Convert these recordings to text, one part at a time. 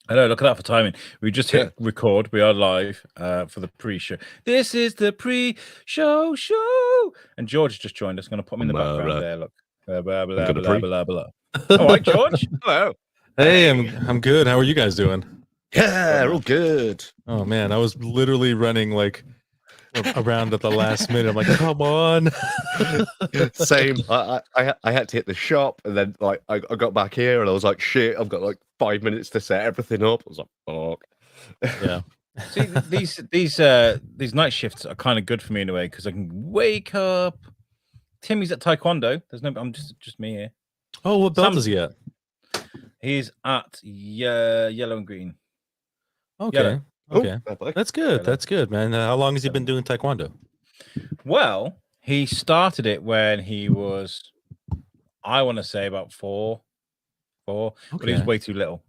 I know, look at that for timing. We just hit record. We are live for the pre-show. This is the pre-show show. And George just joined us. I'm going to put him in the background there. Look. Blah, blah, blah, blah, blah, blah. All right, George. Hello. Hey, I'm good. How are you guys doing? Yeah, all good. Oh man, I was literally running like around at the last minute. I'm like, come on. Same. I had to hit the shop, and then like I got back here, and I was like, shit, I've got like 5 minutes to set everything up. I was like, fuck. Yeah. See, these night shifts are kind of good for me in a way because I can wake up. Timmy's at Taekwondo. There's no. I'm just me here. Oh, what belt is he at? He's at yellow and green. Okay. Yellow. Okay. Oh, That's good. Yellow. That's good, man. How long has he been doing Taekwondo? Well, he started it when he was, I want to say about four, but he was way too little.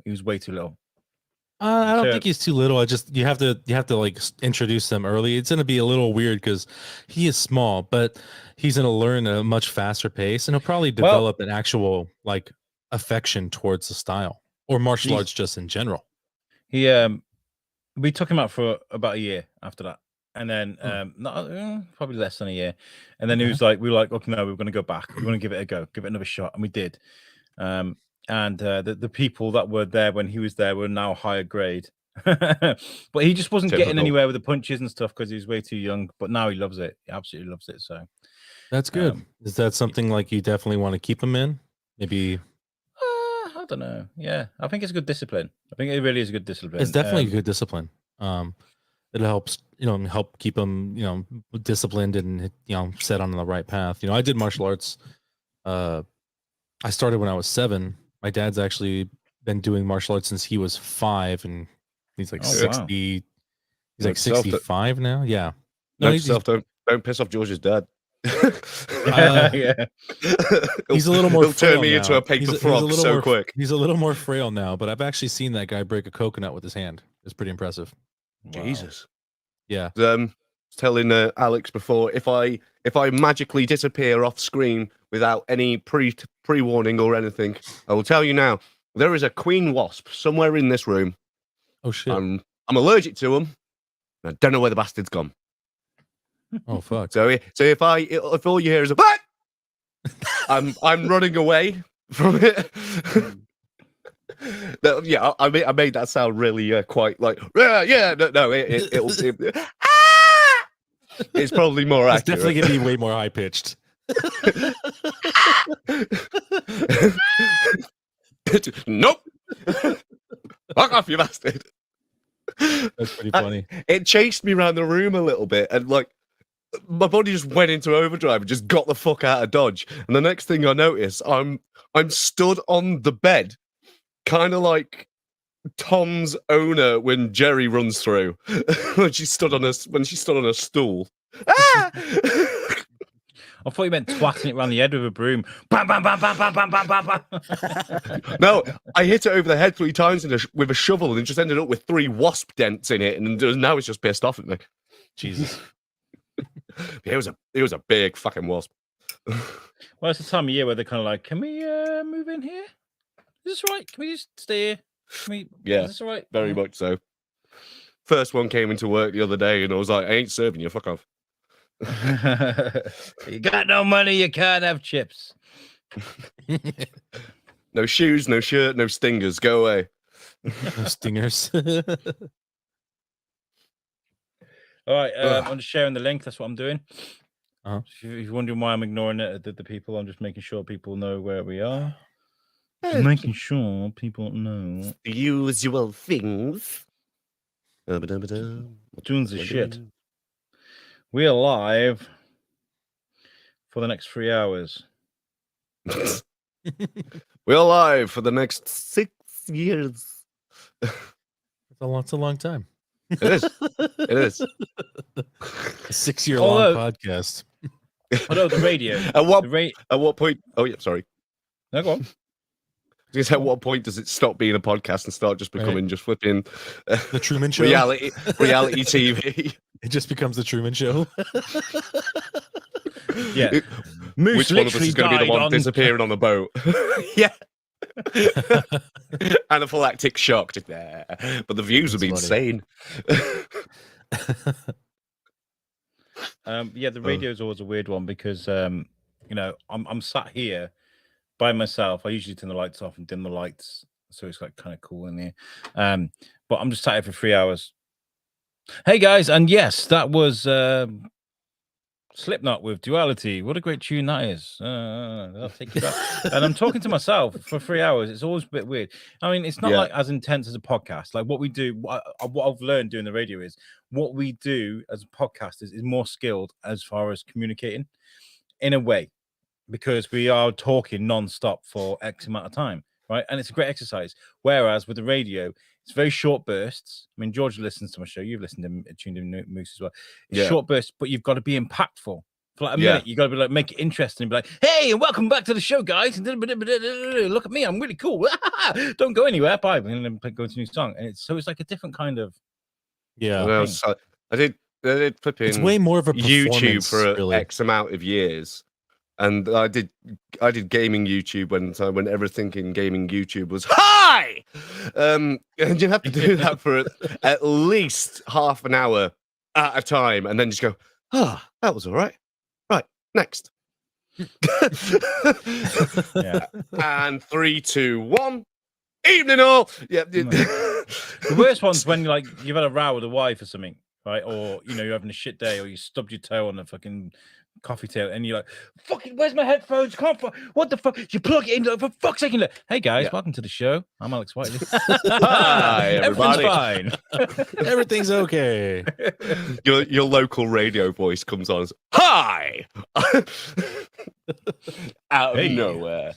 I don't think he's too little. You have to like introduce them early. It's going to be a little weird because he is small, but he's going to learn at a much faster pace, and he'll probably develop an actual like affection towards the style or martial arts just in general. We took him out for about a year after that, and then probably less than a year, and then he was like, we were like, okay, no, we're going to go back. We're going to give it a go, give it another shot, and we did. And the people that were there when he was there were now higher grade, but he just wasn't getting anywhere with the punches and stuff because he was way too young. But now he loves it. He absolutely loves it. So that's good. Is that something like you definitely want to keep him in? Maybe. I don't know. Yeah, I think it's a good discipline. I think it really is a good discipline. It's definitely a good discipline. It helps, help keep them, disciplined and set on the right path. I did martial arts. I started when I was 7. My dad's actually been doing martial arts since he was 5, and he's like 60. Wow. He's like 65 now. Yeah. No, don't piss off George's dad. Yeah. He's a little more. He'll turn me into a paper frog so quick. He's a little more frail now, but I've actually seen that guy break a coconut with his hand. It's pretty impressive. Wow. Jesus. Yeah. Telling Alex before, if I magically disappear off screen without any pre-warning or anything, I will tell you now, there is a queen wasp somewhere in this room. Oh shit. I'm allergic to them. I don't know where the bastard's gone. Oh fuck. So if all you hear is a "What?" I'm running away from it. Yeah, I made that sound really quite like it's probably more accurate. It's definitely gonna be way more high pitched. Nope. Fuck off, you bastard. That's pretty funny. It chased me around the room a little bit, and like my body just went into overdrive and just got the fuck out of Dodge. And the next thing I notice, I'm stood on the bed, kind of like Tom's owner when Jerry runs through when she stood on a stool. Ah! I thought you meant twatting it around the head with a broom. Bam, bam, bam, bam, bam, bam, bam, bam, bam. No, I hit it over the head 3 times with a shovel, and it just ended up with 3 wasp dents in it, and now it's just pissed off at me. Jesus. It was a big fucking wasp. Well, it's the time of year where they're kind of like, can we move in here? Is this right? Can we just stay here? Yeah, is this all right? Very much so. First one came into work the other day, and I was like, I ain't serving you, fuck off. You got no money, you can't have chips. No shoes, no shirt, no stingers. Go away. No stingers. All right, I'm just sharing the link. That's what I'm doing. Uh-huh. If you're wondering why I'm ignoring it, the people, I'm just making sure people know where we are. Just making sure people know the usual things. Doing the shit. We are live for the next 3 hours. We're live for the next 6 years. It's a long time. It is. It is. A 6-year-long podcast. Oh no, the radio. At what point? Oh yeah, sorry. No, go on. At what point does it stop being a podcast and start just becoming just flipping the Truman Show? Reality TV. It just becomes the Truman Show. Yeah. Which one of us is going to be the one disappearing on the boat? Yeah. Anaphylactic shock. Just, but the views would be That's funny. insane. Yeah, the radio is always a weird one because you know, I'm sat here by myself. I usually turn the lights off and dim the lights, so it's like kind of cool in here. But I'm just sat here for 3 hours. Hey guys, and yes, that was Slipknot with Duality. What a great tune that is. I'll take you back. And I'm talking to myself for 3 hours. It's always a bit weird. I mean, it's not like as intense as a podcast. Like what we do, what I've learned doing the radio is what we do as a podcast is more skilled as far as communicating in a way, because we are talking non-stop for X amount of time, right? And it's a great exercise. Whereas with the radio, it's very short bursts. I mean, George listens to my show. You've listened to tuned in Moose as well. It's short bursts, but you've got to be impactful. For like a minute, you got to be like, make it interesting. Be like, hey, and welcome back to the show, guys. Look at me, I'm really cool. Don't go anywhere. Bye. And then go to a new song. And it's like a different kind of. I did flipping. It's way more of a YouTube for really. X amount of years. And I did gaming YouTube when everything in gaming YouTube was hi, and you have to do that for at least half an hour at a time, and then just go, that was all right. Right, next. And 3, 2, 1. Evening all. Yeah. The worst one's when you've had a row with a wife or something, right? Or you're having a shit day, or you stubbed your toe on the fucking coffee table, and you're like, fucking, where's my headphones? What the fuck? You plug it in, for fuck's sake. Hey guys, welcome to the show. I'm Alex Whiteley. Hi, everybody. Everything's fine. Everything's okay. Your local radio voice comes on as, hi! Out of nowhere.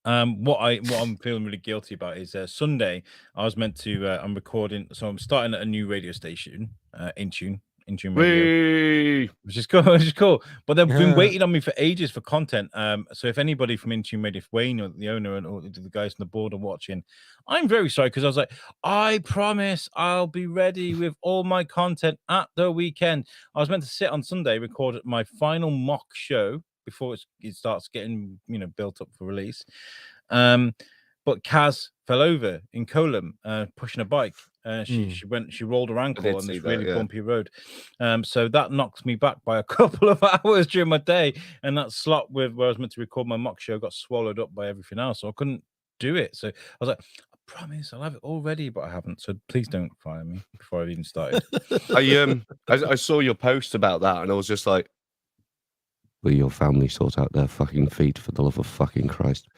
What I'm feeling really guilty about is Sunday I was meant to I'm recording, so I'm starting at a new radio station, Intune Radio, which is cool. But they've been waiting on me for ages for content. So if anybody from Intune Radio, if Wayne or the owner or the guys on the board are watching, I'm very sorry, because I was like, I promise I'll be ready with all my content at the weekend. I was meant to sit on Sunday, record my final mock show before it starts getting built up for release. But Kaz fell over in Colum pushing a bike. She rolled her ankle on this really bumpy road. So that knocks me back by a couple of hours during my day. And that slot where I was meant to record my mock show got swallowed up by everything else. So I couldn't do it. So I was like, I promise I'll have it all ready, but I haven't. So please don't fire me before I've even started. I saw your post about that, and I was just like, will your family sort out their fucking feet, for the love of fucking Christ?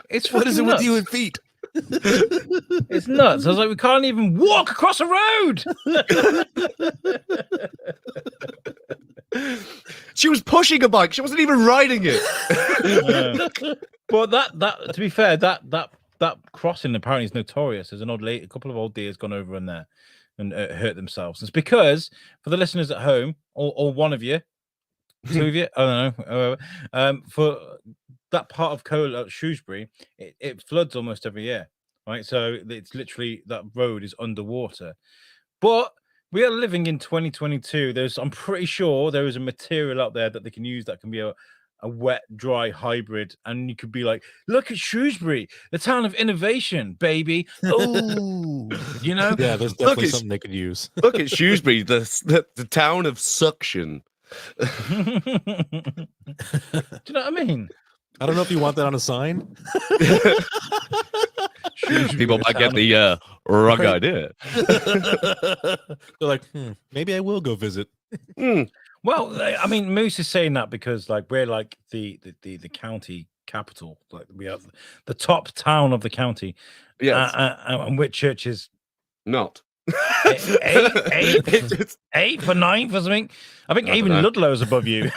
It's what is it nuts. with you and feet? It's nuts. I was like, we can't even walk across a road. She was pushing a bike. She wasn't even riding it. But that to be fair, that crossing apparently is notorious. There's a couple of old deers gone over in there and hurt themselves. It's because, for the listeners at home, or one of you, two of you, I don't know, for that part of Shrewsbury, it floods almost every year, right? So it's literally, that road is underwater. But we are living in 2022. I'm pretty sure there is a material out there that they can use that can be a wet, dry hybrid, and you could be like, look at Shrewsbury, the town of innovation, baby. Oh, yeah, there's definitely something they could use. Look at Shrewsbury, the town of suction. Do you know what I mean? I don't know if you want that on a sign. People might get the wrong idea. They're like, maybe I will go visit. Well, I mean, Moose is saying that because we're like the county capital, like we have the top town of the county. Yes, and Whitchurch is not eighth or ninth or something. I think even Ludlow's above you.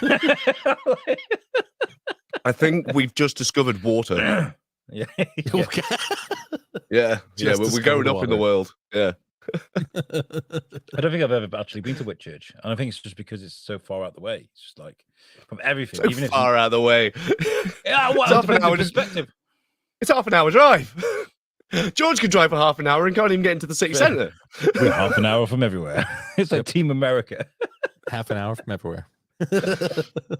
I think we've just discovered water. Yeah. Yeah. We're going up in the world. Yeah. I don't think I've ever actually been to Whitchurch, and I think it's just because it's so far out the way. It's just like from everything, So even far out of the way. Yeah, well, It's half an hour perspective. It's half an hour drive. George can drive for half an hour and can't even get into the city centre. We're half an hour from everywhere. It's like Team America. Half an hour from everywhere.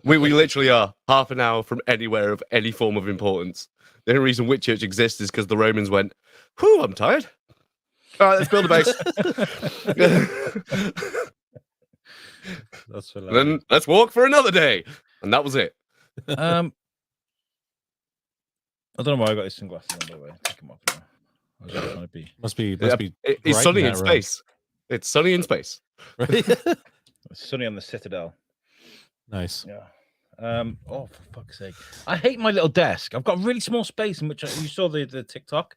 We literally are half an hour from anywhere of any form of importance. The only reason Whitchurch exists is because the Romans went, whew, I'm tired. All right, let's build a base. That's Then let's walk for another day. And that was it. I don't know why I got these sunglasses on the way. Take them off now. I was just trying to be. Must be. It's bright sunny in in that room. space. It's sunny in space. Right? It's sunny on the Citadel. Nice. Yeah. Oh, for fuck's sake! I hate my little desk. I've got a really small space in which you saw the TikTok,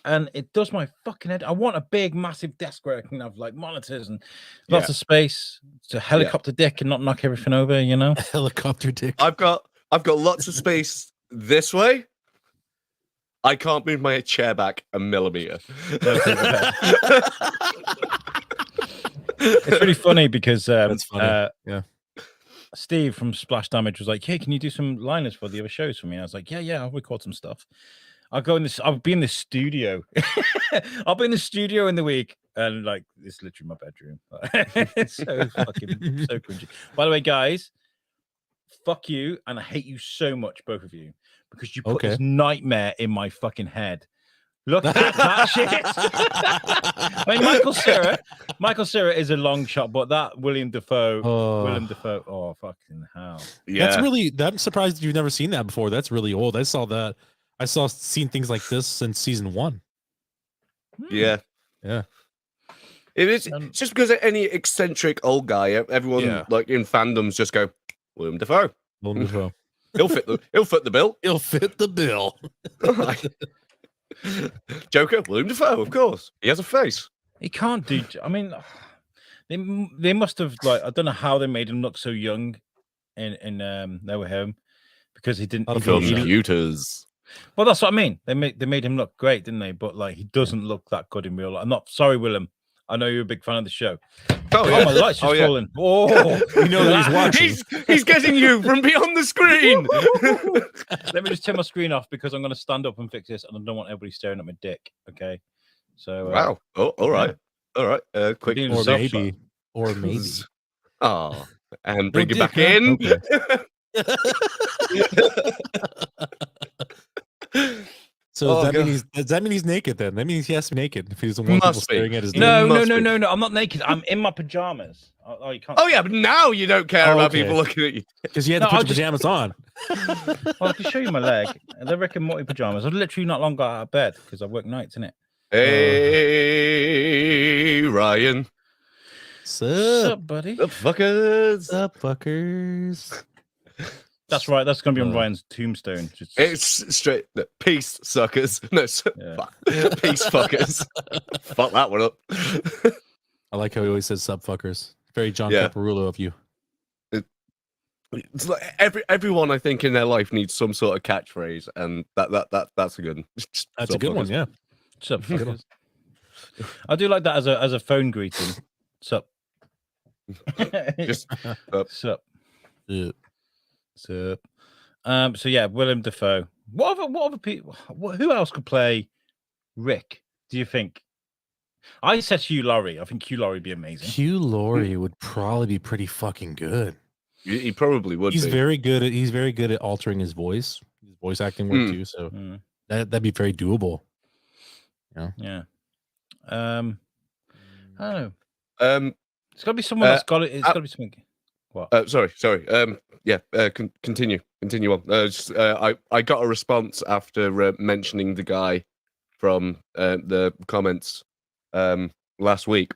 and it does my fucking head. I want a big, massive desk where I can have like monitors and lots of space to helicopter dick and not knock everything over. You know, Helicopter dick. I've got lots of space this way. I can't move my chair back a millimeter. It's really funny because That's funny. Yeah. Steve from Splash Damage was like, "Hey, can you do some liners for the other shows for me?" And I was like, "Yeah, I'll record some stuff. I'll be in the studio. I'll be in the studio in the week." And like, it's literally my bedroom. It's so fucking so cringy. By the way, guys, fuck you, and I hate you so much, both of you, because you put this nightmare in my fucking head. Look at that shit. I mean, Michael Cera is a long shot, but that William Dafoe, oh fucking hell. Yeah. I'm surprised you've never seen that before. That's really old. I seen things like this since season 1. Yeah. Yeah. It is just because any eccentric old guy, everyone like in fandoms just go, William Dafoe. William Dafoe. He'll fit the bill. He'll fit the bill. Joker, William Dafoe, of course. He has a face. He can't do. I mean, they must have like, I don't know how they made him look so young in No Way Home, because he didn't. Computers. Well, that's what I mean. They made him look great, didn't they? But like, he doesn't look that good in real life. I'm not sorry, Willem. I know you're a big fan of the show. Oh, yeah. My light's just falling. Oh, you know that he's watching. He's getting you from beyond the screen. Let me just turn my screen off because I'm going to stand up and fix this, and I don't want everybody staring at my dick. Okay. So. Wow. Oh, all right. Yeah. All right. Quick. Or maybe. Oh, and bring it back in. Okay. So does that mean he's naked then? That means he has to be naked if he's the one people staring at his dick. No. I'm not naked. I'm in my pajamas. Oh, you can't. Oh yeah, but now you don't care about people looking at you because you had to put your pajamas on. Well, I can show you my leg. They're Rick and Morty pajamas. I've literally not long got out of bed because I work nights, innit? Hey, Ryan. Sup, buddy? The fuckers. Sup, fuckers. That's right. That's going to be on Ryan's tombstone. It's straight. Peace, suckers. No, peace, fuckers. Fuck that one up. I like how he always says "sup, fuckers." Very John Caparulo of you. It's like everyone, I think, in their life needs some sort of catchphrase, and that's a good. That's a good one. Yeah. Sup, fuckers. I do like that as a phone greeting. Sup. Just sup. Yeah. So yeah, Willem Dafoe. What other people? Who else could play Rick? Do you think? I said Hugh Laurie. I think Hugh Laurie would be amazing. Hugh Laurie would probably be pretty fucking good. He probably would. He's very good at altering his voice acting work too. So that'd be very doable. Yeah. I don't know. It's got to be someone that's got it. It's got to be something. What? Sorry. Continue on. I got a response after mentioning the guy from the comments last week.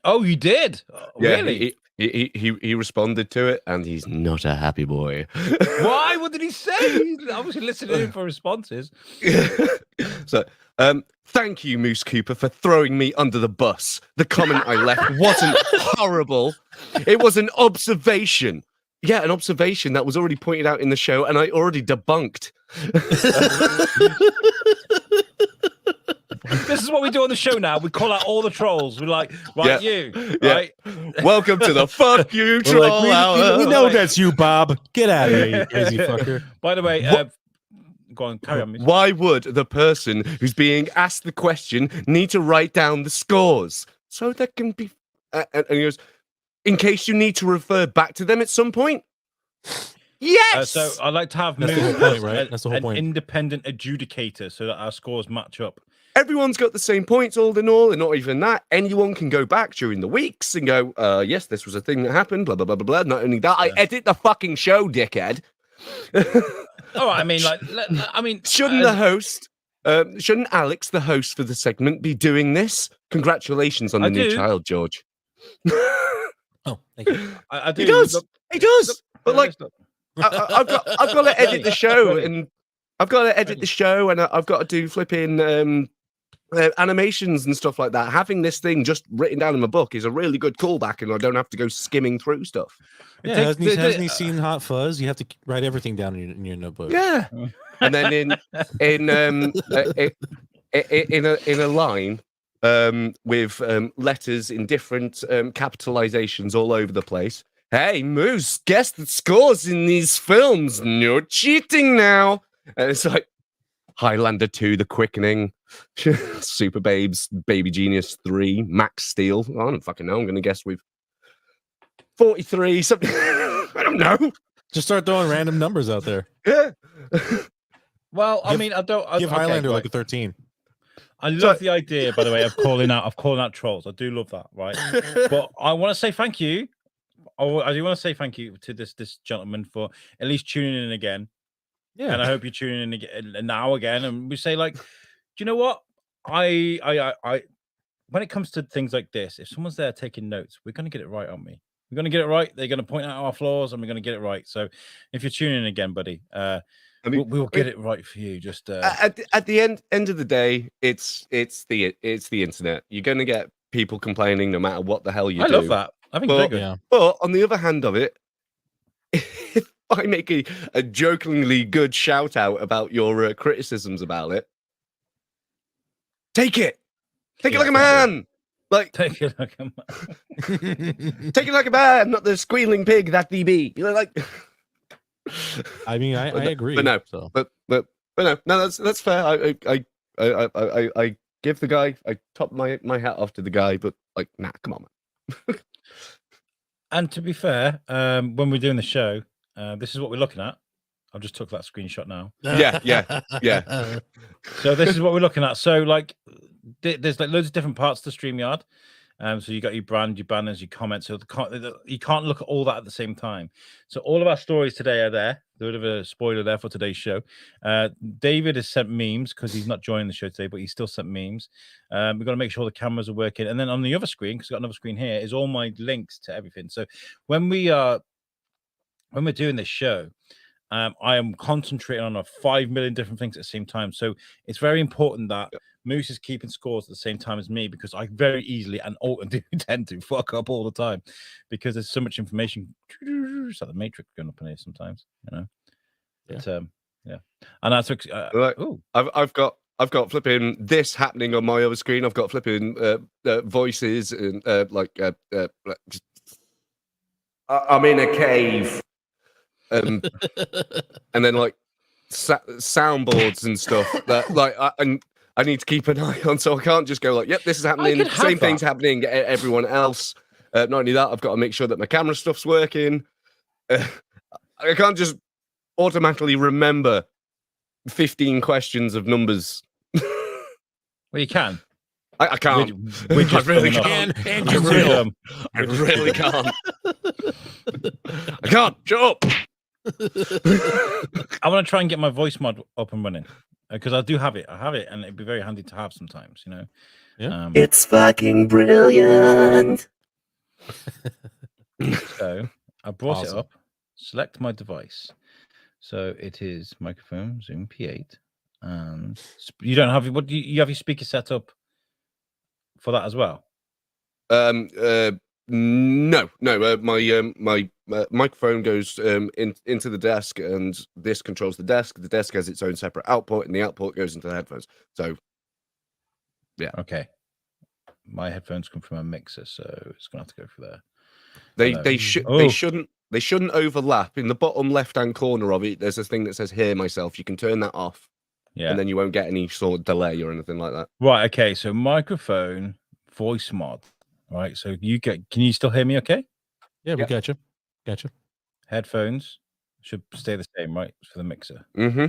Oh, you did? Yeah, really? He responded to it, and he's not a happy boy. Why? What did he say? He's obviously listening for responses. So, thank you, Moose Cooper, for throwing me under the bus. The comment I left wasn't horrible. It was an observation. Yeah, an observation that was already pointed out in the show, and I already debunked. This is what we do on the show now. We call out all the trolls. We're like, right, right? Welcome to the fuck you troll hour. We know that's you, Bob. Get out of here, you crazy fucker. By the way, go on, carry on. Why would the person who's being asked the question need to write down the scores so there can be? And he goes, in case you need to refer back to them at some point. Yes. So I'd like to have That's the whole Moose point, as right? That's the whole an point. independent adjudicator so that our scores match up. Everyone's got the same points all in all, and not even that. Anyone can go back during the weeks and go, yes, this was a thing that happened, blah, blah, blah, blah, blah. Not only that, I Yeah. edit the fucking show, dickhead. Oh, I mean, like, Shouldn't the host, shouldn't Alex, the host for the segment, be doing this? Congratulations on I the new do. child, George. Oh, thank you. I do. He does. Look, He does. But like, look. I've got to edit the show, Ready. and I've got to edit Ready. the show, and I've got to do flipping animations and stuff like that. Having this thing just written down in my book is a really good callback, and I don't have to go skimming through stuff. Yeah, takes- hasn't he seen Hot Fuzz? You have to write everything down in your notebook. Yeah, and then in a line with letters in different capitalizations all over the place. Hey, Moose, guess the scores in these films. No cheating now. And it's like Highlander 2, The Quickening, Super Babes, Baby Genius 3, Max Steel. I don't fucking know. I'm going to guess with 43, something. I don't know. Just start throwing random numbers out there. Yeah. Well, I mean, I don't. Give okay, Highlander right. like a 13. I love the idea, by the way, of calling out trolls. I do love that, right? But I want to say thank you. I do want to say thank you to this gentleman for at least tuning in again. Yeah. And I hope you're tuning in again now again. And we say, like, do you know what? I when it comes to things like this, if someone's there taking notes, we're gonna get it right, aren't we? We're gonna get it right. They're gonna point out our flaws, and we're gonna get it right. So if you're tuning in again, buddy, we'll get it right for you. Just at the end of the day, it's the internet. You're gonna get people complaining no matter what the hell you do. I love that. I think But- they're good. Yeah. But on the other hand of it, if I make a jokingly good shout out about your criticisms about it, take it like a man. Like Take it like a take it like a man, not the squealing pig that thee be. You know, like. I mean, I But agree. but no. So. But no, that's fair. I give the guy, I top my hat off to the guy, but like, nah, come on, man. And to be fair, when we're doing the show, this is what we're looking at. I've just took that screenshot now. Yeah. So this is what we're looking at. So like, there's like loads of different parts to StreamYard. So you got your brand, your banners, your comments. So you can't look at all that at the same time. So all of our stories today are there. A bit of a spoiler there for today's show. David has sent memes because he's not joining the show today, but he still sent memes. We've got to make sure the cameras are working. And then on the other screen, because I've got another screen here, is all my links to everything. So when we're doing this show, I am concentrating on 5 million different things at the same time. So it's very important that Moose is keeping scores at the same time as me, because I very easily and do tend to fuck up all the time because there's so much information. It's like the Matrix going up in here sometimes, you know. But, yeah, and that's I've got flipping this happening on my other screen. I've got flipping voices and I'm in a cave. And then like soundboards and stuff that like I need to keep an eye on, so I can't just go like, yep, this is happening. Same thing's happening. Everyone else. Not only that, I've got to make sure that my camera stuff's working. I can't just automatically remember 15 questions of numbers. Well, you can. I can't. We just I really enough. can't. And I you're really, real. I really can't. I can't. Shut up. I want to try and get my voice mod up and running because I do have it. I have it, and it'd be very handy to have sometimes, you know. Yeah. It's fucking brilliant. So I brought Awesome. it up. Select my device. So it is microphone Zoom P8, and you don't have what do you have your speaker set up for that as well? No. My microphone goes into the desk, and this controls the desk. The desk has its own separate output, and the output goes into the headphones. So, yeah. Okay. My headphones come from a mixer, so it's gonna have to go for there. They shouldn't overlap. In the bottom left hand corner of it, there's this thing that says "Hear myself." You can turn that off, Yeah. and then you won't get any sort of delay or anything like that. Right. Okay. So microphone voice mod. Right. So can you still hear me? Okay. Yeah, we Yeah. got you. Got you. Headphones should stay the same, right, for the mixer. Mm-hmm.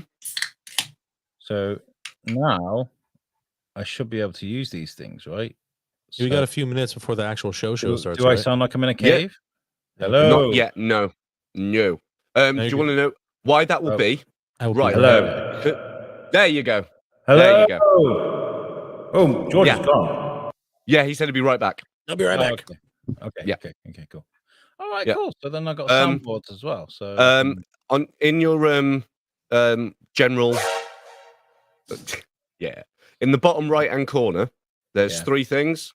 So now I should be able to use these things, right? We got a few minutes before the actual show starts. Do I right? sound like I'm in a Yeah. cave? Hello. Not yet. No. Do you you want to know why that will be? I will Right. be Hello. There you go. Hello. There you go. Oh, George Yeah. is gone. Yeah, he said he'd be right back. I'll be right back. Okay. Yeah. Okay, cool. All right, Yeah. cool. So then I got soundboards as well. So In your general yeah, in the bottom right hand corner, there's 3 things.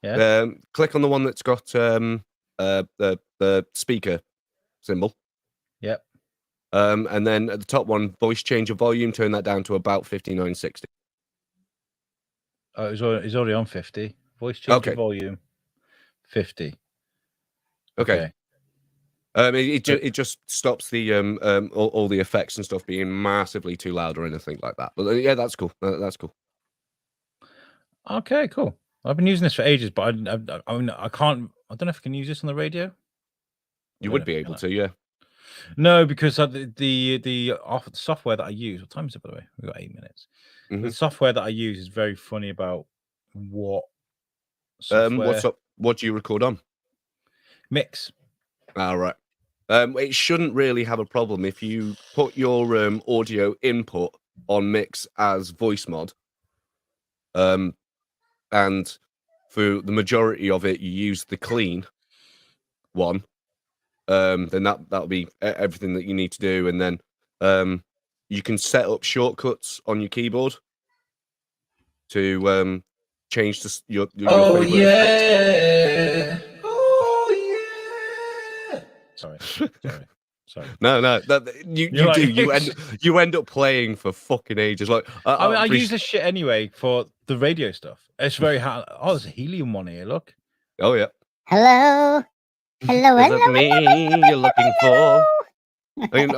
Yeah. Click on the one that's got the speaker symbol. Yep. And then at the top one, voice change of volume, turn that down to about 5960. Oh, it's already on 50. Voice change Okay. of volume 50. Okay. It just stops the all the effects and stuff being massively too loud or anything like that. But yeah, that's cool. That's cool. Okay, cool. I've been using this for ages, but I mean, I can't. I don't know if I can use this on the radio. You would be able to, yeah. No, because the software that I use. What time is it, by the way? We've got 8 minutes. The software that I use is very funny about what software. What do you record on? Mix. All right. It shouldn't really have a problem if you put your audio input on Mix as voice mod. And for the majority of it, you use the clean one. Then that'll be everything that you need to do, and then you can set up shortcuts on your keyboard to change your Oh favorite yeah! Oh yeah! Sorry. No, you end up playing for fucking ages. Like I use this shit anyway for the radio stuff. It's very hard. Oh, there's a helium one here. Look. Oh yeah. Hello. Is it me you're looking for? I mean,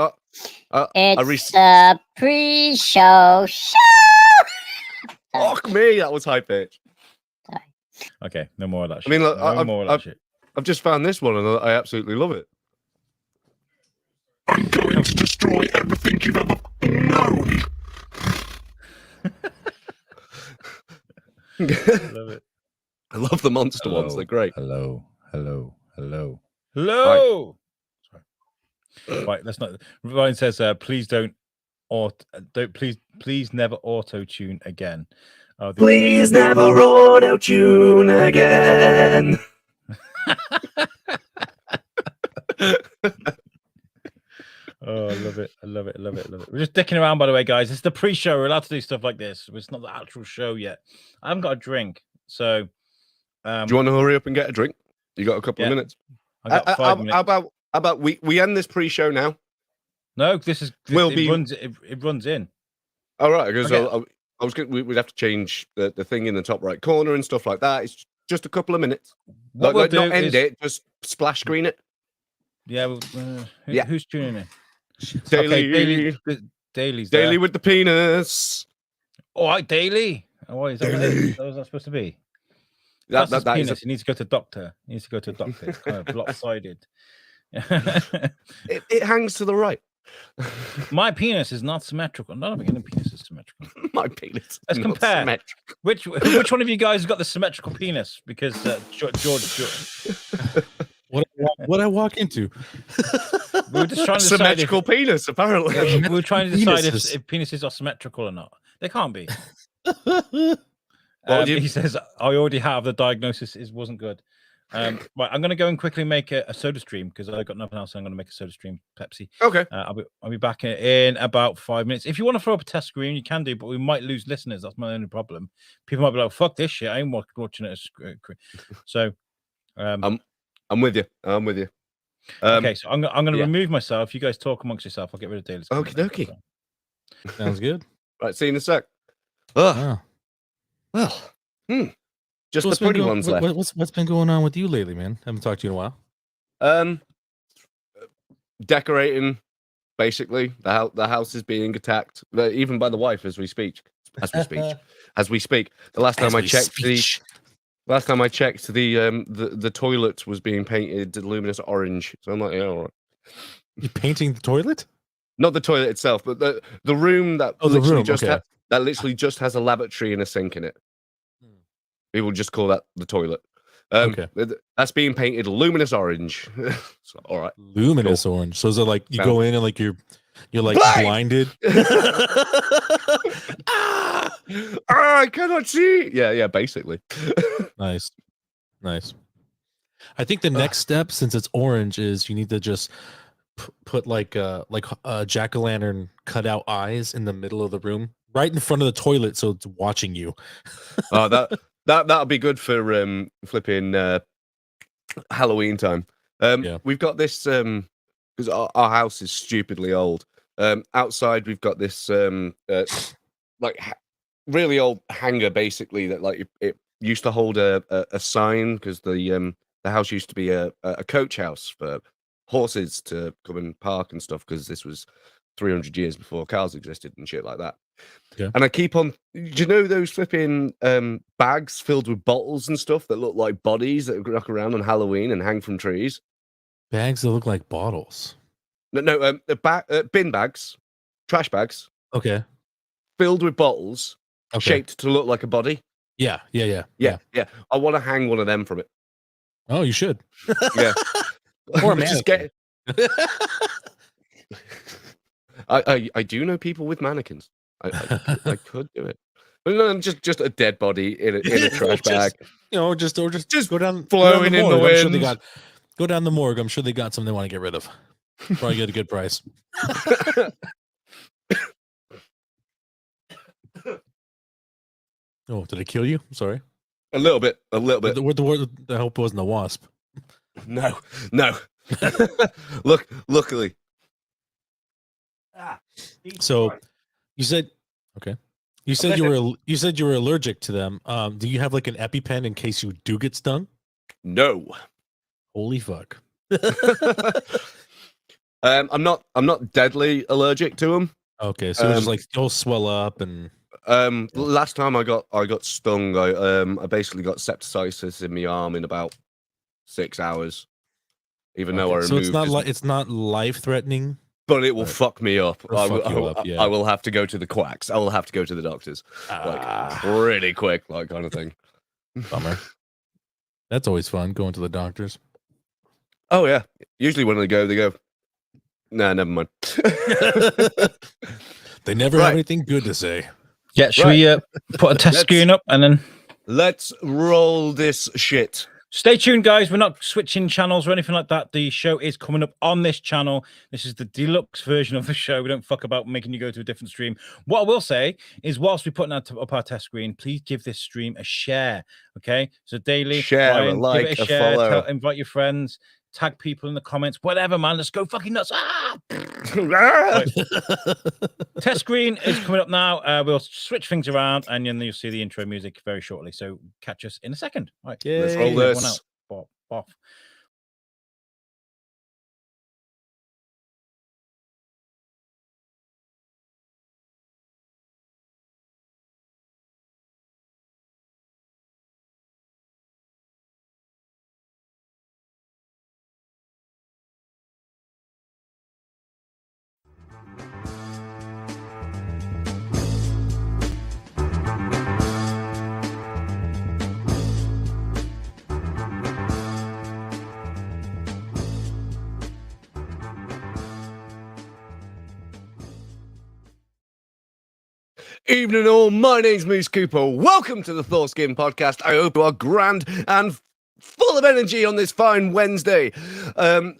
It's the pre-show show. Fuck me, that was high pitch. Okay, no more of that shit. I mean, look, no more of that shit. I've just found this one and I absolutely love it. I'm going to destroy everything you've ever known. I love it. I love the monster ones. They're great. Hello. Sorry. Right, let's not. Ryan says, please please never auto tune again. Please never auto tune again. Oh, I love it. We're just dicking around, by the way, guys. It's the pre-show. We're allowed to do stuff like this. It's not the actual show yet. I haven't got a drink, so. Do you want to hurry up and get a drink? You got a couple of minutes. I got 5 minutes. How about we end this pre-show now? No, it runs in. All right, because Okay. we'd have to change the thing in the top right corner and stuff like that. It's just a couple of minutes. What we'll not end it, just splash screen it. Yeah, who's tuning in? Daily, Okay, Daily's there. Daily with the penis. All right, Daily. Oh, is that what was that supposed to be? That's his penis. He needs to go to doctor. It's kind of lopsided. It hangs to the right. My penis is not symmetrical. None of my penis is symmetrical. My penis. Let's compare. Which one of you guys has got the symmetrical penis? Because George. What I walk into? We were just trying to symmetrical penis. Apparently, we were trying to decide if penises are symmetrical or not. They can't be. He says, "I already have the diagnosis. It wasn't good." Right, I'm going to go and quickly make a soda stream because I've got nothing else. So I'm going to make a soda stream, Pepsi. Okay. I'll be back in about 5 minutes. If you want to throw up a test screen, you can do, but we might lose listeners. That's my only problem. People might be like, "Fuck this shit! I ain't watching it." So, I'm with you. okay, so I'm going to remove myself. You guys talk amongst yourself. I'll get rid of Daily. Okie dokie. Sounds good. Right, see you in a sec. Well, just what's the pretty ones left. What's been going on with you lately, man? Haven't talked to you in a while. Decorating, basically. The house is being attacked, even by the wife as we speak. As we speak. The last time I checked, the toilet was being painted luminous orange. So I'm like, yeah, all You painting the toilet? Not the toilet itself, but the room that the literally room. just Okay. that literally just has a lavatory and a sink in it. People just call that the toilet. Okay. That's being painted luminous orange. So, all right. Luminous orange. So is it like you go in and like you're like blinded? I cannot see. Yeah, basically. Nice. I think the next step, since it's orange, is you need to just put like jack-o'-lantern cutout eyes in the middle of the room, right in front of the toilet, so it's watching you. Oh, that'll be good for flipping Halloween time. We've got this because our house is stupidly old. Outside we've got this really old hangar, basically, that like it used to hold a sign, because the house used to be a coach house for horses to come and park and stuff, because this was 300 years before cars existed and shit like that. Yeah. And I keep on, do you know those flipping bags filled with bottles and stuff that look like bodies that rock around on Halloween and hang from trees? Bags that look like bottles. No, bin bags, trash bags. Okay. Filled with bottles, Okay. shaped to look like a body. Yeah. Yeah. I want to hang one of them from it. Oh, you should. Yeah. Or a Just mannequin. I do know people with mannequins. I could do it. But no, just a dead body in a trash bag. Just go down flowing go down in the morgue. I'm sure they wind. go down the morgue. I'm sure they got something they want to get rid of. Probably get a good price. Oh, did it kill you? I'm sorry. A little bit. The hope wasn't a wasp. No. Luckily. So you said okay. You said you were allergic to them. Do you have like an EpiPen in case you do get stung? No. Holy fuck. I'm not deadly allergic to them. Okay, so just like you'll swell up and last time I got stung, I basically got septicemia in my arm in about 6 hours. Even though I removed, so it's not life threatening, but it will fuck me up. I will have to go to the quacks. I will have to go to the doctors, like really quick, like kind of thing. Bummer. That's always fun, going to the doctors. Oh yeah. Usually when they go, nah, never mind. They never have anything good to say. Yeah, should we put a test screen up and then let's roll this shit. Stay tuned, guys. We're not switching channels or anything like that. The show is coming up on this channel. This is the deluxe version of the show. We don't fuck about making you go to a different stream. What I will say is, whilst we're putting up our test screen, please give this stream a share. Okay, so daily share, Ryan, a like, give it a follow. share, invite your friends, tag people in the comments, whatever, man. Let's go fucking nuts. Test screen is coming up now. We'll switch things around, and then you'll see the intro music very shortly. So catch us in a second. All right, let's roll this. One out. Off. Evening all, my name's Moose Cooper. Welcome to the Thors Game Podcast. I hope you are grand and full of energy on this fine Wednesday.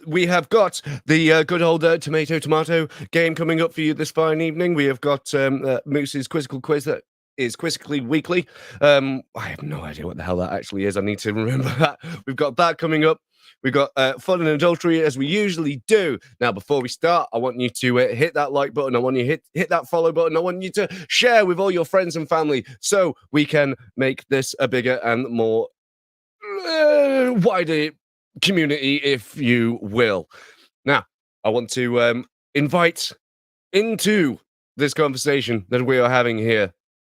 We have got the good old Tomato game coming up for you this fine evening. We have got Moose's Quizzical Quiz that is Quizzically Weekly. I have no idea what the hell that actually is. I need to remember that. We've got that coming up. We've got fun and adultery, as we usually do. Now, before we start, I want you to hit that like button. I want you to hit that follow button. I want you to share with all your friends and family so we can make this a bigger and more wider community, if you will. Now, I want to invite into this conversation that we are having here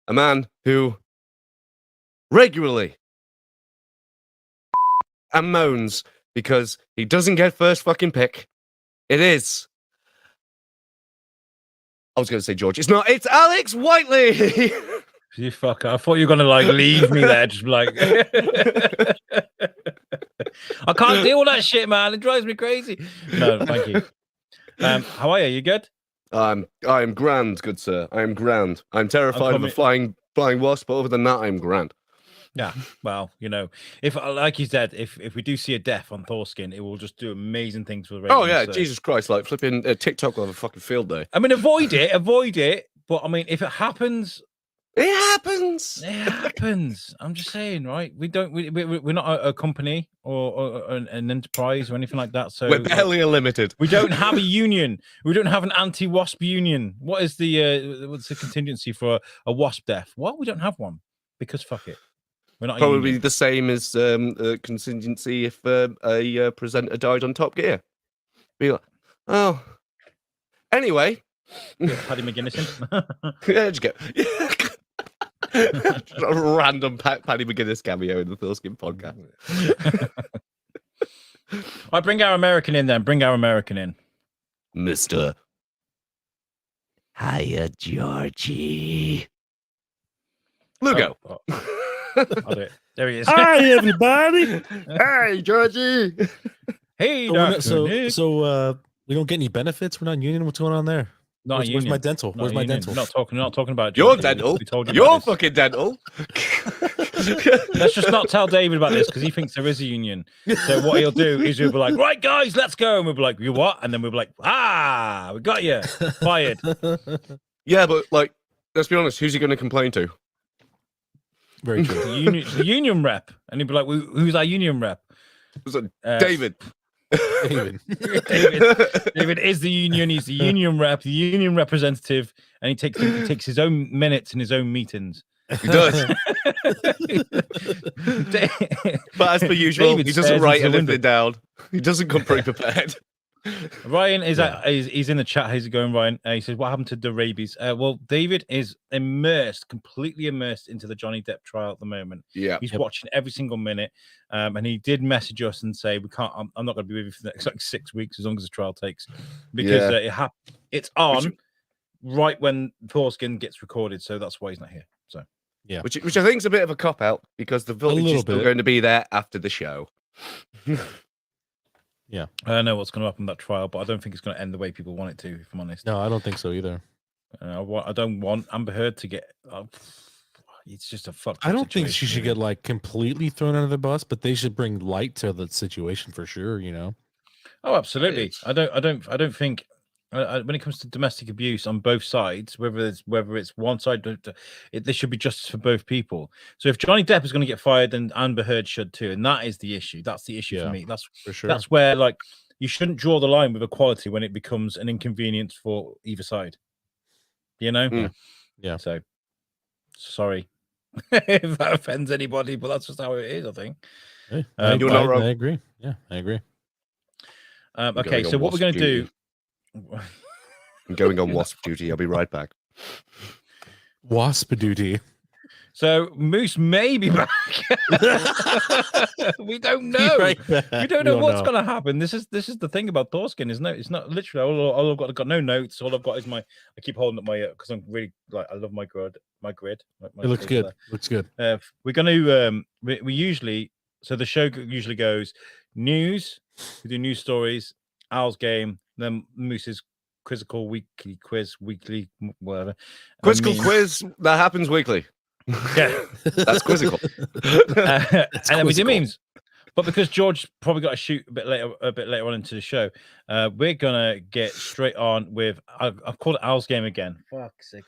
a man who regularly and moans because he doesn't get first fucking pick. It is I was going to say George. It's not. It's Alex Whiteley. You fucker. I thought you were going to like leave me there. Just like, I can't deal with that shit, man. It drives me crazy. No, thank you. How are you? You good? I am grand, good sir. I am grand. I'm terrified of a flying wasp, but other than that, I'm grand. Yeah, well, you know, if like you said, if we do see a death on Thorskin, it will just do amazing things for the ratings. Oh yeah, so. Jesus Christ! Like flipping TikTok will have a fucking field day. I mean, avoid it. But I mean, if it happens, it happens. It happens. I'm just saying, right? We're not a company or an enterprise or anything like that. So we're barely a limited. We don't have a union. We don't have an anti-wasp union. What is what's the contingency for a wasp death? Well, we don't have one because fuck it. We're not probably the same as contingency if a presenter died on Top Gear. Be like, oh, anyway. Paddy McGuinness in. Yeah, just go. A random Paddy McGuinness cameo in the Thorskin podcast. All right, bring our American in then. Bring our American in. Mr. Hiya, Georgie. Lugo. I'll do it. There he is. Hi, everybody. Hey, Georgie. Hey, so we don't get any benefits. We're not union. What's going on there? Where's my dental? Where's my dental? Not talking about your dental. Your fucking dental. Let's just not tell David about this because he thinks there is a union. So what he'll do is he'll be like, right, guys, let's go. And we'll be like, you what? And then we'll be like, we got you. Fired. Yeah, but like, let's be honest, who's he going to complain to? Very true. The union rep. And he'd be like, who's our union rep? David. David is the union. He's the union rep, the union representative, and he takes his own minutes in his own meetings. He does. But as per usual, David he doesn't write anything down. He doesn't come pre-prepared. Ryan is he's in the chat. How's it going, Ryan? He says, what happened to the rabies? Well, David is completely immersed into the Johnny Depp trial at the moment. Yeah, he's watching every single minute. And he did message us and say, I'm not going to be with you for the next like 6 weeks as long as the trial takes, because it's on right when Thorskin gets recorded. So that's why he's not here. So yeah, which I think is a bit of a cop out because the footage is still going to be there after the show. Yeah, I don't know what's going to happen in that trial, but I don't think it's going to end the way people want it to, if I'm honest. No, I don't think so either. I don't want Amber Heard to get. It's just a fuck. I don't think she should get like completely thrown under the bus, but they should bring light to the situation for sure. You know. Oh, absolutely. I don't think. When it comes to domestic abuse on both sides, whether it's one side, there should be justice for both people. So if Johnny Depp is going to get fired, then Amber Heard should too, and that is the issue. That's the issue for me. That's for sure. That's where like you shouldn't draw the line with equality when it becomes an inconvenience for either side. You know? Yeah. So sorry if that offends anybody, but that's just how it is. I think. Hey, you're not wrong. I agree. Yeah, I agree. Okay, so what we're going to do. I'm going on wasp duty. I'll be right back. Wasp duty. So Moose may be back. We don't know. We don't know what's going to happen. This is the thing about Thorskin, isn't it? It's not literally all I've got no notes. All I've got is I keep holding up my because I'm really like I love my grid. It looks good. Looks good. We're going to we usually the show usually goes news. We do news stories. Al's game. Then Moose's quizzical weekly quiz, whatever. Quizzical quiz that happens weekly. Yeah, that's quizzical. And then we do memes. But because George probably got to shoot a bit later on into the show, we're gonna get straight on with. I've called it Al's game again. Fuck's sake!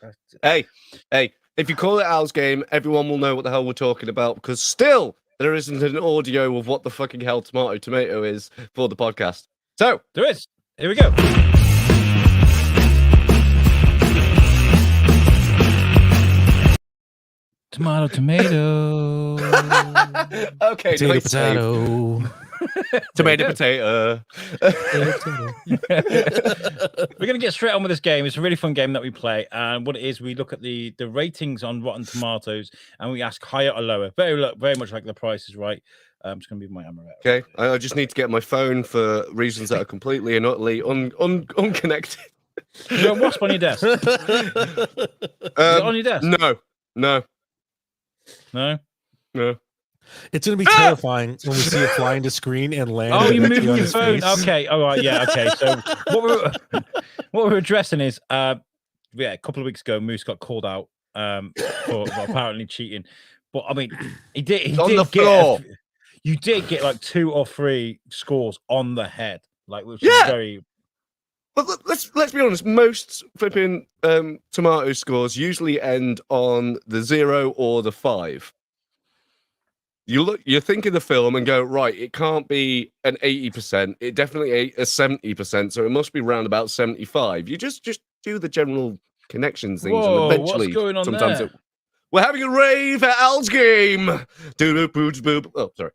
Hey! If you call it Al's game, everyone will know what the hell we're talking about because still there isn't an audio of what the fucking hell Tomato is for the podcast. So there is. Here we go. Tomato. Okay, potato. Tomato. We're going to get straight on with this game. It's a really fun game that we play. And what it is, we look at the ratings on Rotten Tomatoes and we ask higher or lower. Very much like The Price is Right. It's going to be my hammer. Okay, I just need to get my phone for reasons that are completely and utterly unconnected. You got a wasp on your desk? Is it on your desk? No. It's gonna be terrifying when we see it fly into screen and land. Oh, you're directly moving on your his phone. face. Okay. All right. Yeah. Okay. So what we're addressing is, a couple of weeks ago, Moose got called out for apparently cheating. But I mean, he did on the get floor. you did get like 2 or 3 scores on the head, like which is very. But let's be honest. Most flipping tomato scores usually end on the 0 or the 5. You think of the film and go, right, it can't be an 80%. It definitely ain't a 70%. So it must be round about 75. You just do the general connections things, Whoa, and eventually, what's going on sometimes there? we're having a rave at Al's game. Oh, sorry.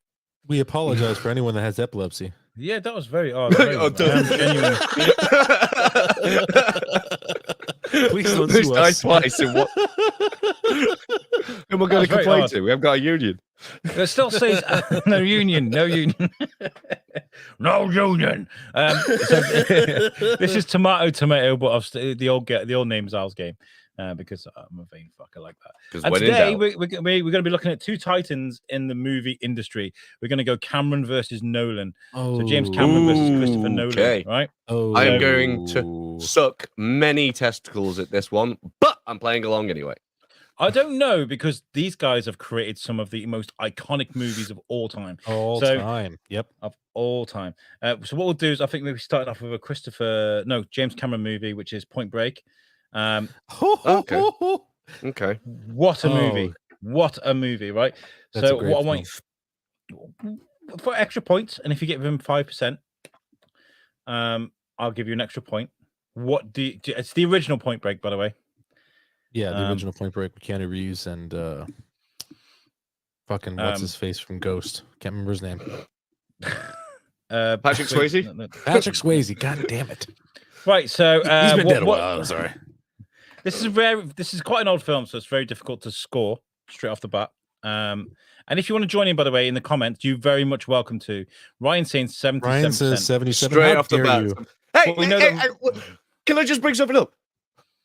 We apologize for anyone that has epilepsy. Yeah, that was very odd. Genuine. Please don't This sue died us. twice in what? And we're going to very complain odd. to. We haven't got a union. It still says no union, no union, no union. So, this is Tomato, but the old name is Al's game because I'm a vain fucker like that. And today we're going to be looking at 2 titans in the movie industry. We're going to go Cameron versus Nolan. So James Cameron versus Christopher Nolan, okay. right? I am going to suck many testicles at this one, but I'm playing along anyway. I don't know because these guys have created some of the most iconic movies of all time. Yep. Of all time. So what we'll do is I think maybe starting off with a James Cameron movie, which is Point Break. Okay. Okay. What a movie! What a movie! Right. That's so a great what I want for extra points, and if you get within 5%, I'll give you an extra point. It's the original Point Break, by the way. Yeah, the original Point Break with Keanu Reeves and fucking what's his face from Ghost? Can't remember his name. Patrick Swayze. Patrick Swayze. God damn it! Right. So he's been dead a while. I'm sorry. This is quite an old film, so it's very difficult to score straight off the bat. And if you want to join in, by the way, in the comments, you're very much welcome to. Ryan's saying 77%. Ryan says 77. Straight off the bat. Hey, can I just bring something up?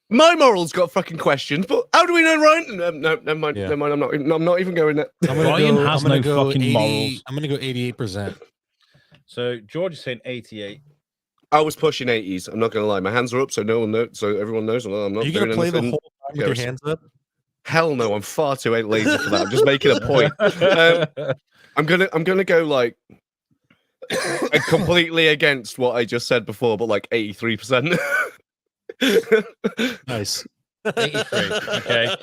My morals got fucking questions, but how do we know Ryan? No, never mind. Yeah. Never mind. I'm not even going there. Ryan has no fucking morals. I'm gonna go 88%. So George is saying 88. I was pushing 80s. I'm not going to lie. My hands are up, so no one knows. So everyone knows. I'm not. Are you doing gonna play anything. the whole time with your hands up? Hell no. I'm far too lazy for that. I'm just making a point. I'm gonna go like completely against what I just said before, but like 83%. Nice. 83. Okay.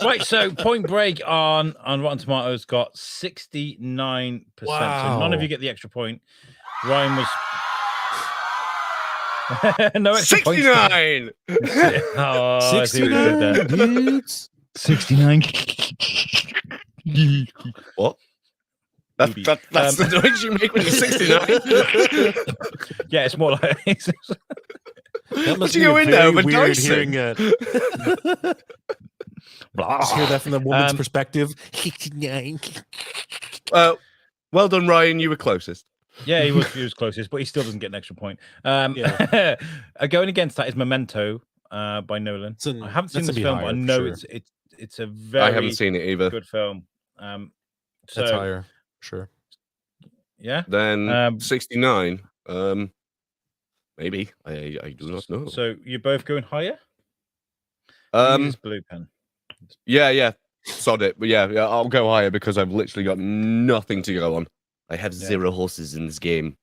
Right. So Point Break on Rotten Tomatoes got 69%. Wow. So none of you get the extra point. Ryan was no extra 69. Oh, 69 dudes. 69. What? That's the noise you make when you're 69. Yeah, it's more like That must you be go in there with weird Dyson? hearing it. Just hear that from the woman's perspective. Well done, Ryan. You were closest. Yeah, he was closest, but he still doesn't get an extra point. Going against that is Memento by Nolan. I haven't seen this film, but I know it's a very I haven't seen it either. good film. That's higher, sure. Yeah. Then 69. Maybe I do not know. So you're both going higher? Use blue pen. Yeah. Sod it. But yeah, I'll go higher because I've literally got nothing to go on. I have 0 horses in this game.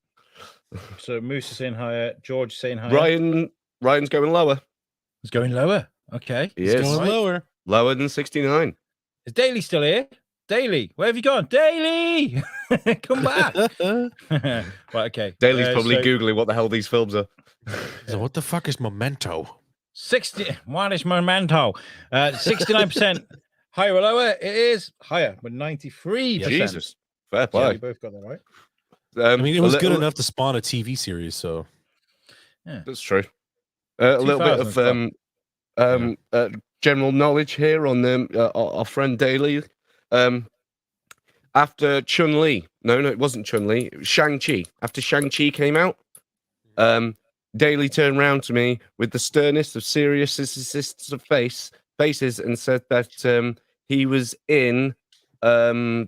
So Moose is saying higher, George saying higher. Ryan's going lower. He's going lower. Okay. He is going lower. Lower than 69. Is Daly still here? Daly, where have you gone? Daly! Come back. Right, okay. Daly's probably Googling what the hell these films are. So what the fuck is Memento? 60. What is Memento? 69%. Higher or lower? It is higher, but 93%. Jesus. Fair play. Yeah, we both got that right. I mean, it was good enough to spawn a TV series, so. Yeah. That's true. A little bit of general knowledge here on our friend Daly. After Chun-Li, no, it wasn't Chun-Li, it was Shang-Chi. After Shang-Chi came out, Daly turned round to me with the sternest of serious of faces and said that he was in Winter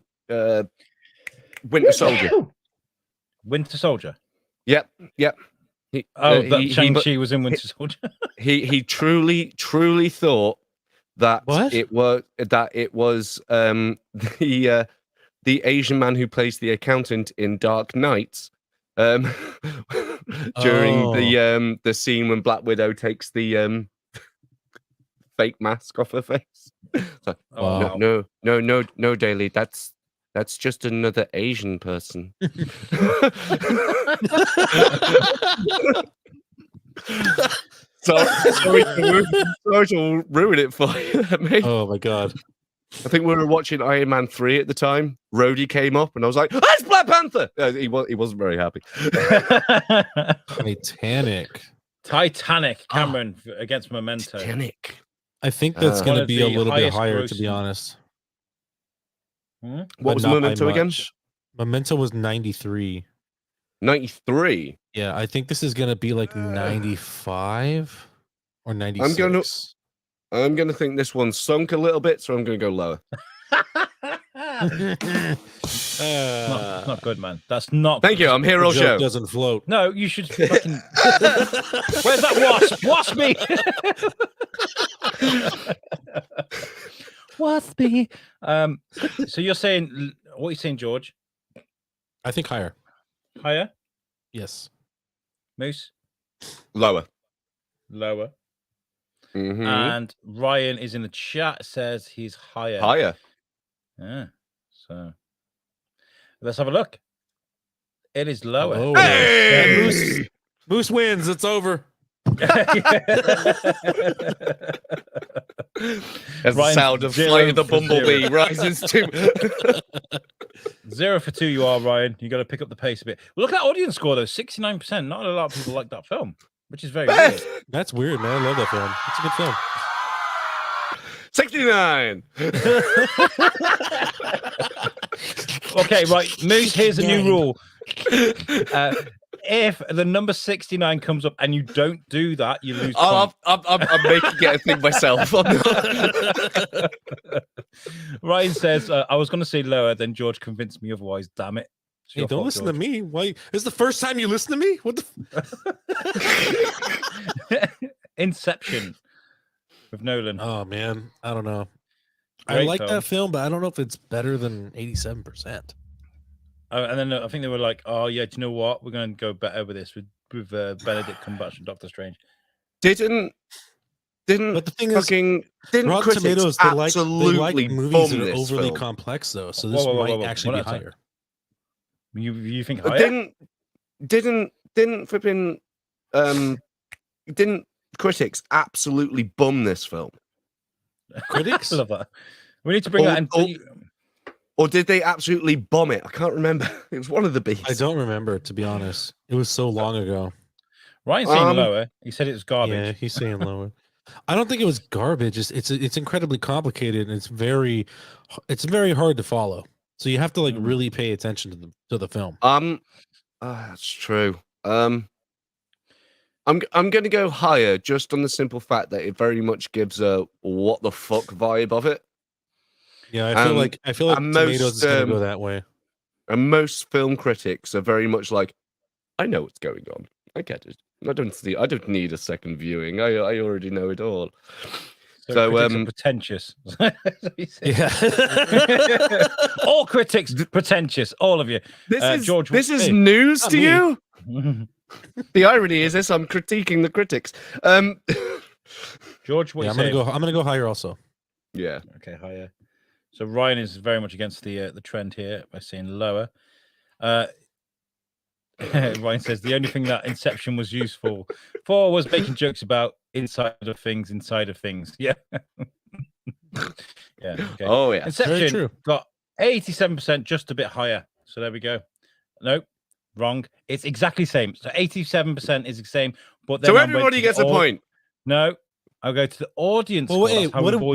Soldier. Winter Soldier. Yep. Shang-Chi was in Winter Soldier. he truly thought that it was the Asian man who plays the accountant in Dark Knight during the scene when Black Widow takes the fake mask off her face. Like, no, Daly, that's just another Asian person. Sorry to ruin it for you, mate. Oh my god. I think we were watching Iron Man 3 at the time. Rhodey came up and I was like, that's Black Panther! He wasn't very happy. Titanic, Cameron against Memento. Titanic. I think that's going to be a little bit higher, to be honest. What was Memento again? Memento was 93. 93? Yeah, I think this is going to be like 95 or 96. I'm gonna think this one sunk a little bit, so I'm gonna go lower. Not good, man. That's not. Thank you. I'm hero show. Doesn't float. No, you should fucking. Where's that wasp? Waspy. Waspy. So you're saying what are you saying, George? I think higher. Higher. Yes. Moose. Lower. Lower. Mm-hmm. And Ryan is in the chat, says he's higher. Higher. Yeah. So let's have a look. It is lower. Oh, hey! Moose wins. It's over. That's the sound of Flight of the Bumblebee rises to 0 for 2. You are, Ryan. You got to pick up the pace a bit. Well, look at that audience score though, 69%. Not a lot of people like that film, which is very weird. That's weird, man. I love that film. It's a good film. 69. Okay, right. Moose, here's a new rule. If the number 69 comes up and you don't do that, you lose. I'm making it a thing myself. Ryan says, I was going to say lower, then George convinced me otherwise. Damn it. Hey, don't listen to me. Why? Is the first time you listen to me? What the? Inception with Nolan. Oh, man. I don't know. Great I like film. that film, but I don't know if it's better than 87%. And then I think they were like, "Oh yeah, do you know what? We're going to go better with this with Benedict Cumberbatch and Doctor Strange." Didn't But the thing fucking is, didn't Rotten critics Tomatoes, they absolutely like movies that bomb are this overly film? complex, though. So this might actually be higher. You think higher? Didn't flipping didn't critics absolutely bum this film? Critics? I love that. We need to bring that in. Or did they absolutely bomb it? I can't remember. It was one of the B's. I don't remember, to be honest. It was so long ago. Ryan's saying lower. He said it was garbage. Yeah, he's saying lower. I don't think it was garbage. It's incredibly complicated and it's very hard to follow. So you have to really pay attention to the film. That's true. I'm going to go higher just on the simple fact that it very much gives a what the fuck vibe of it. Yeah, I feel like Tomatoes is going to go that way. And most film critics are very much like, I know what's going on. I get it. I don't need a second viewing. I already know it all. So critics are pretentious. Yeah. All critics pretentious. All of you. George, this is news to you. The irony is this: I'm critiquing the critics. George, what I'm saying? gonna go higher also. Yeah. Okay, higher. So Ryan is very much against the trend here by saying lower. Ryan says the only thing that Inception was useful for was making jokes about inside of things. Yeah. Yeah. Okay. Oh yeah. Inception got 87%, just a bit higher. So there we go. Nope. Wrong. It's exactly the same. So 87% is the same. But then so everybody gets a point. No. I'll go to the audience. Well, wait,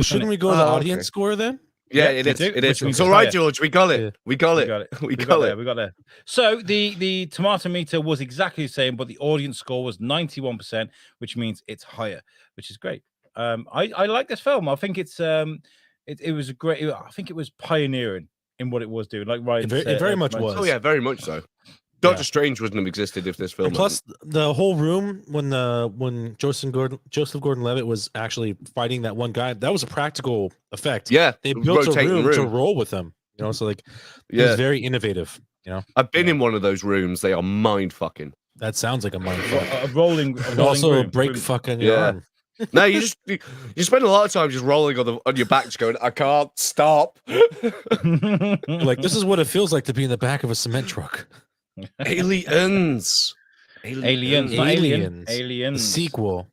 shouldn't we go to the audience score then? Yeah, Yeah, it we is. do, It which is. means It's all it's right, higher. George. We got it. Yeah. We got We it. got it. We We got got there. it. We got there. So the tomato meter was exactly the same, but the audience score was 91%, which means it's higher, which is great. I like this film. I think it's it was a great. I think it was pioneering in what it was doing. Like Ryan It said, very much Ryan was. said. Oh yeah, very much so. Doctor Strange wouldn't have existed if this film. And plus, the whole room when Joseph Gordon-Levitt was actually fighting that one guy, that was a practical effect. yeah, They built a rotating room to roll with him. You know, so like it was Yeah, very innovative. You know, I've been in one of those rooms. They are mind fucking. that sounds like a mind A fuck. rolling, And also a room. break fuck on your Yeah. arm. No, you spend a lot of time just rolling on your back, just going, I can't stop. Like, this is what it feels like to be in the back of a cement truck. Aliens. Aliens, not Alien. Aliens. The Aliens. sequel.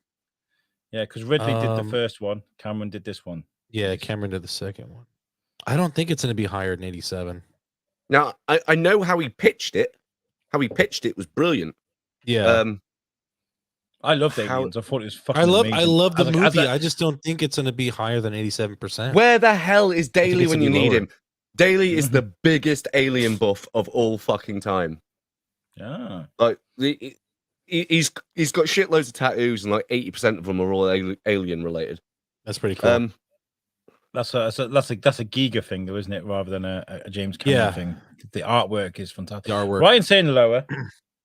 Yeah, because Ridley did the Um, first one. Cameron did this one. Yeah, Cameron did the second one. I don't think it's going to be higher than 87. Now, I know how he pitched it. How he pitched it was brilliant. Yeah. I loved How- Aliens. I thought it was fucking I amazing. love the As a- movie. as a- I just don't think it's going to be higher than 87%. Where the hell is Daly it's when gonna you be need lower. him? Daly is the biggest alien buff of all fucking time. Yeah. Like he's got shitloads of tattoos, and like 80% of them are all alien related. That's pretty cool. That's a Giga thing, though, isn't it? Rather than a James Cameron Yeah. thing. The artwork is fantastic. The artwork. Ryan's saying lower,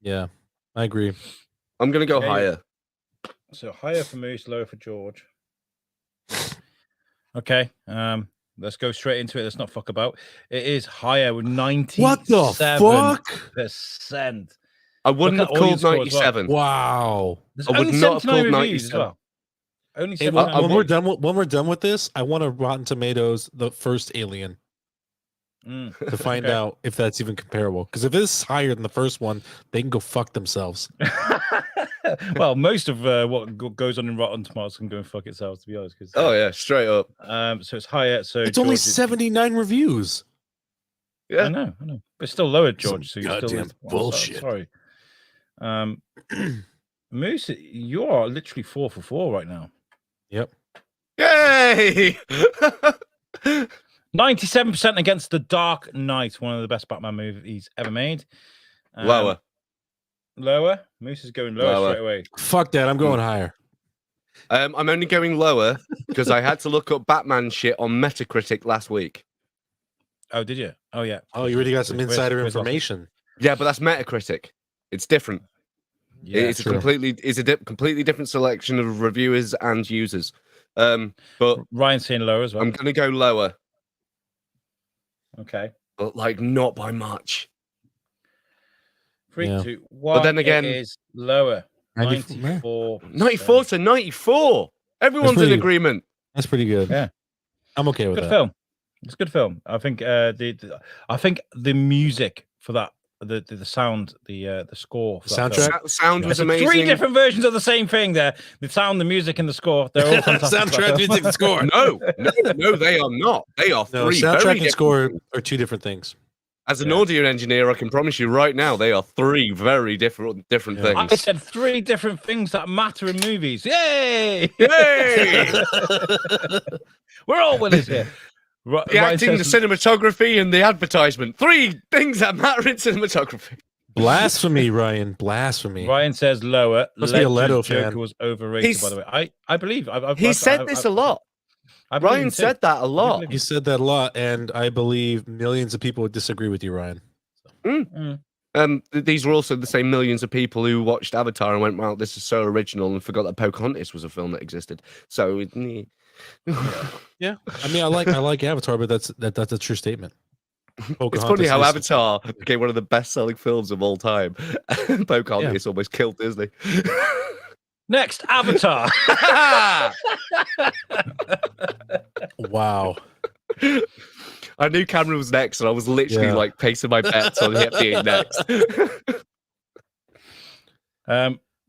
Yeah, I agree. I'm gonna go Okay. higher. so higher for Moose, lower for George. Okay, let's go straight into it. Let's not fuck about. It is higher with 97%. What the fuck? I wouldn't Look have at called audience score as well. 97. Wow. There's I would only not have 79 called reviews as 97. well. Only Hey, 79 when reviews. we're done with this, I want to Rotten Tomatoes the first Alien to find Okay. out if that's even comparable. Because if it's higher than the first one, they can go fuck themselves. Well, most of what goes on in Rotten Tomatoes can go and fuck itself, to be honest. Cause, Oh yeah, straight up. so it's higher. So It's only George is- 79 reviews. Yeah. I know, but it's still lower, George. So Some you're still goddamn bullshit. Sorry, Moose, you are literally 4 for 4 right now. Yep. Yay! 97% against The Dark Knight, one of the best Batman movies ever made. Lower. Lower. Moose is going lower, Lower. straight away. Fuck that. I'm going higher. I'm only going lower because I had to look up Batman shit on Metacritic last week. Oh, did you? Oh, yeah. Oh, you already got some Where's- insider where's Austin? information. Yeah, but that's Metacritic. It's different. Yeah, it's true. a completely different selection of reviewers and users. But Ryan's saying lower as well. I'm gonna go lower, Okay. but like not by much. 3, Yeah. 2, 1. But then again- it is lower. 94. 94. 94 to 94. Everyone's in pretty- agreement. That's pretty good. Yeah. I'm okay with Good that. film. It's a good film. I think I think the music for that, the sound, the score, for that Soundtrack? film- Sound was There's amazing. 3 different versions of the same thing there. The sound, the music, and the score. They're all fantastic. Soundtrack, music, and score. No, they are not. They are No, three very soundtrack and different score things. are two different things. As an Yeah. audio engineer, I can promise you right now, they are 3 very different Yeah. I things. said 3 different things that matter in movies. Yay! Yay! We're all winners here. The acting, the cinematography, and the advertisement. 3 things that matter in cinematography. Blasphemy, Ryan. Blasphemy. Ryan says lower. Must be a Leto Joker fan. was overrated, He's- by the way. I believe. He said this a lot. I believe Ryan him too. said that a lot. He said that a lot, and I believe millions of people would disagree with you, Ryan. These were also the same millions of people who watched Avatar and went, "Wow, this is so original," and forgot that Pocahontas was a film that existed. So, Yeah, I mean, I like Avatar, but that's a true statement. it's funny how is- Avatar became one of the best-selling films of all time. And Pocahontas almost killed Disney. Next, Avatar. Wow. I knew Cameron was next, and I was literally Yeah. like pacing my bets on him being next.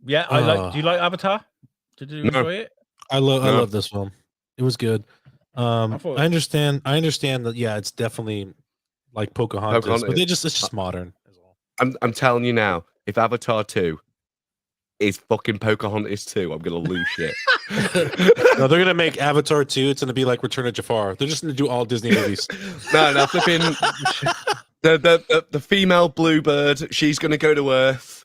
Yeah, I like. Do you like Avatar? Did you No. enjoy it? I No. love this film. It was good. I thought- understand that. Yeah, it's definitely like Pocahontas, but it's just modern. As well. I'm telling you now, if Avatar 2 is fucking Pocahontas 2. I'm gonna lose shit. No, they're gonna make Avatar 2. It's gonna be like Return of Jafar. They're just gonna do all Disney movies. No, flipping the female bluebird. She's gonna go to Earth.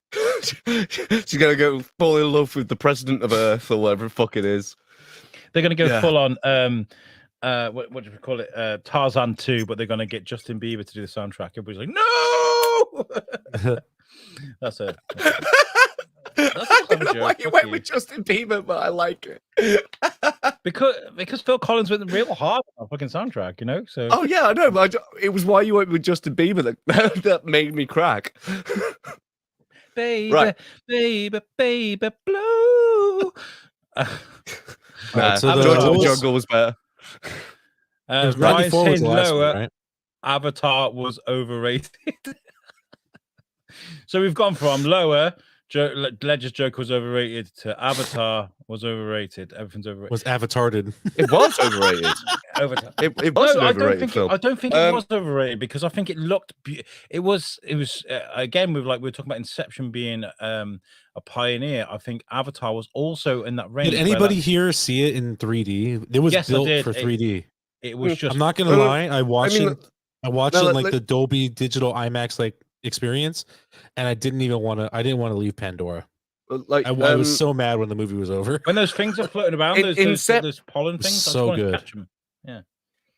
She's gonna go fall in love with the president of Earth or whatever the fuck it is. They're going to go full on. What do we call it? Tarzan 2, but they're going to get Justin Bieber to do the soundtrack. Everybody's like, no. That's a. I don't know why you went with Justin Bieber, but I like it. because Phil Collins went real hard on the fucking soundtrack, you know. So. Oh yeah, I know. But it was why you went with Justin Bieber that made me crack. Baby, right. baby, blue. Nah, so George of the Jungle was better. Ryan saying lower. One, right? Avatar was overrated. So we've gone from lower. Ledger's Joker was overrated to Avatar was overrated. Everything's overrated. Was Avatar-ed. It was overrated. It was an overrated film. I don't think it was overrated because I think it looked. It was again with like we were talking about Inception being a pioneer. I think Avatar was also in that range. Did anybody here see it in 3D? It was built for 3D. It was just. I'm not gonna lie. I watched it like, like the Dolby Digital IMAX like experience, and I didn't want to leave Pandora. Like I was so mad when the movie was over. When those things are floating around, those pollen things, so I just good. catch them. Yeah.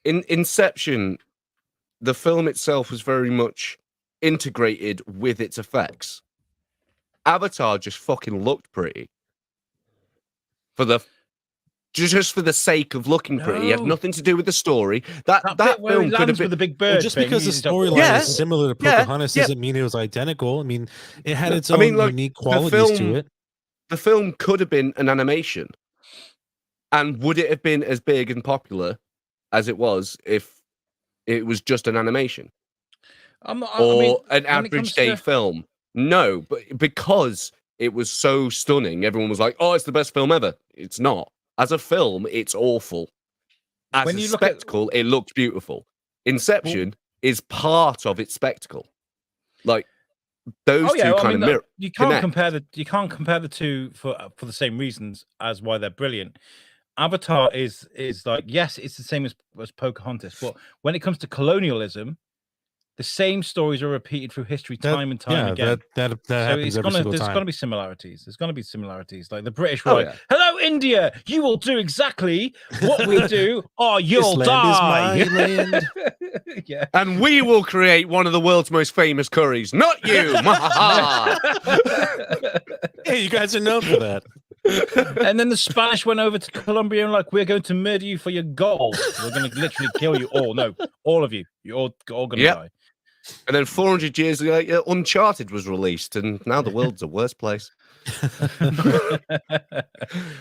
In Inception, the film itself was very much integrated with its effects. Avatar just fucking looked pretty. Just for the sake of looking pretty. It had nothing to do with the story. That film could have been the big bird. Just because the storyline is similar to Pocahontas doesn't mean it was identical. I mean, it had its own unique qualities to it. The film could have been an animation. And would it have been as big and popular as it was if it was just an animation? An average day film? No, but because it was so stunning, everyone was like, oh, it's the best film ever. It's not. As a film, it's awful. As a spectacle, it looked beautiful. Inception is part of its spectacle. Like those two kind of mirror. You can't compare the two for the same reasons as why they're brilliant. Avatar is like, yes, it's the same as Pocahontas, but when it comes to colonialism, the same stories are repeated through history time and time again. That happens every single time. There's going to be similarities. There's going to be similarities. Like the British were like, hello, India, you will do exactly what we do or you'll die. Is my land. Yeah. And we will create one of the world's most famous curries, not you. Hey, you guys are known for that. And then the Spanish went over to Colombia and like, we're going to murder you for your gold. We're going to literally kill you all. No, all of you. You're all going to die. And then 400 years later, Uncharted was released, and now the world's a worse place.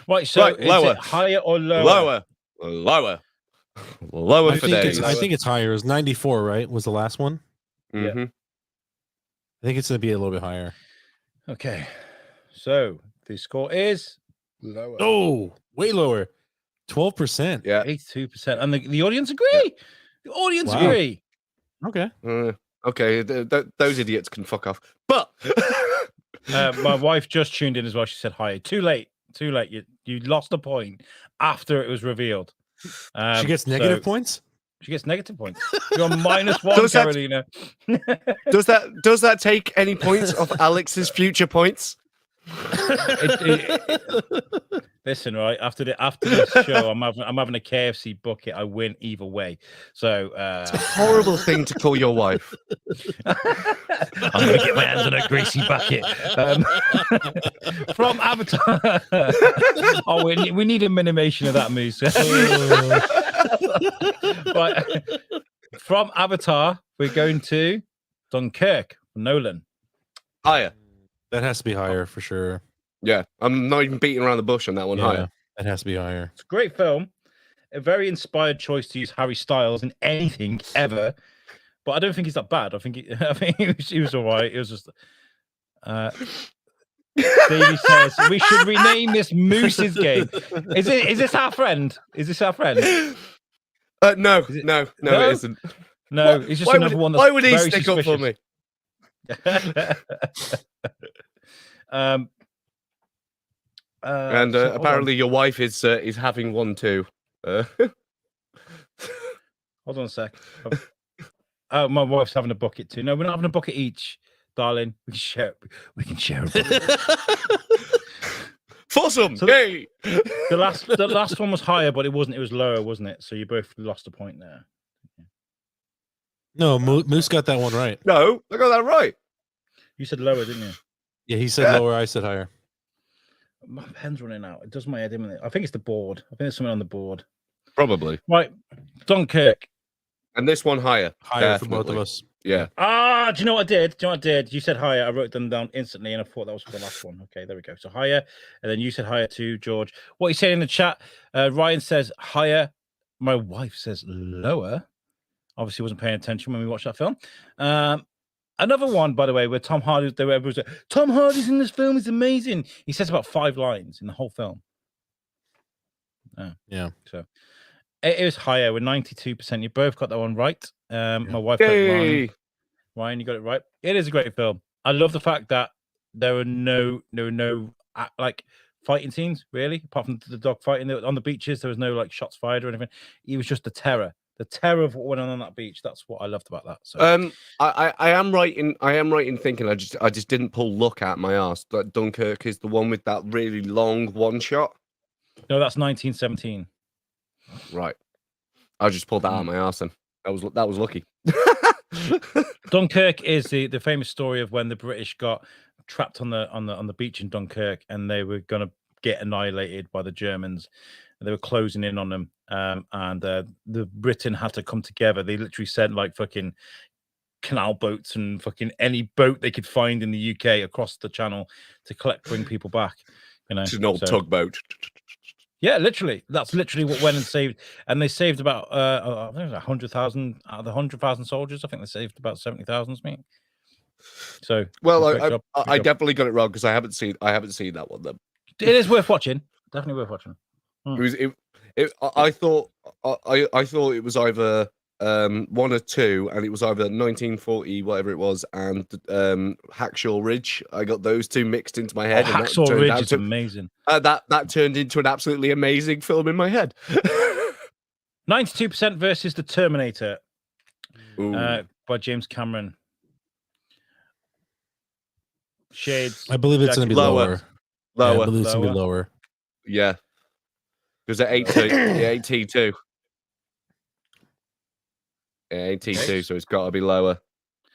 Right, so is lower. it higher or lower? Lower for days. I think it's higher. It was 94, right? Was the last one? Mm-hmm. I think it's going to be a little bit higher. Okay, so the score is lower. Oh, way lower. 12%. Yeah. 82%. And the audience agree. Yeah. The audience agree. Okay. Okay, those idiots can fuck off. But my wife just tuned in as well. She said hi. Too late. You lost a point after it was revealed. She gets negative points? She gets negative points. You're -1, Carolina. Does that take any points off Alex's future points? Listen, right after this show, I'm having a KFC bucket. I win either way. So it's a horrible thing to call your wife. I'm gonna get my hands on a greasy bucket from Avatar. Oh, we need a minimation of that moose. Right. From Avatar, we're going to Dunkirk, Nolan. Higher. That has to be higher for sure. Yeah, I'm not even beating around the bush on that one. Higher. That has to be higher. It's a great film. A very inspired choice to use Harry Styles in anything ever. But I don't think he's that bad. I think he was all right. It was just... Davey says, we should rename this Moose's game. Is this our friend? Is this our friend? No, it isn't. No, it's just another one that's why would he very stick suspicious. up for me? And so hold on. apparently your wife is having one too. Hold on a sec. Oh, my wife's having a bucket too. No, we're not having a bucket each, darling. We can share. We can share a bucket. Foursome, So yay! the last one was higher, but it wasn't. It was lower, wasn't it? So you both lost a point there. No, Moose got that one right. No, I got that right. You said lower, didn't you? Yeah, he said lower. I said higher. My pen's running out. It does my head in. I think it's the board. I think there's something on the board. Probably. Right, Dunkirk. And this one higher. Higher for both of us. Yeah. Do you know what I did? Do you know what I did? You said higher. I wrote them down instantly, and I thought that was for the last one. Okay, there we go. So higher, and then you said higher too, George. What you saying in the chat? Ryan says higher. My wife says lower. Obviously, wasn't paying attention when we watched that film. Another one, by the way, where Tom Hardy, everyone was like, Tom Hardy's in this film is amazing. He says about 5 lines in the whole film. Yeah. So it was higher with 92%. You both got that one right. My wife got it wrong. Ryan, you got it right. It is a great film. I love the fact that there were no like fighting scenes, really, apart from the dog fighting on the beaches. There was no like shots fired or anything. It was just the terror of what went on that beach. That's what I loved about that. So I am right in thinking I just didn't pull luck out my ass. That Dunkirk is the one with that really long one shot. No, that's 1917. Right. I just pulled that out of my ass, and that was lucky. Dunkirk is the famous story of when the British got trapped on the beach in Dunkirk, and they were going to get annihilated by the Germans. They were closing in on them, and the Britain had to come together. They literally sent like fucking canal boats and fucking any boat they could find in the UK across the channel to bring people back. You know, It's an old tugboat. Yeah, literally. That's literally what went and saved. And they saved about 100,000 out of the 100,000 soldiers. I think they saved about 70,000. So well, I definitely got it wrong because I haven't seen that one. Then it is worth watching. Definitely worth watching. I thought it was either 1 or 2, and it was either 1940 whatever it was and Hacksaw Ridge. I got those two mixed into my head. And Hacksaw Ridge is amazing. That turned into an absolutely amazing film in my head. 92% versus The Terminator by James Cameron. Shades. I believe it's going to be lower. Lower. Yeah, I believe it's going to be lower. Yeah. Because at 82. Yeah, T2, so it's got to be lower.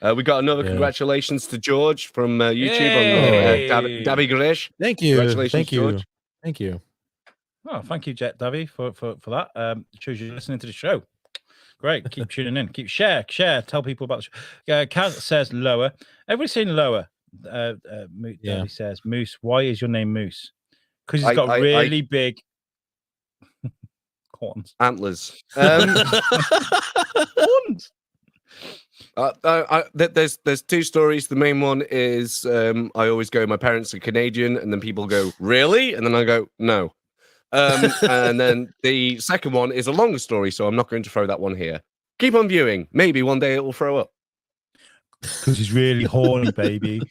We got another congratulations to George from YouTube on Davy Gresh. Thank you. Congratulations, George. Thank you. Oh, thank you, Jet Davy, for that. It shows you're listening to the show. Great. Keep tuning in. Keep share. Tell people about the show. Kaz says lower. Everybody's saying lower. Davy says, Moose, why is your name Moose? Because he's got really big horns. Antlers. Horns. There's 2 stories. The main one is I always go, my parents are Canadian, and then people go, really? And then I go, no. And then the second one is a longer story, so I'm not going to throw that one here. Keep on viewing. Maybe one day it will throw up. Because he's really horny, baby.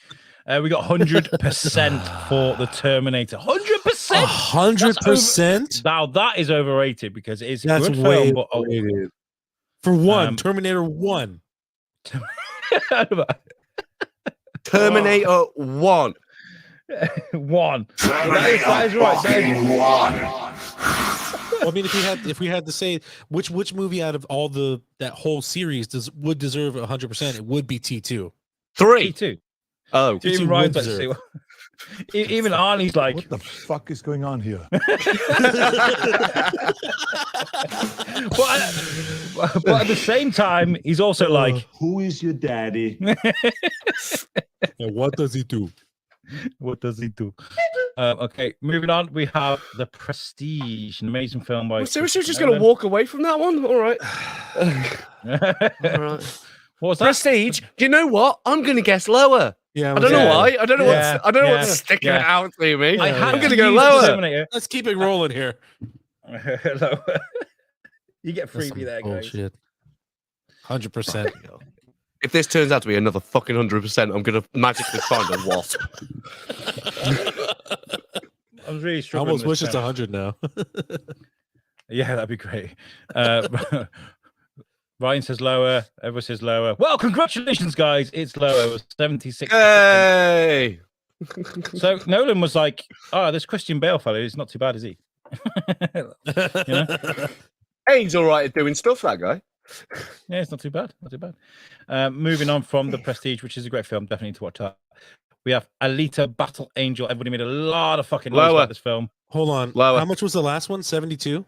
We got 100% for The Terminator. 100%. 100%. Now that is overrated because it's That's good way film, but overrated. For one, Terminator 1. Terminator 1. 1. That is right. Well, I mean, if we had to say which movie out of all that whole series would deserve 100%, it would be T2. 3. T2. Oh, even Ryan's like, even Arnie's like, what the fuck is going on here? but at the same time, he's also like, who is your daddy? And what does he do? What does he do? Okay, moving on. We have The Prestige, an amazing film by. Seriously, just going to walk away from that one? All right. All right. What was that? Prestige. Do you know what? I'm going to guess lower. Yeah, I don't know why. I don't know what's sticking out to me. I'm going to go lower. Let's keep it rolling here. You get freebie there, guys. Bullshit. 100%. If this turns out to be another fucking 100%, I'm going to magically find a wasp. was really I struggling. almost with wish this it's film. 100 now. Yeah, that'd be great. Ryan says lower. Everyone says lower. Well, congratulations, guys. It's lower. It was 76%. Hey! So Nolan was like, "Oh, this Christian Bale fellow is not too bad, is he?" You know? Hey, he's all right at doing stuff, that guy. Yeah, it's not too bad. Not too bad. Moving on from The Prestige, which is a great film, definitely to watch that. We have Alita Battle Angel. Everybody made a lot of fucking noise Lower. about this film. Hold on. Lower. How much was the last one? 72?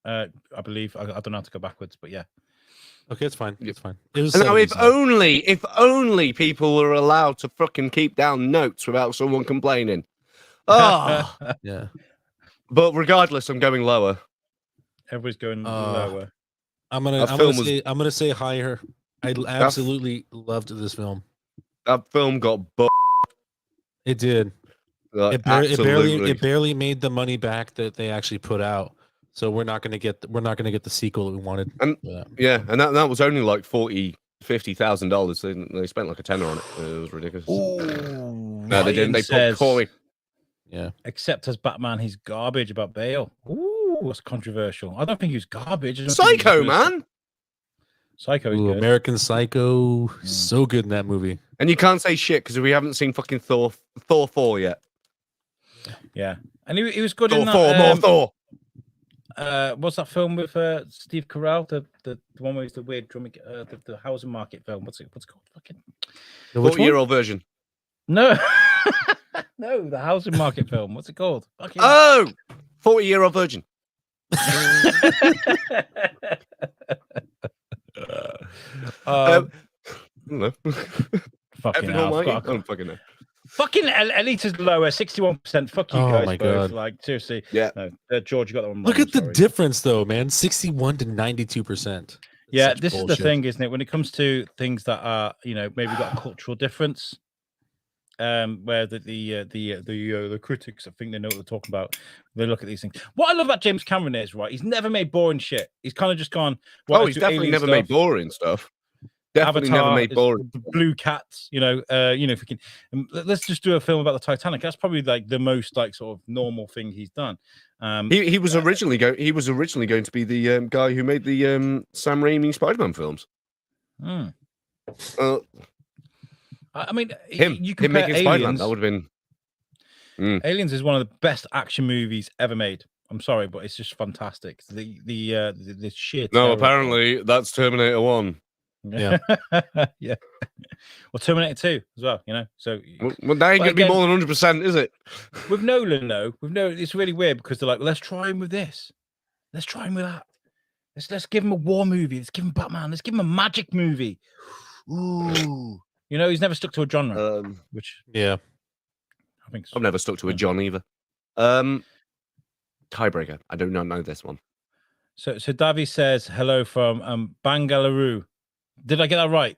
I believe. I don't know how to go backwards, but yeah. Okay, it's fine. It's fine. It was And now, 77. if only people were allowed to fucking keep down notes without someone complaining. Oh, Yeah. but regardless, I'm going lower. Everybody's going lower. I'm gonna say higher. I absolutely loved this film. That film got It did. like, It barely made the money back that they actually put out. So we're not gonna get the sequel that we wanted. And yeah, and that was only like $50,000. They spent like a tenner on it. It was ridiculous. No, they didn't. They popped Corey. Yeah. Except as Batman, he's garbage about Bale. Ooh, what's controversial? I don't think he was garbage. Psycho, man. Psycho is Ooh, good. American Psycho, so good in that movie. And you can't say shit because we haven't seen fucking Thor 4 yet. Yeah, and he was good Thor in that. 4, more Thor. What's that film with Steve Carell? The one where he's the weird drumming, the housing market film. What's it called? Fucking 40-year-old version. no, no, the housing market film. What's it called? Fucking... Oh, 40-year-old virgin. No. Fucking hell, I don't fucking know. Fucking Elita's lower, 61%. Fuck you Oh guys my both. God. Like, seriously. Yeah. No, George, you got that one. Look wrong, at the sorry. difference, though, man. 61 to 92%. Yeah, Such this is the bullshit. thing, isn't it? When it comes to things that are, maybe got a cultural difference, where the critics, I think they know what they're talking about. They look at these things. What I love about James Cameron is, right, he's never made boring shit. He's kind of just gone. Well, He's definitely never made boring stuff. Definitely Avatar, never made boring. Blue Cats, let's just do a film about the Titanic. That's probably like the most like sort of normal thing he's done. He was originally going to be the guy who made the Sam Raimi Spider-Man films. I mean, him making Spider-Man, that would have been. Aliens is one of the best action movies ever made. I'm sorry, but it's just fantastic. The shit. No, apparently that's Terminator 1. Yeah. Yeah. Well, Terminator 2 as well, So Well, that ain't gonna be more than 100%, is it? With Nolan, though, it's really weird because they're like, let's try him with this. Let's try him with that. Let's give him a war movie. Let's give him Batman. Let's give him a magic movie. Ooh. He's never stuck to a genre. Which yeah. I think so. I've never stuck to a John either. Tiebreaker. I do not know this one. So Davi says hello from Bangalore. Did I get that right?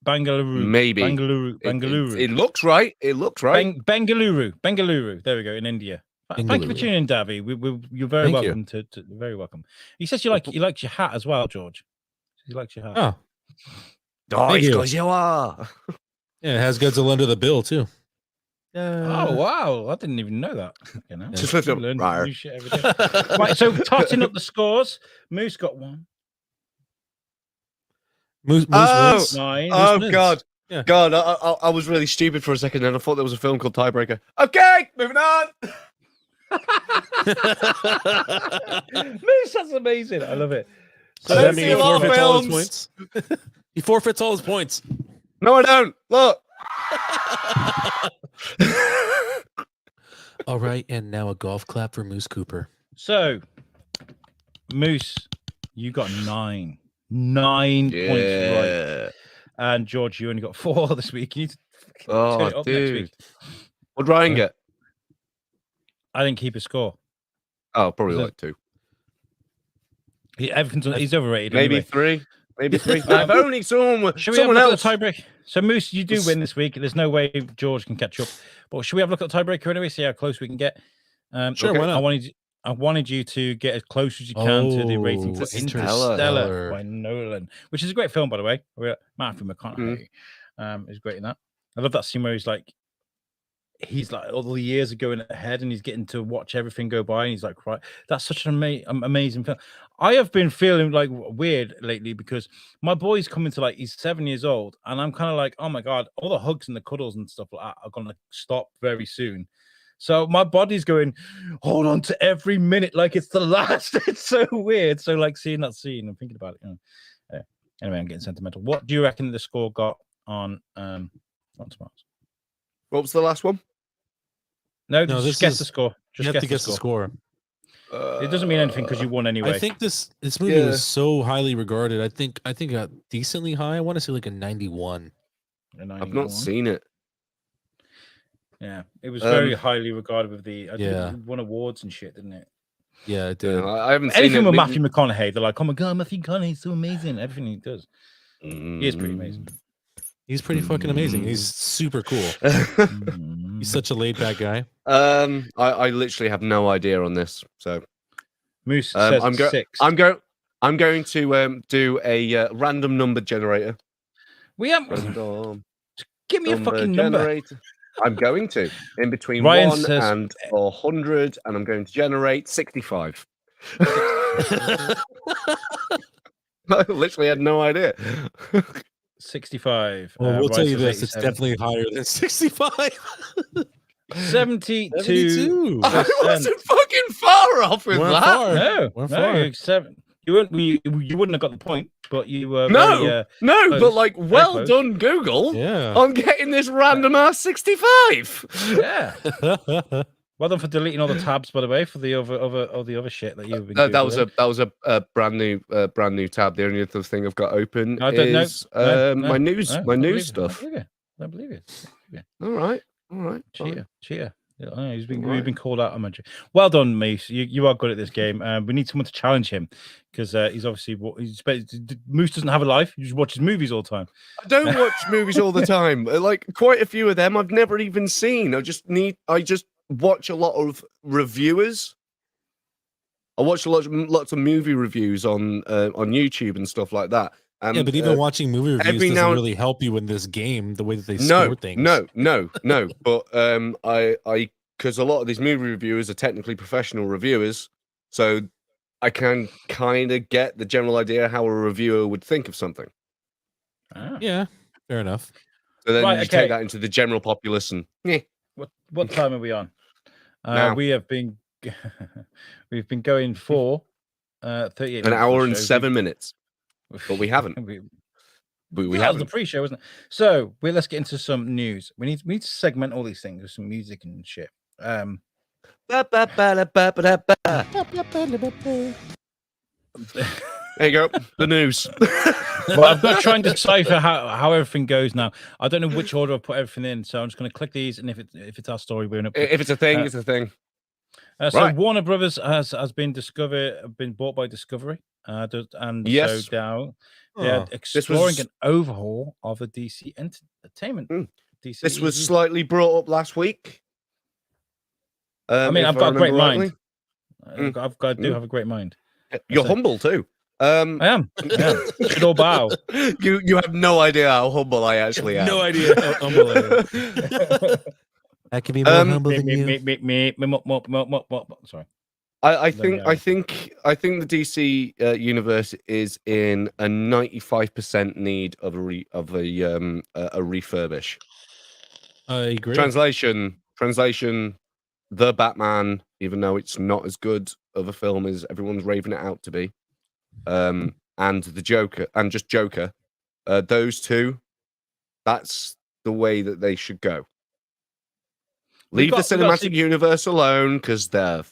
Bangalore. Maybe. Bangalore. It looks right. It looks right. Bengaluru. There we go. In India. Thank you for tuning in, Davi. You're very welcome. Very welcome. He says he likes your hat as well, George. He likes your hat. Oh, it's because you are. Yeah, it has Godzilla under the bill too. Oh wow! I didn't even know that. Just lift up. New shit every day. Right, so totting up the scores. Moose got 1. Moose wins. 9. Oh wins. God. Yeah. God, I was really stupid for a second and I thought there was a film called Tiebreaker. Okay, moving on. Moose, that's amazing. I love it. So that means he forfeits all his points. He forfeits all his points. No, I don't. Look. All right, and now a golf clap for Moose Cooper. So, Moose, you got 9. 9 points right. And George, you only got 4 this week. You need to turn it up next week. What'd Ryan get? I didn't keep a score. Oh, probably like 2. He's overrated. Maybe anyway. 3. Maybe 3. If only someone else. Should we have a look at the tiebreak? So Moose, you do win this week. There's no way George can catch up. But should we have a look at the tiebreaker anyway? See how close we can get. Sure, why not? I wanted you to get as close as you can to the rating for Interstellar by Nolan, which is a great film, by the way. Matthew McConaughey is great in that. I love that scene where he's like, he's like all the years are going ahead, and he's getting to watch everything go by, and he's like, right, that's such an amazing film. I have been feeling like weird lately because my boy's coming to like he's 7 years old, and I'm kind of like, oh my god, all the hugs and the cuddles and stuff like that are gonna stop very soon. So my body's going, hold on to every minute like it's the last. It's so weird. So like seeing that scene and thinking about it. Anyway, I'm getting sentimental. What do you reckon the score got on Tomatoes? What was the last one? No, just guess the score. You have to guess the score. It doesn't mean anything because you won anyway. I think this movie was so highly regarded. I think it got decently high. I want to say like a 91. I've not seen it. Yeah, it was very highly regarded with the. I think Yeah. it won awards and shit, didn't it? Yeah, it did. I haven't seen Anything it. with Matthew McConaughey, they're like, oh my god, Matthew McConaughey's so amazing. Everything he does, he is pretty amazing. He's pretty fucking amazing. He's super cool. He's such a laid back guy. I literally have no idea on this. So Moose says I'm 6. I'm going to do a random number generator. We haven't. Random Give me a fucking number. generator. I'm going to in between Ryan 1 says- and 100, and I'm going to generate 65. I literally had no idea. 65. Well, we'll Ryan tell you says this: it's 87. definitely higher than 65. 72. 72. I wasn't fucking far off with We're that. far. No, We're no, far. 7. You wouldn't have got the point, but you were No, very, no, close. but like, well close. done, Google. Yeah. I'm getting this random ass 65. yeah. Well done for deleting all the tabs, by the way, for the other shit that you've been doing. That was a brand new tab. The only other thing I've got open I don't know. is my news No, don't believe stuff. it. Don't believe it. All right. Cheater. Yeah, you've been called out. Imagine. Well done, Moose. You are good at this game. We need someone to challenge him because he's obviously Moose doesn't have a life. He just watches movies all the time. I don't watch movies all the time. Like quite a few of them I've never even seen. I just watch a lot of reviewers. I watch lots of movie reviews on YouTube and stuff like that. And, yeah, but even watching movie reviews every doesn't now- really help you in this game. The way that they score things. No. But I because a lot of these movie reviewers are technically professional reviewers, so I can kind of get the general idea how a reviewer would think of something. Ah. Yeah, fair enough. So then Right, you okay. take that into the general populace and What time are we on? Now. We have been we've been going for 38 an minutes hour of and the show. 7 minutes, but we haven't. we We that was haven't. the pre-show, wasn't it? So let's get into some news. We need to segment all these things with some music and shit. There you go. The news. Well, I've got to try and decipher how everything goes now. I don't know which order I've put everything in, so I'm just going to click these, and if it's our story, we're going to. If it's a thing, it's a thing. So Right. Warner Brothers has been bought by Discovery, and Yes. so now they're Oh, exploring an overhaul of the DC entertainment. DC. This was slightly brought up last week. I mean, if I've got a great remember mind. I do have a great mind. You're say. humble too. I am. Should all bow. You have no idea how humble I actually am. no idea how humble I am. I can be more humble than you. Sorry. I There we think the DC universe is in a 95% need of a refurbish. I agree. Translation. The Batman, even though it's not as good of a film as everyone's raving it out to be, and the Joker, and just Joker, those two, that's the way that they should go. Leave the cinematic universe alone because they're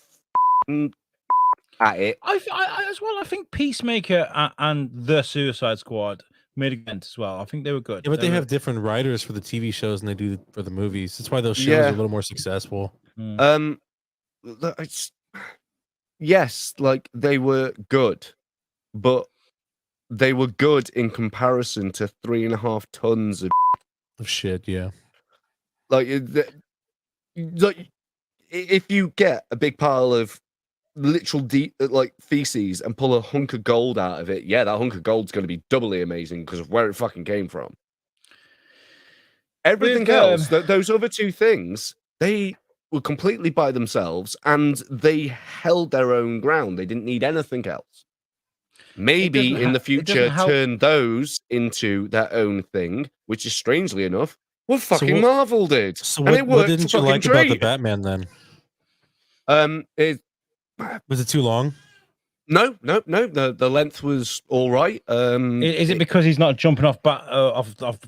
at it. I as well. I think Peacemaker and the Suicide Squad made against as well. I think they were good. Yeah, but they have different writers for the TV shows than they do for the movies. That's why those shows are a little more successful. Yes, like they were good, but they were good in comparison to 3.5 tons of Shit, yeah. like if you get a big pile of literal like feces and pull a hunk of gold out of it, yeah, that hunk of gold's going to be doubly amazing because of where it fucking came from. Everything else, those other two things, they were completely by themselves and they held their own ground. They didn't need anything else. Maybe in the future turn those into their own thing, which is strangely enough what fucking Marvel did. So and it what worked didn't you like about the Batman then? Was it too long? No. The length was all right. Is it because he's not jumping off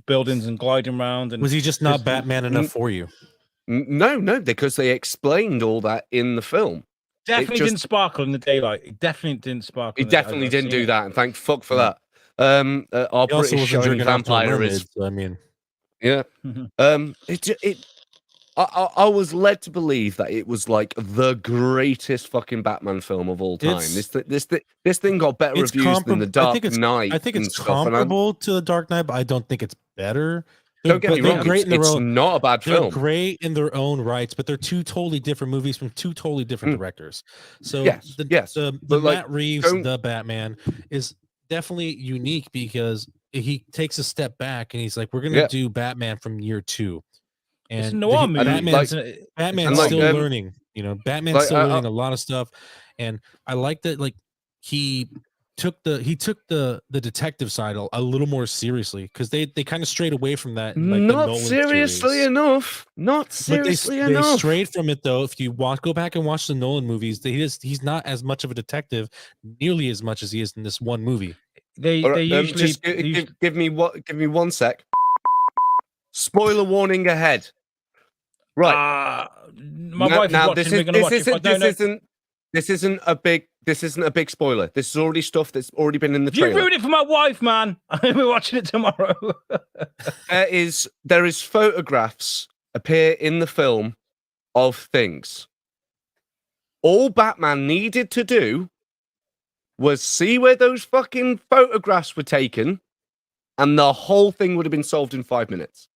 buildings and gliding around? And was he just not Batman enough for you? No, because they explained all that in the film. Definitely didn't sparkle in the daylight. It definitely didn't sparkle. He definitely didn't do that, and thank fuck for that. Our British showing vampire is. I mean, yeah. I was led to believe that it was like the greatest fucking Batman film of all time. This thing got better reviews than The Dark Knight. I think it's comparable to The Dark Knight, but I don't think it's better. Don't get me wrong. It's not a bad film. They're great in their own rights, but they're two totally different movies from two totally different directors. So the Matt Reeves, the Batman, is definitely unique because he takes a step back and he's like, we're going to do Batman from year 2. And it's a noir movie. Batman's still learning. You know, Batman's still learning a lot of stuff. And I like that, like, he took the detective side a little more seriously because they kind of strayed away from that. In, like, not seriously enough. Not seriously enough. They strayed from it though. If you go back and watch the Nolan movies, he's not as much of a detective, nearly as much as he is in this one movie. They usually give me 1 sec. Spoiler warning ahead. Right. My wife is watching. This isn't a big spoiler. This is already stuff that's already been in the trailer. You ruined it for my wife, man. We're watching it tomorrow. there is photographs appear in the film of things. All Batman needed to do was see where those fucking photographs were taken, and the whole thing would have been solved in 5 minutes.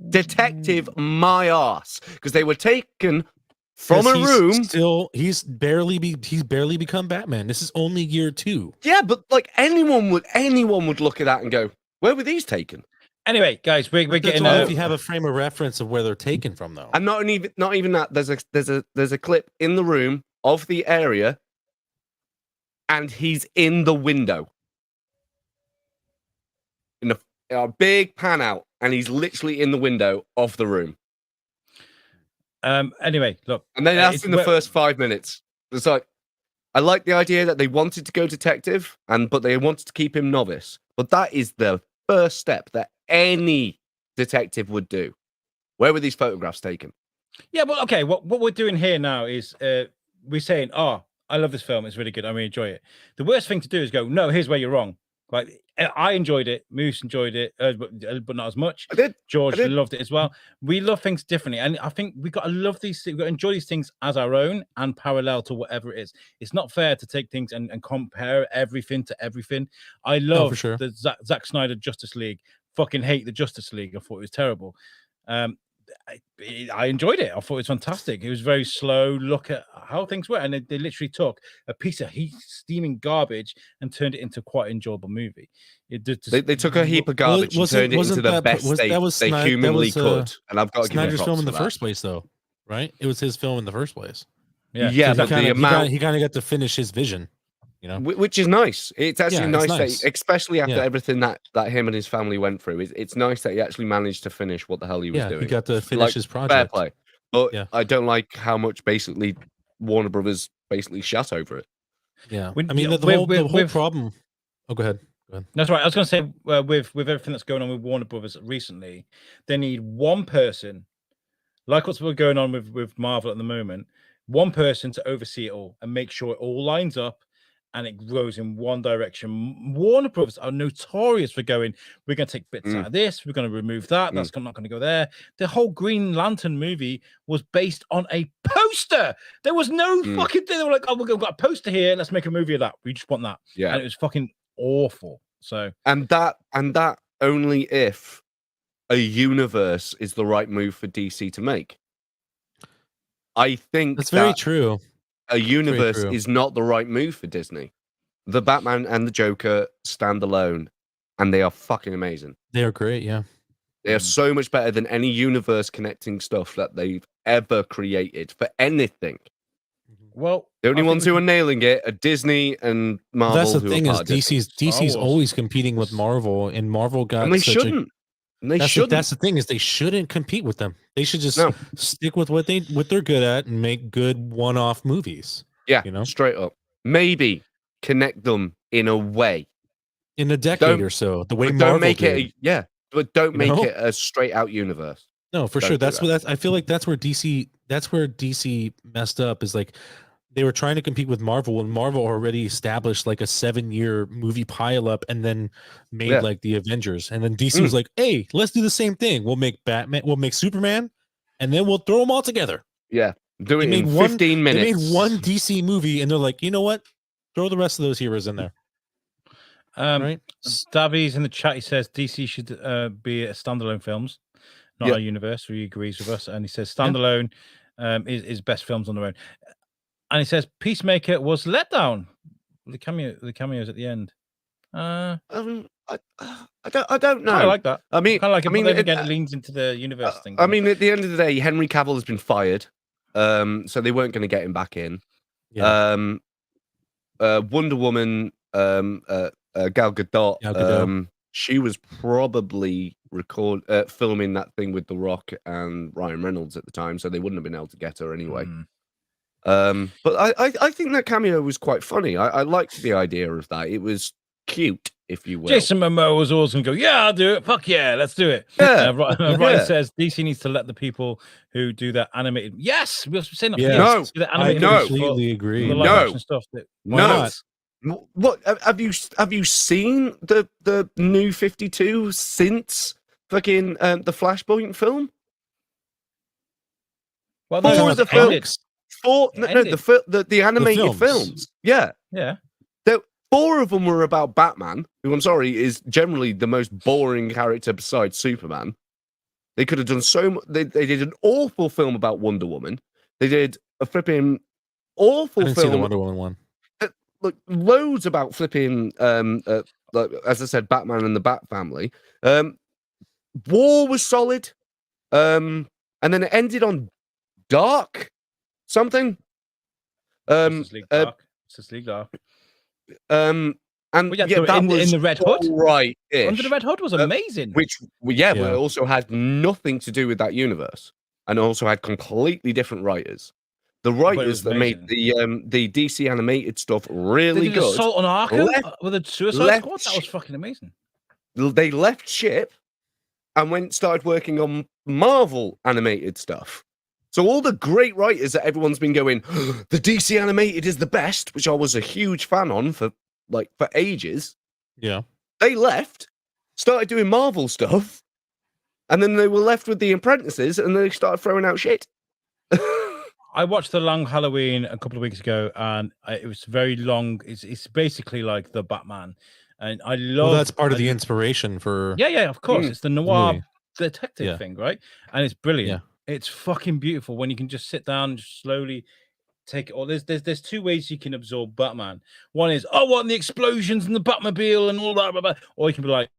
Detective my ass, because they were taken from a room. He's barely become Batman. This is only year 2. Yeah, but like anyone would look at that and go, "Where were these taken?" Anyway, guys, we're getting. If you have a frame of reference of where they're taken from, though, and not even that. There's a clip in the room of the area, and he's in the window in a big pan out. And he's literally in the window of the room. Anyway, look. And then that's in the first 5 minutes. It's like, I like the idea that they wanted to go detective, but they wanted to keep him novice. But that is the first step that any detective would do. Where were these photographs taken? Yeah, well, okay. What we're doing here now is we're saying, "Oh, I love this film. It's really good. I really enjoy it." The worst thing to do is go, "No, here's where you're wrong." Like, I enjoyed it. Moose enjoyed it, but not as much. I did. George loved it as well. We love things differently, and I think we got to love these. We got to enjoy these things as our own and parallel to whatever it is. It's not fair to take things and compare everything to everything. I love the Zack Snyder Justice League. Fucking hate the Justice League. I thought it was terrible. I enjoyed it. I thought it was fantastic. It was very slow look at how things were, and they literally took a piece of steaming garbage and turned it into quite an enjoyable movie. They took a heap of garbage and turned it into the best they humanly could. And I've got to give Snyder's film in the first place, though, right? It was his film in the first place. Yeah, but the amount he kind of got to finish his vision. You know, which is nice. It's actually nice. That, especially after everything that him and his family went through. It's nice that he actually managed to finish what the hell he was doing. He got to finish his project. Fair play. But I don't like how much basically Warner Brothers basically shut over it. Yeah, I mean the whole problem. Oh, go ahead. That's right. I was going to say with everything that's going on with Warner Brothers recently, they need one person, like what's going on with Marvel at the moment, one person to oversee it all and make sure it all lines up and it grows in one direction. Warner Brothers are notorious for going, we're going to take bits out of this, we're going to remove that, that's not going to go there. The whole Green Lantern movie was based on a poster. There was no fucking thing. They were like, oh, we've got a poster here, let's make a movie of that. We just want that. Yeah. And it was fucking awful. So and that only if a universe is the right move for DC to make. I think that's very true. A universe is not the right move for Disney. The Batman and the Joker stand alone, and they are fucking amazing. They are great, yeah. They are so much better than any universe connecting stuff that they've ever created for anything. Well, The only I think ones we who are can- nailing it are Disney and Marvel. That's the who thing are is part of Disney. DC's Wars. always competing with Marvel, and Marvel got And they such shouldn't. And they that's shouldn't. that's the thing is they shouldn't compete with them. They should just No. stick with what they're good at and make good one-off movies. Yeah, you know, straight up. Maybe connect them in a way. in a decade or so, the way But Marvel don't make did. it but don't You make know? it a straight out universe. No, for Don't sure. do That's that. what I feel like. That's where DC messed up. Is like they were trying to compete with Marvel when Marvel already established like a 7-year movie pileup and then made like the Avengers. And then DC was like, "Hey, let's do the same thing. We'll make Batman. We'll make Superman, and then we'll throw them all together." Yeah, do it They in made 15 minutes. They made one DC movie, and they're like, "You know what? Throw the rest of those heroes in there." Right? Davies in the chat, he says DC should be a standalone films, not a universe. He agrees with us, and he says standalone is best films on their own. And he says Peacemaker was let down. The cameos at the end. I don't know. I like that. I mean, but then again, it leans into the universe thing. I mean, at the end of the day, Henry Cavill has been fired, so they weren't going to get him back in. Yeah. Wonder Woman, Gal Gadot, she was probably filming that thing with The Rock and Ryan Reynolds at the time, so they wouldn't have been able to get her anyway. But I think that cameo was quite funny. I liked the idea of that. It was cute, if you will. Jason Momoa was always going to go, yeah, I'll do it. Fuck yeah, let's do it. Yeah. Ryan says DC needs to let the people who do that animated. Yes, we're saying that. Yeah. No, do that I animated completely agree. the live No. action stuff. No. What have you seen the new 52 since fucking the Flashpoint film? Well, Four of the films. The animated films. films. Yeah. Yeah. 4 of them were about Batman, who I'm sorry is generally the most boring character besides Superman. They could have done so much. They did an awful film about Wonder Woman. They did a flipping awful I didn't film. see the Wonder Woman one. Look, loads about flipping like, as I said, Batman and the Bat Family. War was solid. And then it ended on dark something. Justice League Dark. And yeah, that was in the Red Hood. Right. Under the Red Hood was amazing. But it also had nothing to do with that universe. And also had completely different writers. The writers that made the DC animated stuff really good. Assault on Arkham with a Suicide Squad. That was fucking amazing. They left ship and started working on Marvel animated stuff. So all the great writers that everyone's been going, the DC animated is the best, which I was a huge fan on for ages. Yeah. They left, started doing Marvel stuff, and then they were left with the apprentices, and they started throwing out shit. I watched The Long Halloween a couple of weeks ago, and it was very long. It's basically like the Batman, and I love. Well, that's part of the inspiration for. Yeah, of course. It's the noir Yeah. detective thing, right? And it's brilliant. Yeah. It's fucking beautiful when you can just sit down and just slowly take it all. There's 2 ways you can absorb Batman. One is, I want the explosions and the Batmobile and all that, blah, blah. Or you can be like,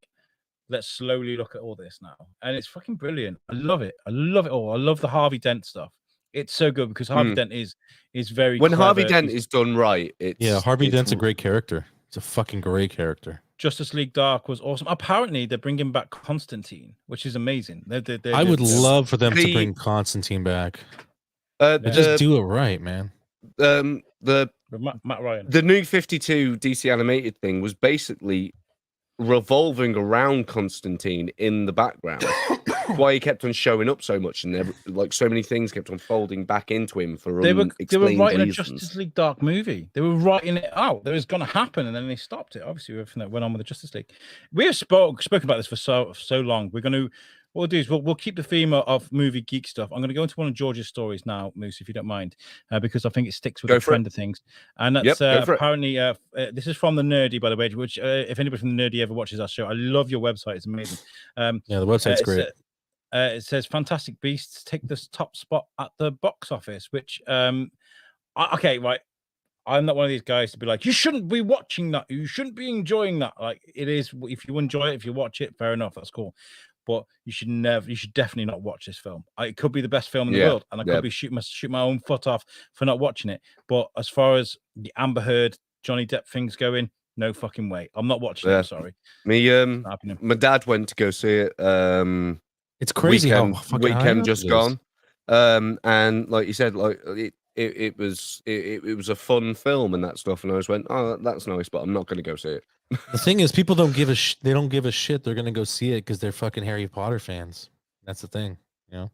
let's slowly look at all this now, and it's fucking brilliant. I love it. I love it all. I love the Harvey Dent stuff. It's so good because Harvey Dent is very when clever. Harvey Dent is done right. Harvey Dent's a great character. It's a fucking great character. Justice League Dark was awesome. Apparently, they're bringing back Constantine, which is amazing. I would love for them to bring Constantine back. Just do it right, man. Matt Ryan. The new 52 DC animated thing was basically revolving around Constantine in the background. Why he kept on showing up so much, and so many things kept on folding back into him for they were writing reasons. a Justice League Dark movie. They were writing it out. That was going to happen, and then they stopped it. Obviously, everything that went on with the Justice League. We have spoken about this for so long. We're going to. What we'll do is we'll keep the theme of movie geek stuff. I'm going to go into one of George's stories now, Moose, if you don't mind, because I think it sticks with the trend of things. And that's apparently this is from the Nerdy, by the way. Which if anybody from the Nerdy ever watches our show, I love your website. It's amazing. Yeah, the website's great. It says Fantastic Beasts take this top spot at the box office, which okay, right. I'm not one of these guys to be like, you shouldn't be watching that. You shouldn't be enjoying that. Like, it is, if you enjoy it, if you watch it, fair enough. That's cool. but you should definitely not watch this film. It could be the best film in the Yeah, world, and I could be shoot my own foot off for not watching it. But as far as the Amber Heard, Johnny Depp things going, no fucking way. I'm not watching it. I'm sorry. My dad went to go see it. It's crazy weekend just gone. And like you said, like it was a fun film and that stuff. And I just went, oh, that's nice, but I'm not going to go see it. The thing is, people don't give a they don't give a shit. They're gonna go see it because they're fucking Harry Potter fans. That's the thing, you know.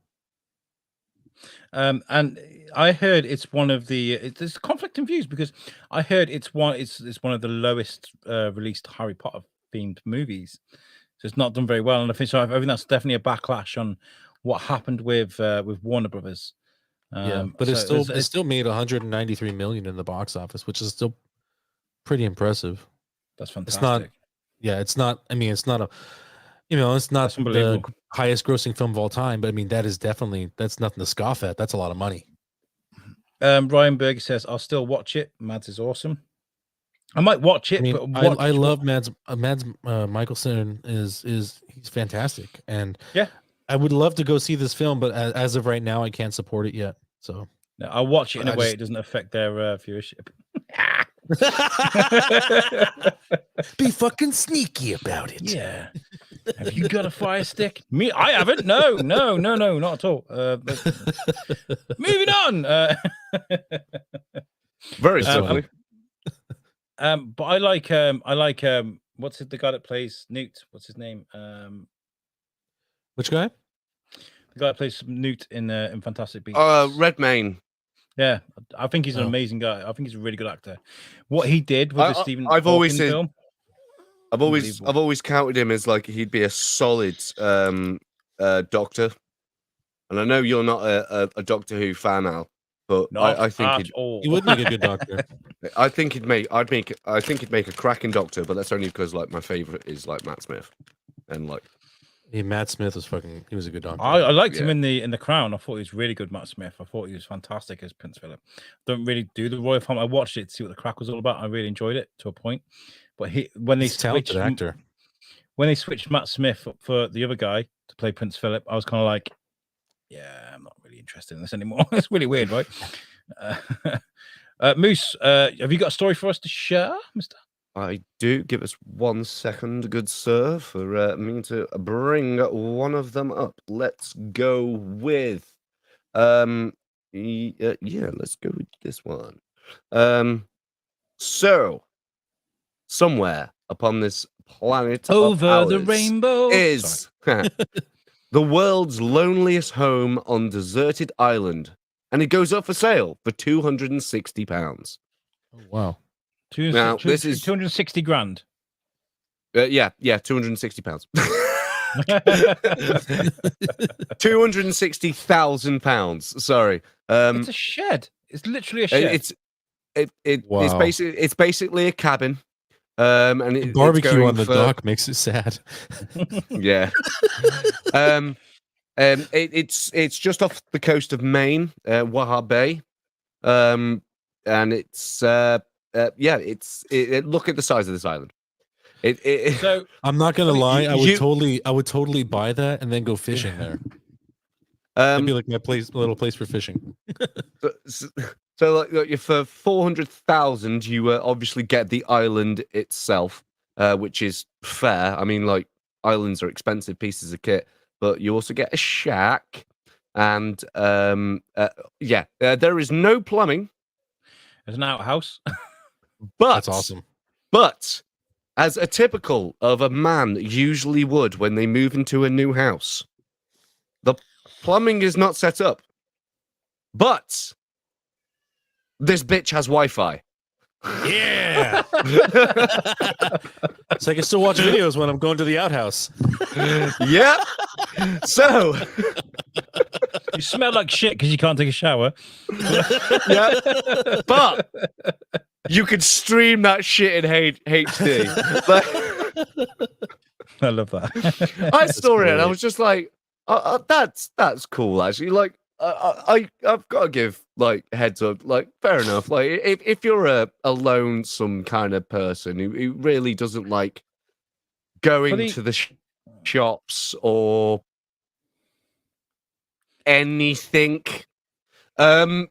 And I heard it's one of the there's conflict in views because I heard it's one of the lowest released Harry Potter themed movies, so it's not done very well. And I think that's definitely a backlash on what happened with Warner Brothers. But it still made 193 million in the box office, which is still pretty impressive. That's fantastic. It's not. Yeah, it's not. I mean, it's not a. You know, it's not the highest grossing film of all time, but I mean, that's nothing to scoff at. That's a lot of money. Ryan Berger says, I'll still watch it. Mads is awesome. I might watch it, but I love Mads. Mads Mikkelsen he's fantastic, and yeah, I would love to go see this film, but as of right now, I can't support it yet. So no, I'll watch it in a way it doesn't affect their viewership. Be fucking sneaky about it. Yeah. Have you got a fire stick? Me, I haven't. No, not at all. Moving on. Very simply. But I like what's the guy that plays Newt? What's his name? Which guy? The guy that plays Newt in Fantastic Beasts. Redmayne. Yeah, I think he's an amazing guy. I think he's a really good actor. What he did with the Stephen I've always said, film, I've always counted him as like he'd be a solid Doctor. And I know you're not a Doctor Who fan, Al, but I think he would make a good Doctor. I think he'd make a cracking Doctor, but that's only because like my favorite is like Matt Smith, and like. Yeah, Matt Smith he was a good Doctor. I liked him in the Crown. I thought he was really good, Matt Smith. I thought he was fantastic as Prince Philip. Don't really do the Royal Family. I watched it to see what the crack was all about. I really enjoyed it to a point. But when they switched Matt Smith up for the other guy to play Prince Philip, I was kind of like, yeah, I'm not really interested in this anymore. It's really weird, right? Moose, have you got a story for us to share, Mister? I do. Give us 1 second, good sir, for me to bring one of them up. Let's go with, let's go with this one. So, somewhere upon this planet over the rainbow is the world's loneliest home on deserted island, and it goes up for sale for £260. Oh, wow. Now, this is 260 grand. £260. £260,000. Sorry. It's a shed. It's literally a shed. It's basically a cabin. And the barbecue on the dock makes it sad. Yeah. It's just off the coast of Maine, Waha Bay. And it's look at the size of this island. So I'm not gonna lie, I would totally buy that and then go fishing there. That'd be like my little place for fishing. So like for 400,000, you obviously get the island itself, which is fair. I mean, like islands are expensive pieces of kit, but you also get a shack, and there is no plumbing. There's an outhouse. But that's awesome. But as a typical of a man usually would when they move into a new house, the plumbing is not set up. But this bitch has Wi-Fi. Yeah. So I can still watch videos when I'm going to the outhouse. Yeah. So you smell like shit because you can't take a shower. Yeah. But you can stream that shit in HD. I love that. I saw it and I was just like, that's cool, actually. Like, I've got to give like heads up. Like, fair enough. Like, if you're a lonesome kind of person who really doesn't like going to the shops or anything. Hang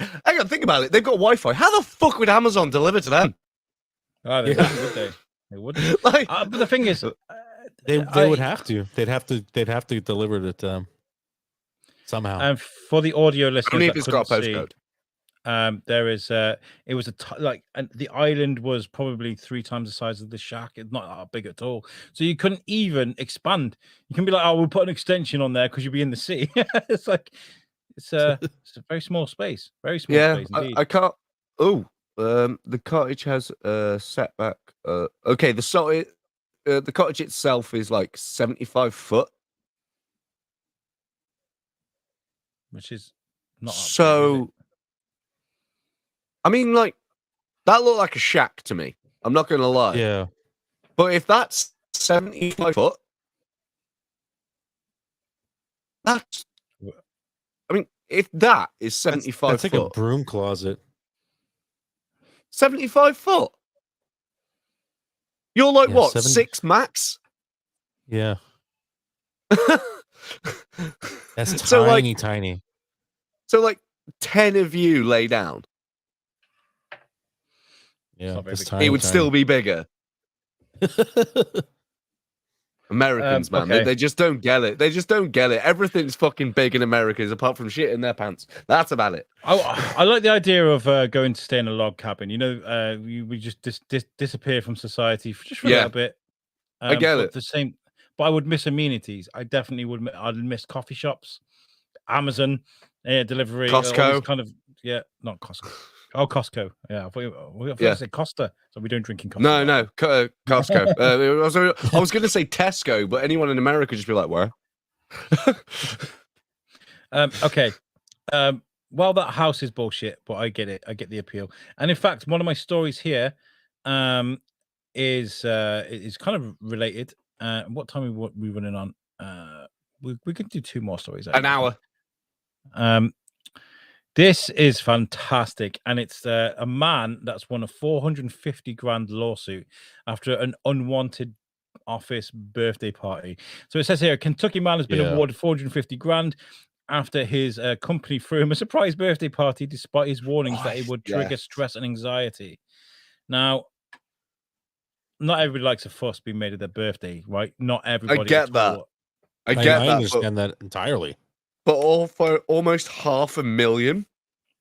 on, think about it. They've got Wi-Fi. How the fuck would Amazon deliver to them? Oh, they Yeah. would they? They would. Like, But the thing is, They would have to. They'd have to deliver it to them somehow. And for the audio listeners, only if that it's got a couldn't see, postcode. there is it was and the island was probably 3 times the size of the shack. It's not that big at all, so you couldn't even expand. You can be like, oh, we'll put an extension on there because you'll be in the sea. It's like it's a very small space, very small space indeed. I can't. Oh, the cottage has a setback. Okay, the cottage itself is like 75 foot. Which is not So, I mean, like, that looked like a shack to me. I'm not going to lie. Yeah. But if that's 75 foot, that's. I mean, if that is 75 that's foot. like a broom closet. 75 foot? You're like, Yeah, what, 70 6 max? Yeah. That's So, tiny, like- tiny. So, like, 10 of you lay down. Yeah. not very It's big. tiny, It would still be bigger. Americans, man, okay. they just don't get it. They just don't get it. Everything's fucking big in America, apart from shit in their pants. That's about it. I like the idea of going to stay in a log cabin. You know, we just disappear from society just for a Yeah. little bit. I get but it. The same, but I would miss amenities. I definitely would. I'd miss coffee shops, Amazon delivery, all Costco. these kind of not Costco. Oh, Costco. Yeah, I thought Yeah. you said Costa. So we don't drink in Costco. No, Costco. I was going to say Tesco, but anyone in America would just be like, where? Okay. Well, that house is bullshit, but I get it. I get the appeal. And in fact, one of my stories here is kind of related. What time are we running on? We could do 2 more stories. An hour. This is fantastic, and it's a man that's won a 450 grand lawsuit after an unwanted office birthday party. So it says here, a Kentucky man has been awarded 450 grand after his company threw him a surprise birthday party, despite his warnings that it would trigger stress and anxiety. Now, not everybody likes a fuss being made of their birthday, right? Not everybody. I get that. I get I that. understand that entirely. But all for almost $500,000.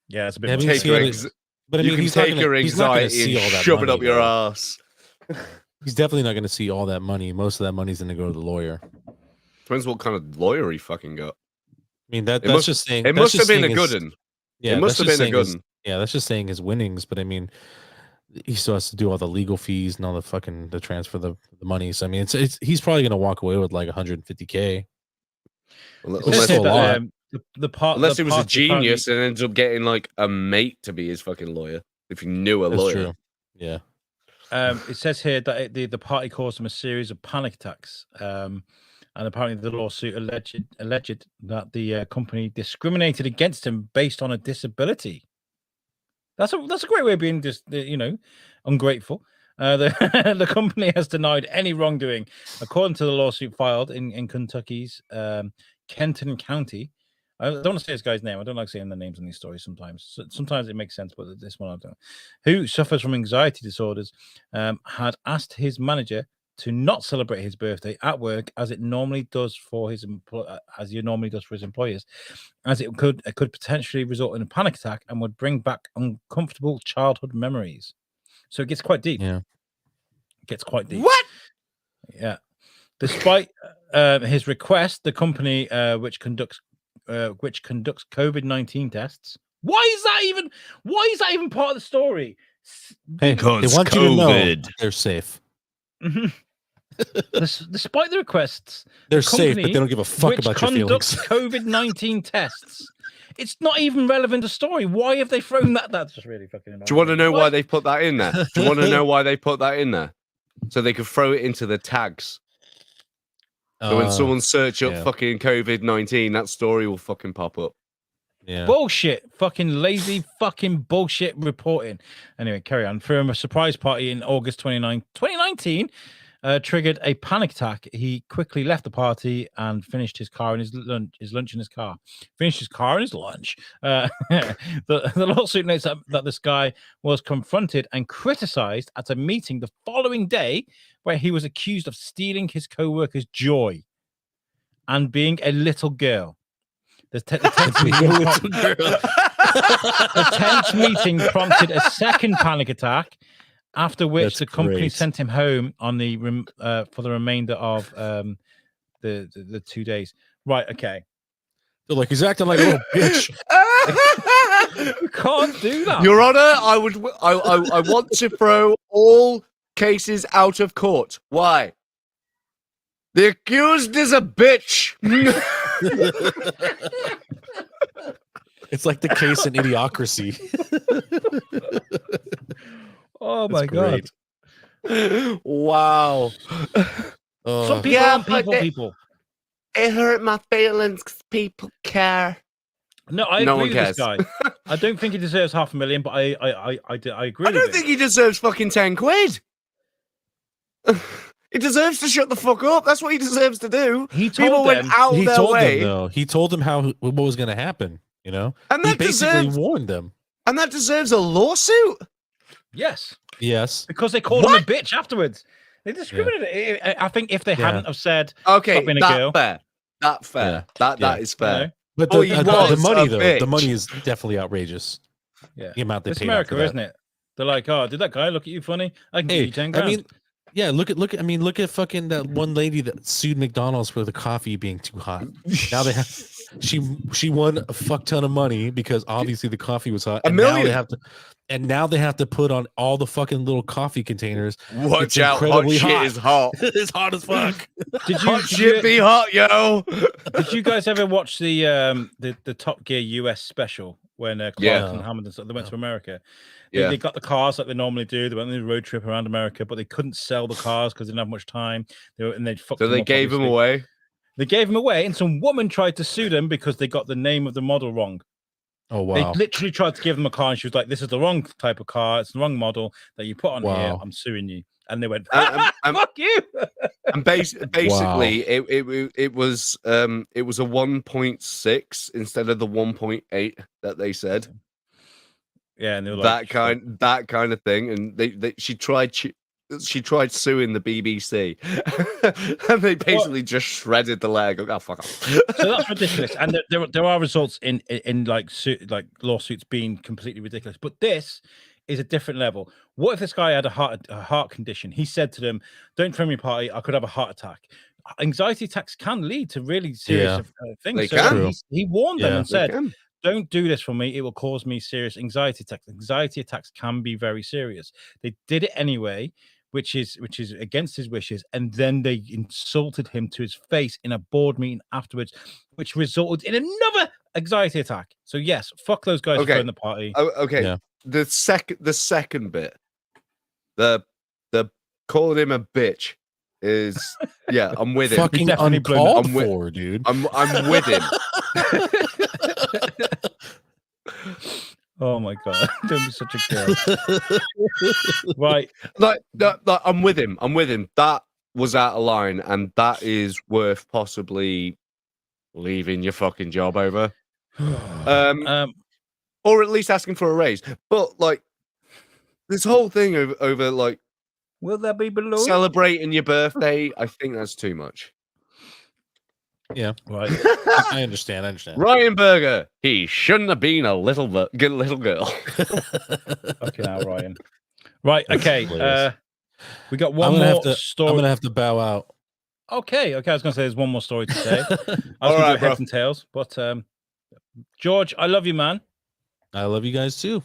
Yeah, it's a bit. Have much. you Take seen your it? ex- But I you mean, can he's not take gonna- your he's not gonna anxiety see all and that shove it money, up your though. ass. He's definitely not going to see all that money. Most of that money's going to go to the lawyer. Depends what kind of lawyer he fucking got. I mean, that's must- just saying. It that's must have just been a saying good his- one. Yeah, It must have that's just been a saying good his- one. Yeah, that's just saying his winnings. But I mean, he still has to do all the legal fees and all the transfer the money. So I mean, it's he's probably going to walk away with like 150K. Unless, It says Unless- here a that, lot. unless the he was a party apparently- genius and ended up getting like a mate to be his fucking lawyer. If he knew a That's lawyer. true. Yeah. It says here that the party caused him a series of panic attacks, and apparently the lawsuit alleged that the company discriminated against him based on a disability. That's a great way of being ungrateful. The company has denied any wrongdoing, according to the lawsuit filed in Kentucky's Kenton County. I don't want to say this guy's name. I don't like saying the names in these stories sometimes. Sometimes it makes sense, but this one I don't. Who suffers from anxiety disorders, had asked his manager to not celebrate his birthday at work as it normally does for his employers, as it could potentially result in a panic attack and would bring back uncomfortable childhood memories. So it gets quite deep. Yeah. It gets quite deep. What? Yeah. Despite his request, the company which conducts COVID-19 tests. Why is that even part of the story? Hey, they Because want you to know COVID. they're safe. Despite the requests, They're the safe, but company they don't give a fuck which about your conducts feelings. COVID-19 tests. It's not even relevant to story. Why have they thrown that? That's just really fucking annoying. Do you want to know why they put that in there? Do you want to know why they put that in there? So they could throw it into the tags. So when someone search up yeah. fucking COVID-19, that story will fucking pop up. Yeah. Bullshit, fucking lazy, fucking bullshit reporting. Anyway, carry on. From a surprise party in August 2019, triggered a panic attack. He quickly left the party and finished his lunch in his car. Finished his car and his lunch. The lawsuit notes that this guy was confronted and criticized at a meeting the following day where he was accused of stealing his co-worker's joy and being a little girl. The tense meeting prompted a second panic attack, after which the company sent him home on for the remainder of the 2 days. Right, okay. They're like, he's acting like a little bitch. You can't do that. Your Honor, I want to throw all cases out of court. Why? The accused is a bitch. It's like the case in Idiocracy. Oh my God. Wow. Some people aren't people. It hurt my feelings because people care. No, I agree with this guy. I don't think he deserves $500,000, but I agree. I don't think he deserves fucking 10 quid. He deserves to shut the fuck up. That's what he deserves to do. He told People them, went out their way. He told them what was going to happen. You know, and he basically warned them. And that deserves a lawsuit. Yes. Because they called him a bitch afterwards. They discriminated. Yeah. I think if they hadn't have said, "Okay, stop being a girl," fair. That is fair. You know? But the money, though, the money is definitely outrageous. Yeah, the amount they paid. It's America, isn't it? They're like, "Oh, did that guy look at you funny? I can give you 10 grand." I mean, yeah. Look at fucking that one lady that sued McDonald's for the coffee being too hot. Now they have. She won a fuck ton of money because obviously the coffee was hot. $1 million. Now they have to put on all the fucking little coffee containers. Watch out, hot shit is hot. It's hot as fuck. Hot shit be hot, yo. Did you guys ever watch the Top Gear US special when Clark and Hammond they went to America? They got the cars like they normally do. They went on a road trip around America, but they couldn't sell the cars because they didn't have much time. They gave them away. They gave them away, and some woman tried to sue them because they got the name of the model wrong. Oh, wow. They literally tried to give them a car, and she was like, "This is the wrong type of car. It's the wrong model that you put on here. I'm suing you." And they went, "Fuck you!" And basically, it was a 1.6 instead of the 1.8 that they said. Yeah, and they were like, that kind of thing. And she tried suing the BBC, and they basically just shredded the leg. Oh, fuck off. So that's ridiculous. And there are results in like lawsuits being completely ridiculous. But this is a different level. What if this guy had a heart condition? He said to them, "Don't throw me a party. I could have a heart attack." Anxiety attacks can lead to really serious things. They so can. He warned them and said, "Don't do this for me. It will cause me serious anxiety attacks." Anxiety attacks can be very serious. They did it anyway, which is against his wishes, and then they insulted him to his face in a board meeting afterwards, which resulted in another anxiety attack. So yes, fuck those guys for throwing the party. The second bit, the calling him a bitch is I'm with him. Fucking uncalled for, dude. I'm with him. Oh my God! Don't be such a girl. Right? Like, I'm with him. That was out of line, and that is worth possibly leaving your fucking job over, or at least asking for a raise. But like, this whole thing over like, will there be below celebrating your birthday? I think that's too much. Yeah, right. I understand. Ryan Berger, he shouldn't have been a little girl. Okay, now Ryan. Right. Okay. We got one more story. I'm gonna have to bow out. Okay. I was gonna say there's one more story to say. I was All gonna right, do heads and tails, but George, I love you, man. I love you guys too.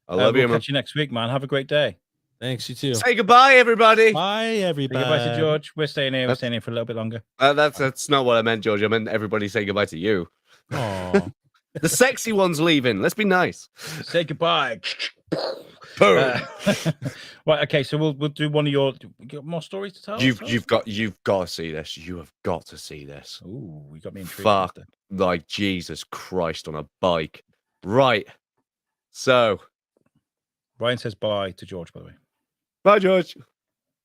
I love you, man. Catch you next week, man. Have a great day. Thanks, you too. Say goodbye, everybody. Bye, everybody. Say goodbye to George. We're staying here. We're staying here for a little bit longer. That's not what I meant, George. I meant everybody say goodbye to you. Aww. The sexy one's leaving. Let's be nice. Say goodbye. Right. Okay. So we'll do one of your. You got more stories to tell? You've got to see this. You have got to see this. Ooh, you got me intrigued. Fuck, like Jesus Christ on a bike. Right. So, Ryan says bye to George, by the way. bye, George.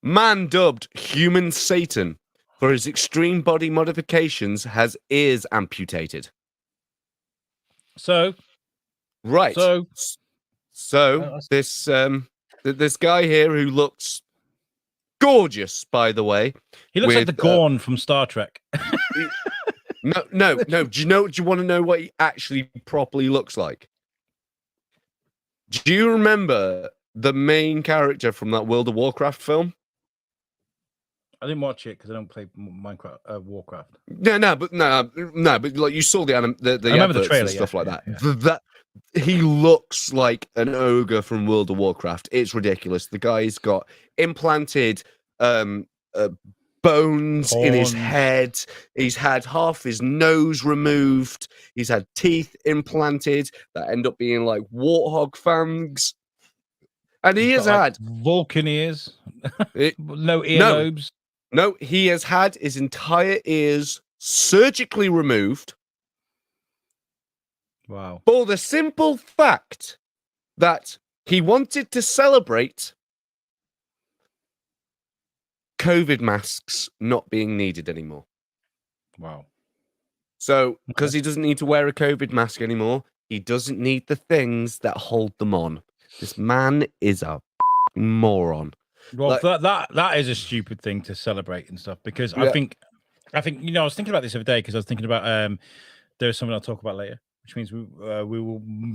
Man dubbed Human Satan for his extreme body modifications has ears amputated. So, Right. so this guy here who looks gorgeous, by the way. he looks like the Gorn from Star Trek. No. Do you want to know what he actually properly looks like? Do you remember the main character from that World of Warcraft film? I didn't watch it because I don't play Minecraft, Warcraft. But like you saw the I remember the trailer, and stuff like that. Yeah. That he looks like an ogre from World of Warcraft. It's ridiculous. The guy's got implanted bones in his head. He's had half his nose removed. He's had teeth implanted that end up being like warthog fangs. And he has had Vulcan ears, no earlobes. No, he has had his entire ears surgically removed. Wow. For the simple fact that he wanted to celebrate COVID masks not being needed anymore. Wow. So, because he doesn't need to wear a COVID mask anymore, he doesn't need the things that hold them on. This man is a moron. Well, that is a stupid thing to celebrate and stuff, because I think I was thinking about this the other day because I was thinking about there's something I'll talk about later, which means we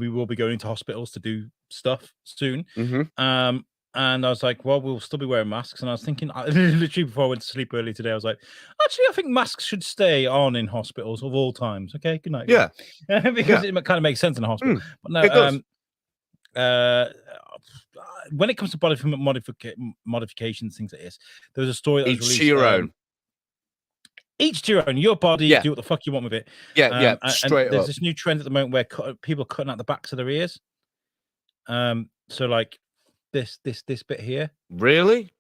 will be going into hospitals to do stuff soon. Mm-hmm. And I was like, well, we'll still be wearing masks. And I was thinking, literally before I went to sleep early today, I was like, actually, I think masks should stay on in hospitals of all times. Okay, good night. Yeah, because it kind of makes sense in a hospital. But no, it does. When it comes to body modifications, things like this, there was a story that was released. Each to your own. Each to your own. Your body, do what the fuck you want with it. Yeah, straight and there's up. this new trend at the moment where people are cutting out the backs of their ears. So like this bit here. Really?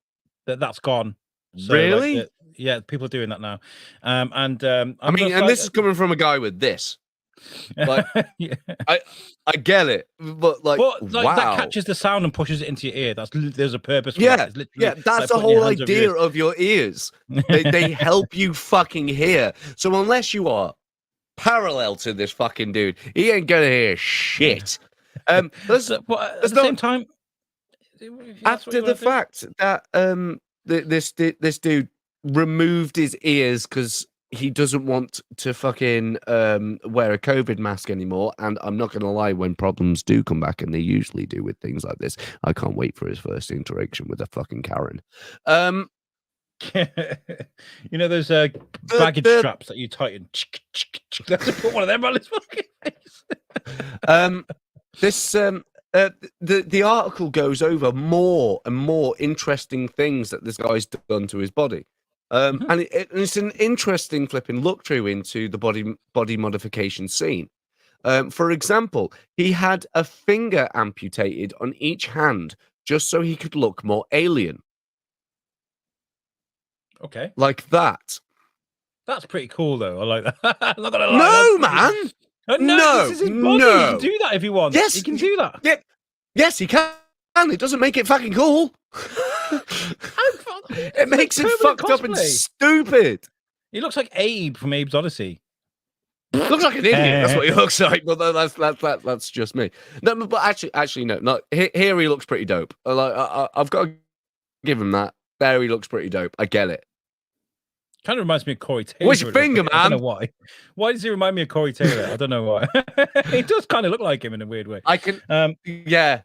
That's gone. So really? Like yeah, people are doing that now. I mean, and this is coming from a guy with this. Like, yeah. I get it, but like wow. That catches the sound and pushes it into your ear. There's a purpose. For that's like the whole idea of your ears. They help you fucking hear. So unless you are parallel to this fucking dude, he ain't gonna hear shit. At the same time, after the fact that this dude removed his ears because he doesn't want to fucking wear a COVID mask anymore. And I'm not going to lie, when problems do come back, and they usually do with things like this, I can't wait for his first interaction with a fucking Karen. You know those baggage straps that you tighten? Let's put one of them on his fucking face. The article goes over more and more interesting things that this guy's done to his body. And it's an interesting flipping look through into the body modification scene. For example, he had a finger amputated on each hand just so he could look more alien. Okay. Like that. That's pretty cool, though. I like that. I'm not gonna lie. No, man. No, this is his body. No. He can do that if he wants. Yes, he can do that. Yeah. Yes, he can. It doesn't make it fucking cool. It makes it fucked up and stupid. He looks like Abe from Abe's Odyssey. Looks like an idiot. That's what he looks like. But that's just me. No, but actually, no. Here he looks pretty dope. Like I've got to give him that. There he looks pretty dope. I get it. Kind of reminds me of Corey Taylor. Where's your finger, man? I don't know why. Why does he remind me of Corey Taylor? I don't know why. He does kind of look like him in a weird way. I can. Yeah.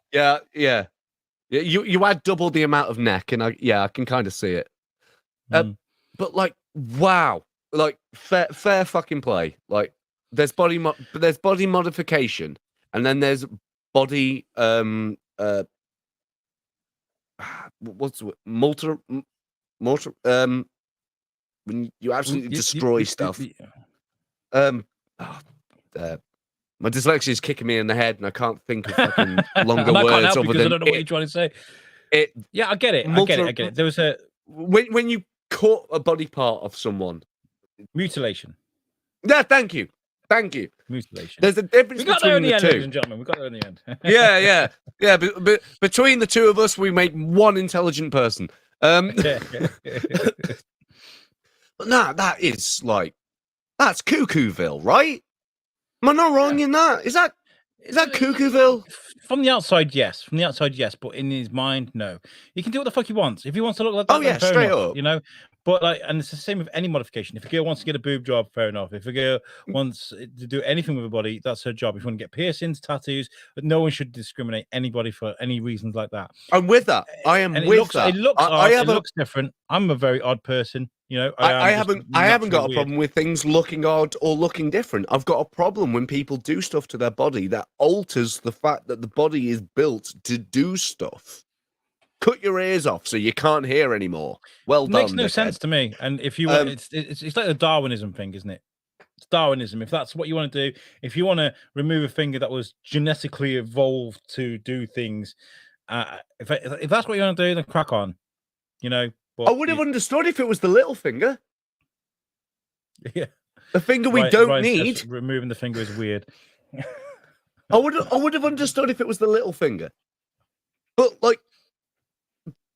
You add double the amount of neck, and I can kind of see it. But like, wow, like fair fucking play. Like, there's body modification, and then there's body what's the word? When you absolutely destroy stuff. My dyslexia is kicking me in the head, and I can't think of fucking longer words other than. I don't know what you're trying to say. Yeah, I get it. I get it. There was a when you cut a body part of someone. Mutilation. Yeah, thank you. Mutilation. There's a difference between the two. Ladies and gentlemen. We got there in the end. Yeah. But between the two of us, we make one intelligent person. Nah, that's Cuckooville, right? Am I not wrong in that? Is that Cuckooville? From the outside, yes. From the outside, yes. But in his mind, no. He can do what the fuck he wants. If he wants to look like that, Oh, yeah, then fair straight enough, up. you know. But like, and it's the same with any modification. If a girl wants to get a boob job, fair enough. If a girl wants to do anything with her body, that's her job. If you want to get piercings, tattoos, but no one should discriminate anybody for any reasons like that. I'm with that. I am And it with looks, that. It looks I odd. It looks different. I'm a very odd person, you know. I haven't got a weird. problem with things looking odd or looking different. I've got a problem when people do stuff to their body that alters the fact that the body is built to do stuff. Cut your ears off so you can't hear anymore. Well It done. makes no dickhead. sense to me. And if you want, it's like the Darwinism thing, isn't it? It's Darwinism. If that's what you want to do, if you want to remove a finger that was genetically evolved to do things, if that's what you want to do, then crack on. You know. I would have understood if it was the little finger. Yeah. The finger we don't need. Removing the finger is weird. I would have understood if it was the little finger. But like,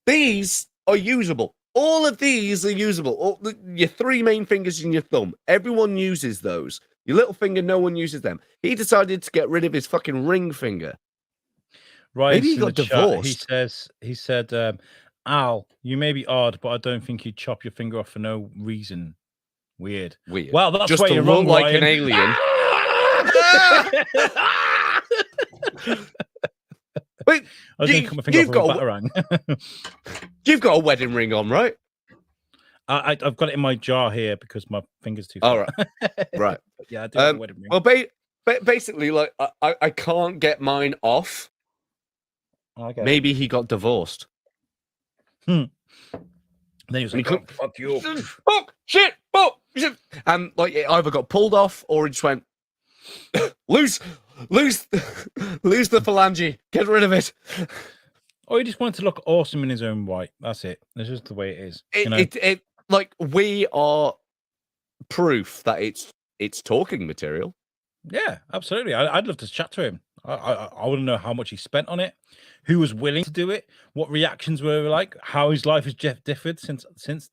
these are usable. All of these are usable. Your three main fingers and your thumb. Everyone uses those. Your little finger, no one uses them. He decided to get rid of his fucking ring finger. Right. Maybe he got divorced. He said, Al, you may be odd, but I don't think you'd chop your finger off for no reason. Weird. Well, that's just why to you're look wrong, like Ryan. an alien. Wait, I was going to cut my finger off with a batarang. You've got a wedding ring on, right? I've got it in my jar here because my finger's too fat. All right. Right. Yeah, I do have a wedding ring. Well, basically, like, I can't get mine off. Okay. Maybe he got divorced. Then he was like, oh, fuck you. Fuck, shit, fuck, shit. And like, it either got pulled off or it just went, lose the phalange, get rid of it. Or he just wanted to look awesome in his own right. That's it. That's just the way it is. It like, we are proof that it's talking material. Yeah, absolutely. I'd love to chat to him. I want to know how much he spent on it, who was willing to do it, what reactions were like, how his life has differed since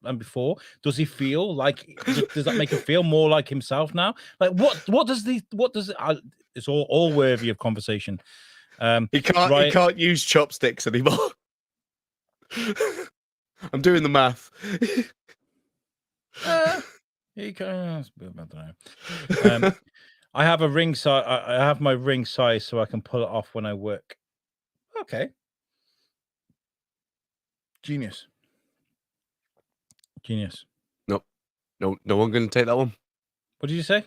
and before. Does he feel like? Does that make him feel more like himself now? Like what does it's all worthy of conversation. He can't use chopsticks anymore. I'm doing the math. He can. I don't know. I have a ring size. I have my ring size so I can pull it off when I work. Okay. Genius. Nope. No one going to take that one. What did you say?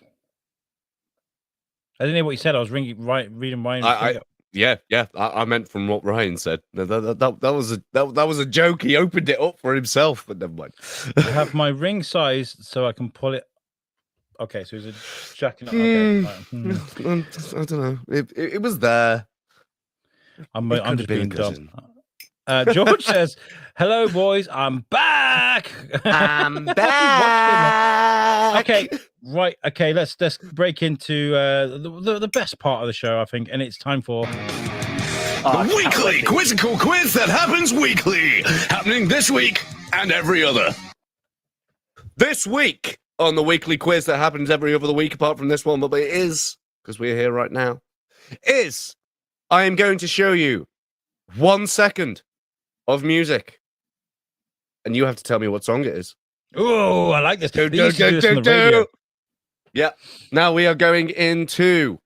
I didn't hear what you said. I was reading Ryan. Yeah. I meant from what Ryan said. That was a joke. He opened it up for himself, but never mind. I have my ring size so I can pull it. Okay, so he's a jacking up. Okay. I don't know. It was there. I'm just being dumb. George says, "Hello, boys. I'm back. I'm back." Okay, right. Okay, let's break into the best part of the show, I think, and it's time for the weekly quizzical quiz that happens weekly, happening this week and every other. This week on the weekly quiz that happens every other week, apart from this one, but it is because we're here right now. I am going to show you 1 second of music, and you have to tell me what song it is. Oh, I like this. Do. Yeah. Now we are going into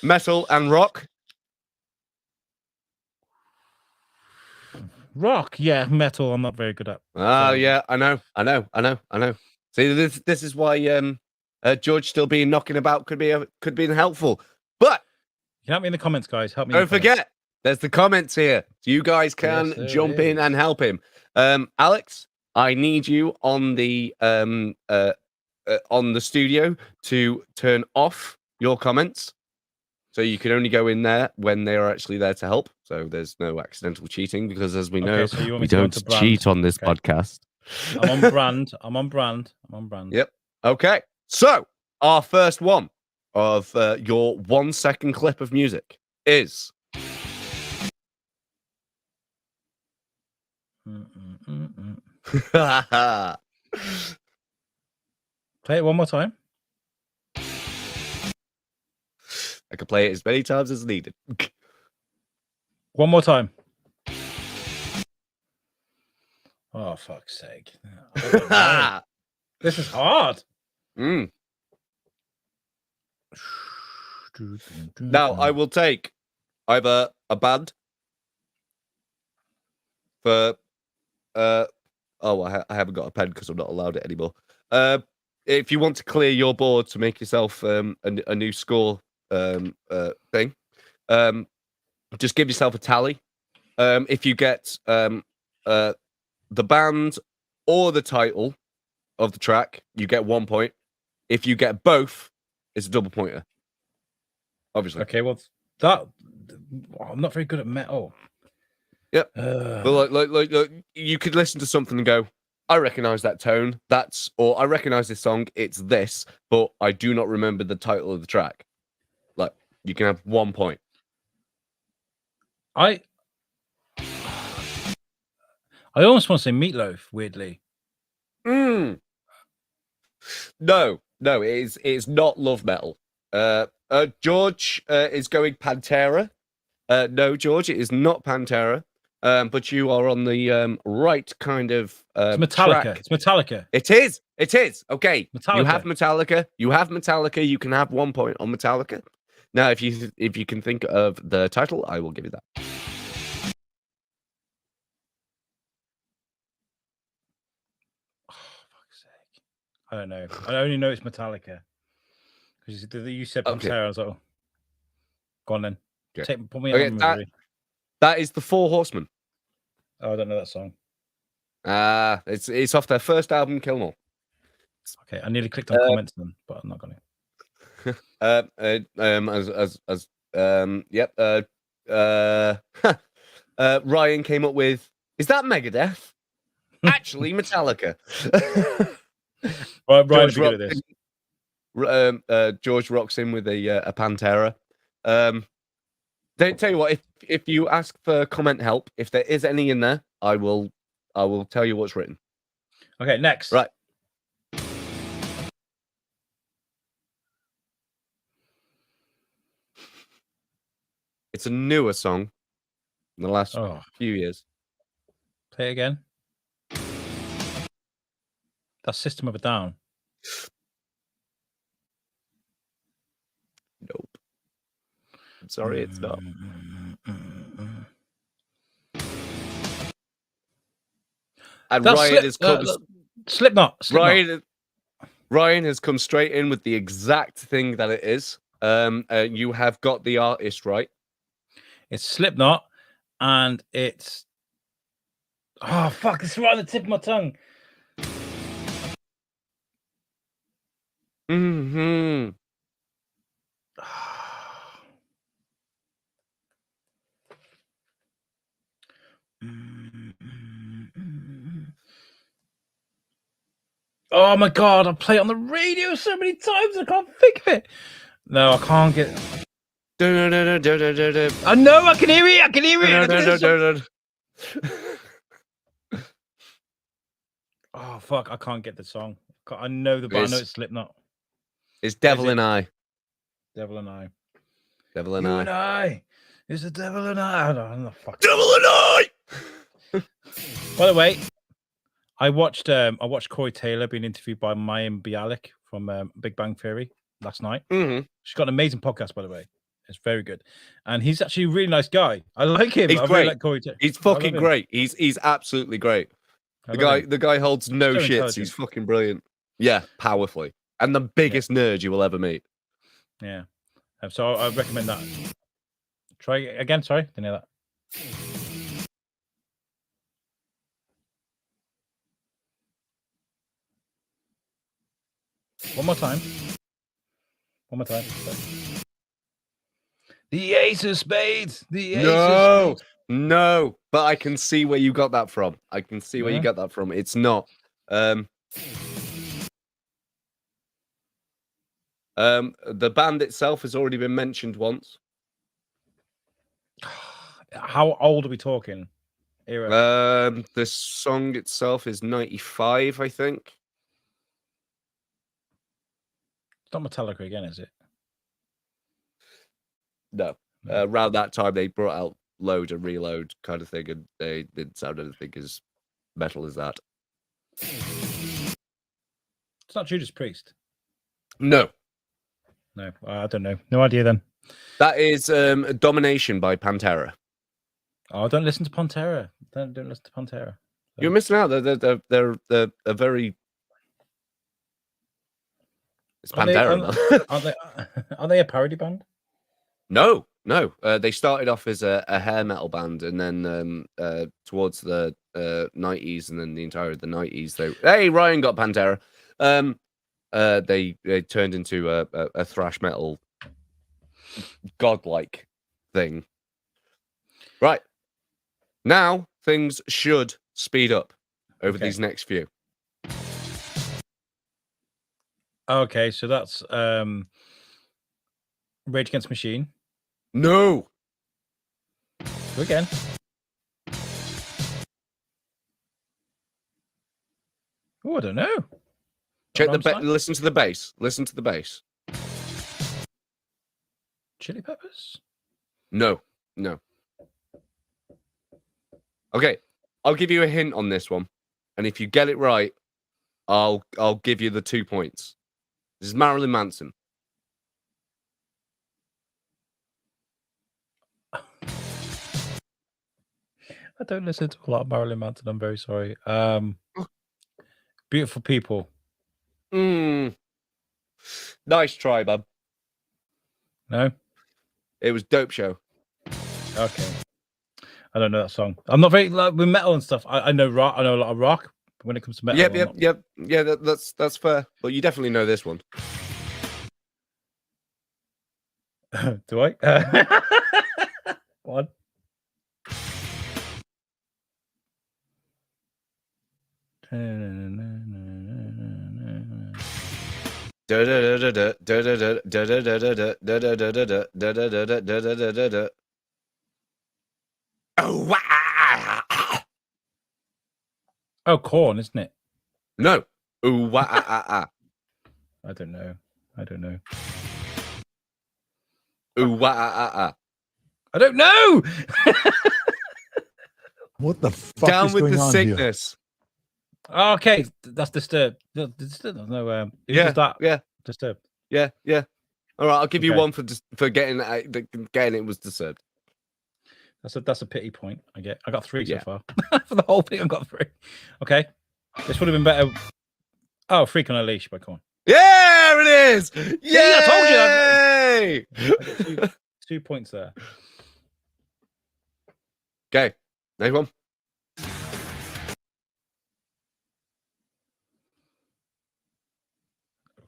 metal and rock. Rock, yeah, metal. I'm not very good at. Yeah, I know. See, this is why George still being knocking about could be helpful. But you help me in the comments, guys. Help me. Don't forget, there's the comments here. So you guys can jump in and help him. Alex, I need you on the studio to turn off your comments. So you can only go in there when they are actually there to help. So there's no accidental cheating because, as we know, we don't cheat on this podcast. I'm on brand. Yep. Okay. So our first one of your 1 second clip of music is I Play it one more time. can play it as many times as needed. One more time. Oh, fuck's sake. I don't know. This is hard. Mm. Now, I will take either a band for... I haven't got a pen because I'm not allowed it anymore. If you want to clear your board to make yourself a new score thing, just give yourself a tally. If you get the band or the title of the track, you get 1 point. If you get both, it's a double pointer. Obviously. Okay, well, that I'm not very good at metal. Yep. But like, you could listen to something and go, I recognize that tone. Or I recognize this song. It's this, but I do not remember the title of the track. Like, you can have 1 point. I almost want to say Meatloaf. Weirdly, No, it's not love metal. George is going Pantera. No, George, it is not Pantera. But you are on the right kind of it's Metallica. track. It's Metallica. It is. Okay. Metallica. You have Metallica. You can have 1 point on Metallica. Now, if you can think of the title, I will give you that. Oh, fuck's sake. I don't know. I only know it's Metallica. Because you said Pantera. Okay. I was like, oh. Go on then. Okay. Put me Okay, on memory. that is the Four Horsemen. Oh, I don't know that song. It's off their first album, Kill 'Em All. Okay, I nearly clicked on comments then, but I'm not going to. Ryan came up with, is that Megadeth? Actually, Metallica. Right, Brian, be good at this. George rocks in with a Pantera. Don't tell you what, if you ask for comment help, if there is any in there, I will tell you what's written. Okay, next. Right. It's a newer song in the last few years. Play it again. That's System of a Down. Nope. I'm sorry, it's not. And That's Ryan has come. Slipknot. Ryan has come straight in with the exact thing that it is. You have got the artist right. It's Slipknot, and it's it's right on the tip of my tongue. Mm-hmm. Oh my god, I play it on the radio so many times I can't think of it. No, I can't get. I know, I can hear it. Oh fuck, I can't get the song. I know the band. I know it's Slipknot. It's Devil and I. Devil and I. Devil and You I. and I. It's the devil and I. I don't know. Fuck. Devil and I. By the way, I watched Corey Taylor being interviewed by Mayim Bialik from Big Bang Theory last night. Mm-hmm. She's got an amazing podcast, by the way. It's very good, and he's actually a really nice guy. I like him. He's I great. Really like Corey Taylor. He's fucking great. He's absolutely great. The guy holds no So shits. intelligent. He's fucking brilliant. Yeah, powerfully, and the biggest nerd you will ever meet. Yeah. So I recommend that. Try again. Sorry, didn't hear that. One more time. The Ace of Spades. The Ace of Spades. No, but I can see where you got that from. It's not. The band itself has already been mentioned once. How old are we talking? era. The song itself is 95, I think. It's not Metallica again, is it? No. Around that time, they brought out Load and Reload kind of thing, and they didn't sound anything as metal as that. It's not Judas Priest. No. No, I don't know. No idea then. That is Domination by Pantera. Oh, don't listen to Pantera. Don't listen to Pantera. You're missing out. They're a very. It's Pantera, man. Are they a parody band? No. They started off as a hair metal band, and then towards the 90s, and then the entire of the 90s, hey, Ryan got Pantera. They turned into a thrash metal godlike thing. Right. Now things should speed up over these next few. Okay, so that's Rage Against the Machine. No. Go again. Oh, I don't know. Check listen to the bass. Listen to the bass. Chili Peppers? No. Okay, I'll give you a hint on this one, and if you get it right, I'll give you the 2 points. This is Marilyn Manson. I don't listen to a lot of Marilyn Manson. I'm very sorry. Beautiful People. Nice try, bub. No? It was Dope Show. Okay. I don't know that song. I'm not very like with metal and stuff. I know rock. I know a lot of rock. But when it comes to metal, Yep. Yeah, that's fair. But you definitely know this one. Do I? One. Oh, Corn, isn't it? No. I don't know. I don't know. I don't know. What the fuck Down is with going the on sickness. Oh, okay, that's Disturbed. No, Disturbed. No, who was that? Yeah. Disturbed. Yeah. All right, I'll give you Okay. one for getting it was Disturbed. That's a pity point. I got 3 Yeah. so far. For the whole thing, I got 3. Okay. This would have been better. Oh, Freak on a Leash by Korn. Yeah, it is. Yeah, I told you. 2 points there. Okay, next one.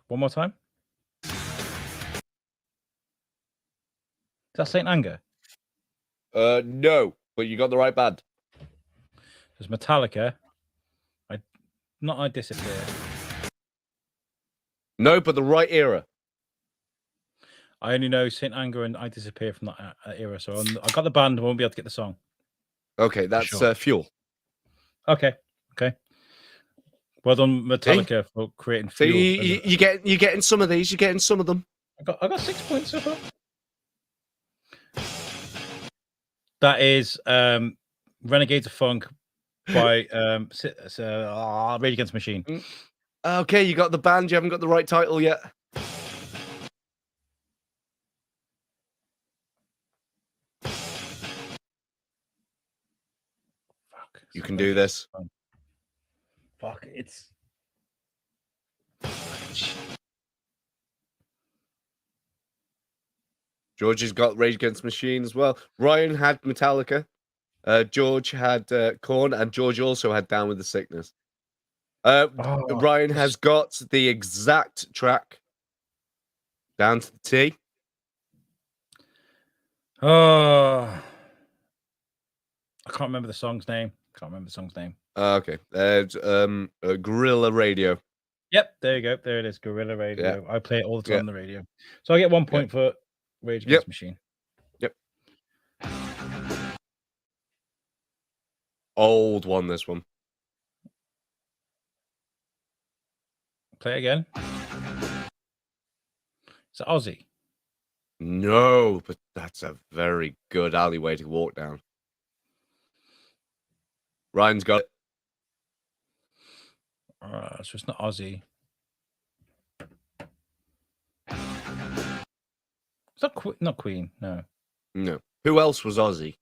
One more time. Is that Saint Anger? No, but you got the right band. There's Metallica. I Disappear. No, but the right era. I only know Saint Anger and I Disappear from that era. So I got the band. I won't be able to get the song. Okay, that's Sure. Fuel. Okay. Well done, Metallica, for creating So Fuel. you're getting some of these. You're getting some of them. I got 6 points so far. That is Renegades of Funk by Rage Against the Machine. Okay, you got the band. You haven't got the right title yet. Fuck. You can do this. Fuck, it's... George has got Rage Against the Machine as well. Ryan had Metallica. George had Korn, and George also had Down with the Sickness. Ryan has got the exact track down to the T. Oh, I can't remember the song's name. Okay. Guerrilla Radio. Yep, there you go. There it is. Guerrilla Radio. Yeah. I play it all the time on the radio. So I get 1 point for Rage Against the Machine. Yep. old one. This one. Play it again. It's Ozzy. No, but that's a very good alleyway to walk down. Ryan's got it. So it's not Ozzy. It's not Queen. No. No. Who else was Ozzy?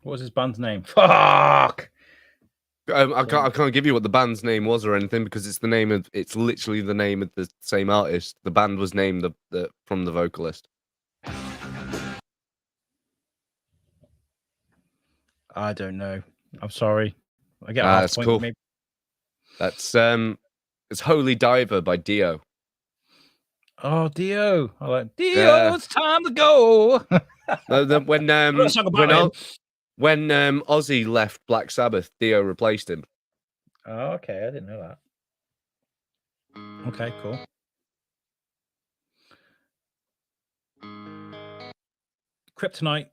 What was his band's name? Fuck. I can't give you what the band's name was or anything because it's literally the name of the same artist. The band was named from the vocalist. I don't know. I'm sorry. I get half that's point, cool. maybe. That's it's Holy Diver by Dio. Oh, Dio! I like Dio. Yeah. It's time to go. When Ozzy left Black Sabbath, Dio replaced him. Oh, okay. I didn't know that. Okay, cool. Kryptonite.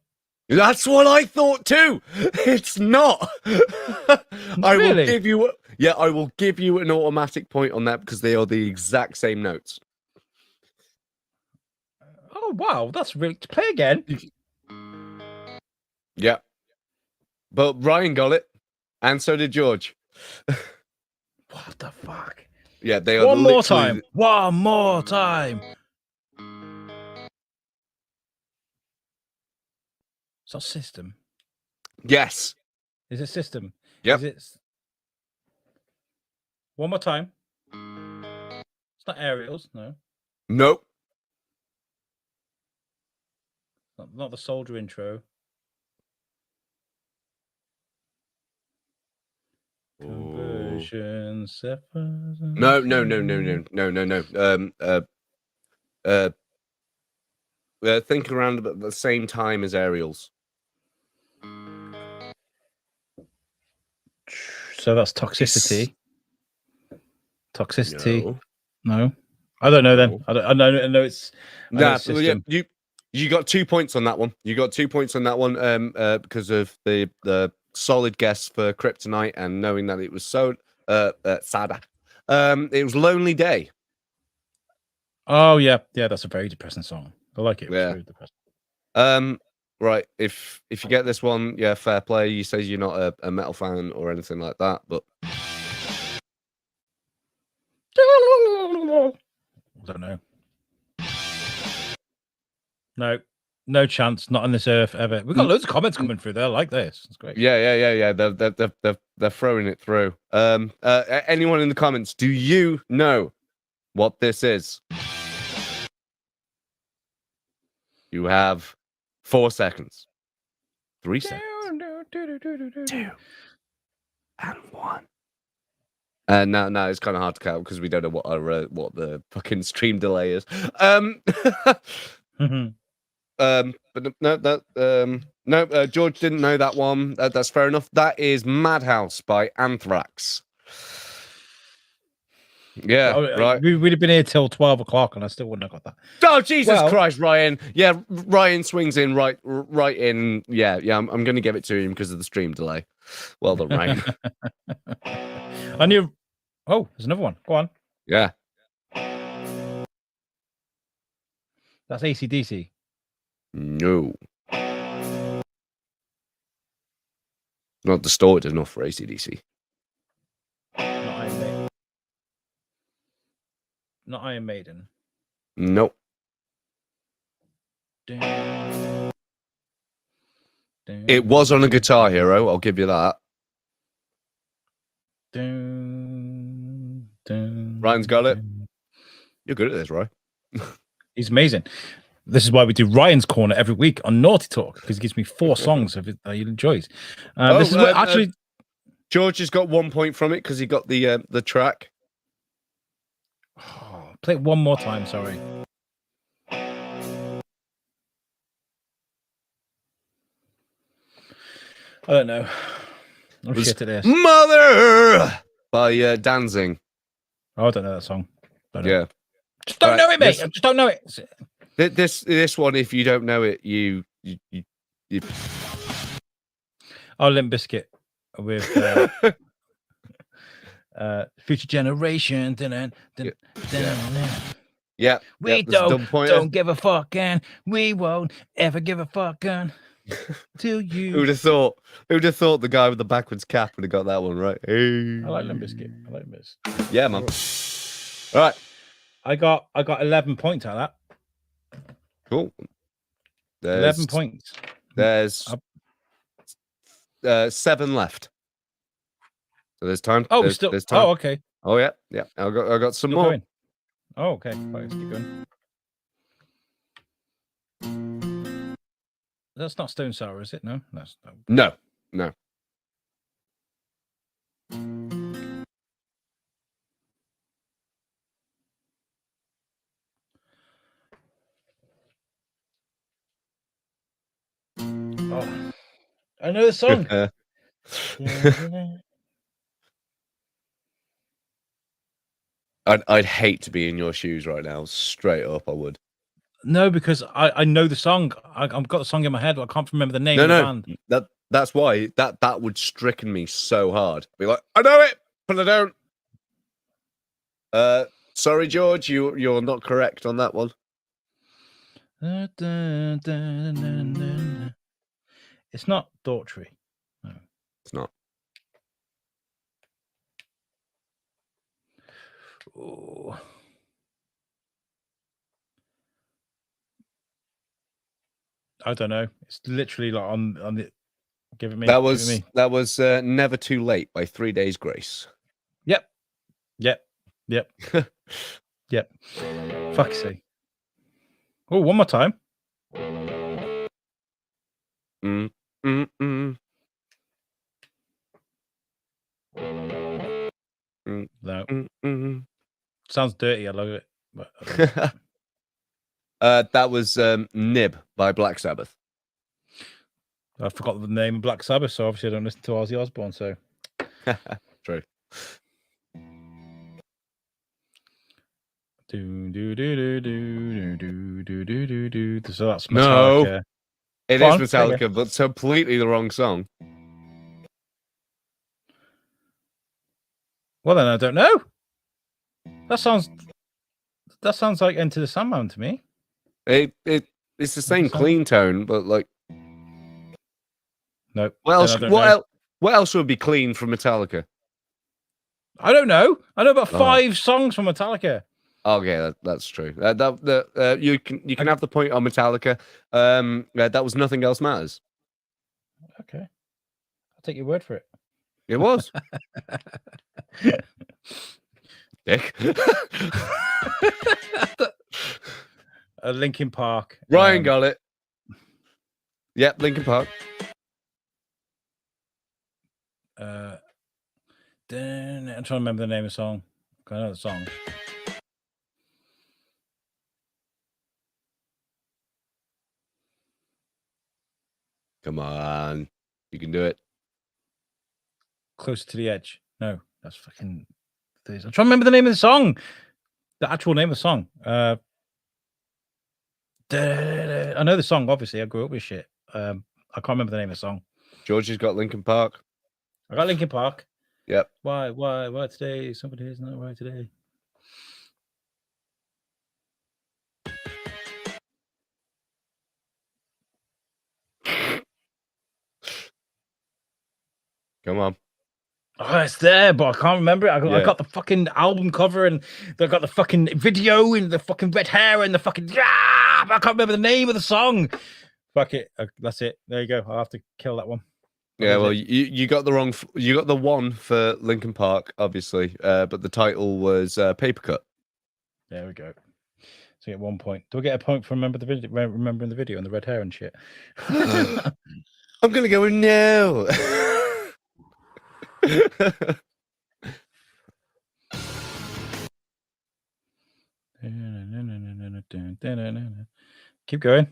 That's what I thought too. It's not. I will give you. Yeah, I will give you an automatic point on that because they are the exact same notes. Oh wow, that's really. Play again. Yeah, but Ryan got it, and so did George. What the fuck? Yeah, they are. One more time. One more time. It's not System. Yes. Is it System? Yep. Is it? One more time. It's not Aerials, no. Nope. Not the Soldier intro. Conversion, No. Think around about the same time as Aerials. So that's Toxicity. Toxicity. No. No. I don't know then. I know it's. Nah, yeah, you got 2 points on that one. You got 2 points on that one because of the solid guess for Kryptonite and knowing that it was so sadder. It was Lonely Day. Oh yeah, that's a very depressing song. I like it. Yeah. It's very depressing. Right. If you get this one, yeah, fair play. You say you're not a metal fan or anything like that, but I don't know. No chance. Not on this earth ever. We've got loads of comments coming through there. I like this. It's great. Yeah. They're throwing it through. Anyone in the comments, do you know what this is? You have 4 seconds. 3 seconds. 2 and 1. No, it's kind of hard to count because we don't know what the fucking stream delay is. But no, George didn't know that one. That's fair enough. That is Madhouse by Anthrax. Yeah, right. We'd have been here till 12 o'clock and I still wouldn't have got that. Oh, Jesus Christ, Ryan. Yeah, Ryan swings in right in. Yeah, I'm going to give it to him because of the stream delay. Well done, Ryan. I knew. Oh, there's another one. Go on. Yeah. That's AC/DC. No. Not distorted enough for AC/DC. Not Iron Maiden. Nope. It was on a Guitar Hero, I'll give you that. Ryan's got it. You're good at this, right? He's amazing. This is why we do Ryan's Corner every week on Naughty Talk, because he gives me 4 songs that he enjoys. This is what actually George has got 1 point from it because he got the track. Oh, play it one more time, sorry. I don't know. I'm shit at this. Mother by Danzig. Oh, I don't know that song. Yeah. Just don't know it, mate. I just don't know it. This one, if you don't know it, you Oh, Limp Bizkit with Future Generation. yeah. We that's a double pointer. don't give a fuck, and we won't ever give a fuck till you. Who'd have thought? Who'd have thought the guy with the backwards cap would have got that one right? Hey. I like Limp Bizkit. I like this. Yeah, man. All right, I got 11 points out of that. cool. 11 points. There's 7 left. So there's time. Oh, there's, still. There's time. Oh, okay. Oh yeah. I got some Still more. going. Oh, okay. Right, let's keep going. That's not Stone Sour, is it? No, that's no. No. Oh, I know the song. I'd hate to be in your shoes right now. Straight up, I would. No, because I know the song. I've got the song in my head, but I can't remember the name of the band. That's why that would stricken me so hard. Be like, I know it, but I don't. Sorry, George, you're not correct on that one. It's not Daughtry. No, it's not. Oh. I don't know. It's literally like on the. Give it me. That was Never Too Late by 3 Days Grace. Yep. Fuck's sake. Oh, one more time. No. Sounds dirty. I love it. But that was Nib by Black Sabbath. I forgot the name of Black Sabbath, so obviously I don't listen to Ozzy Osbourne. So true. So that's Metallica. No, it is Metallica, but it's completely the wrong song. Well, then I don't know. That sounds like Enter the Sandman to me. It's the same clean tone, but like, no. What else would be clean from Metallica? I don't know. I know about 5 songs from Metallica. Okay, that's true. You can have the point on Metallica. That was Nothing Else Matters. Okay, I'll take your word for it. It was. Dick. Linkin Park. Ryan got it. Yep, Linkin Park. I'm trying to remember the name of the song. I know the song. Come on, you can do it. Closer to the Edge. No, that's fucking. I'm trying to remember the name of the song. The actual name of the song. I know the song. Obviously, I grew up with shit. I can't remember the name of the song. George has got Linkin Park. I got Linkin Park. Yep. Why today? Somebody is not right today. Come on. Oh, it's there, but I can't remember it. I got the fucking album cover and I got the fucking video and the fucking red hair and the fucking but I can't remember the name of the song. Fuck it. That's it. There you go. I'll have to kill that one. Yeah, well, you got the wrong. You got the one for Linkin Park, obviously, but the title was Paper Cut. There we go. So get 1 point. Do I get a point for remembering the video and the red hair and shit? I'm gonna go with no. Keep going.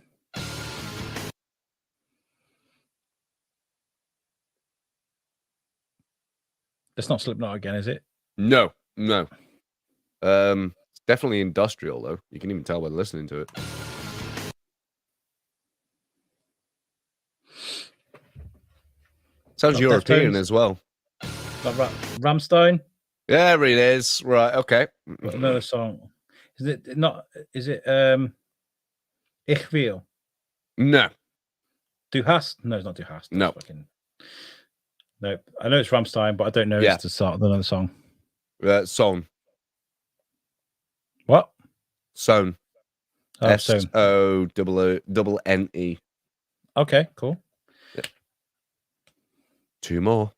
It's not Slipknot again, is it? No. It's definitely industrial though. You can even tell by listening to it. Sounds Not European Deftones? as well. Like Rammstein. There it is. Right. Okay. Got another song. Is it not? Is it Ich will? No. Du hast? No, it's not Du hast. No. No. I know it's Rammstein, but I don't know Yeah. it's the start of another song. Son. What? Son. Oh, SONNE. Okay, cool. Yeah. 2 more.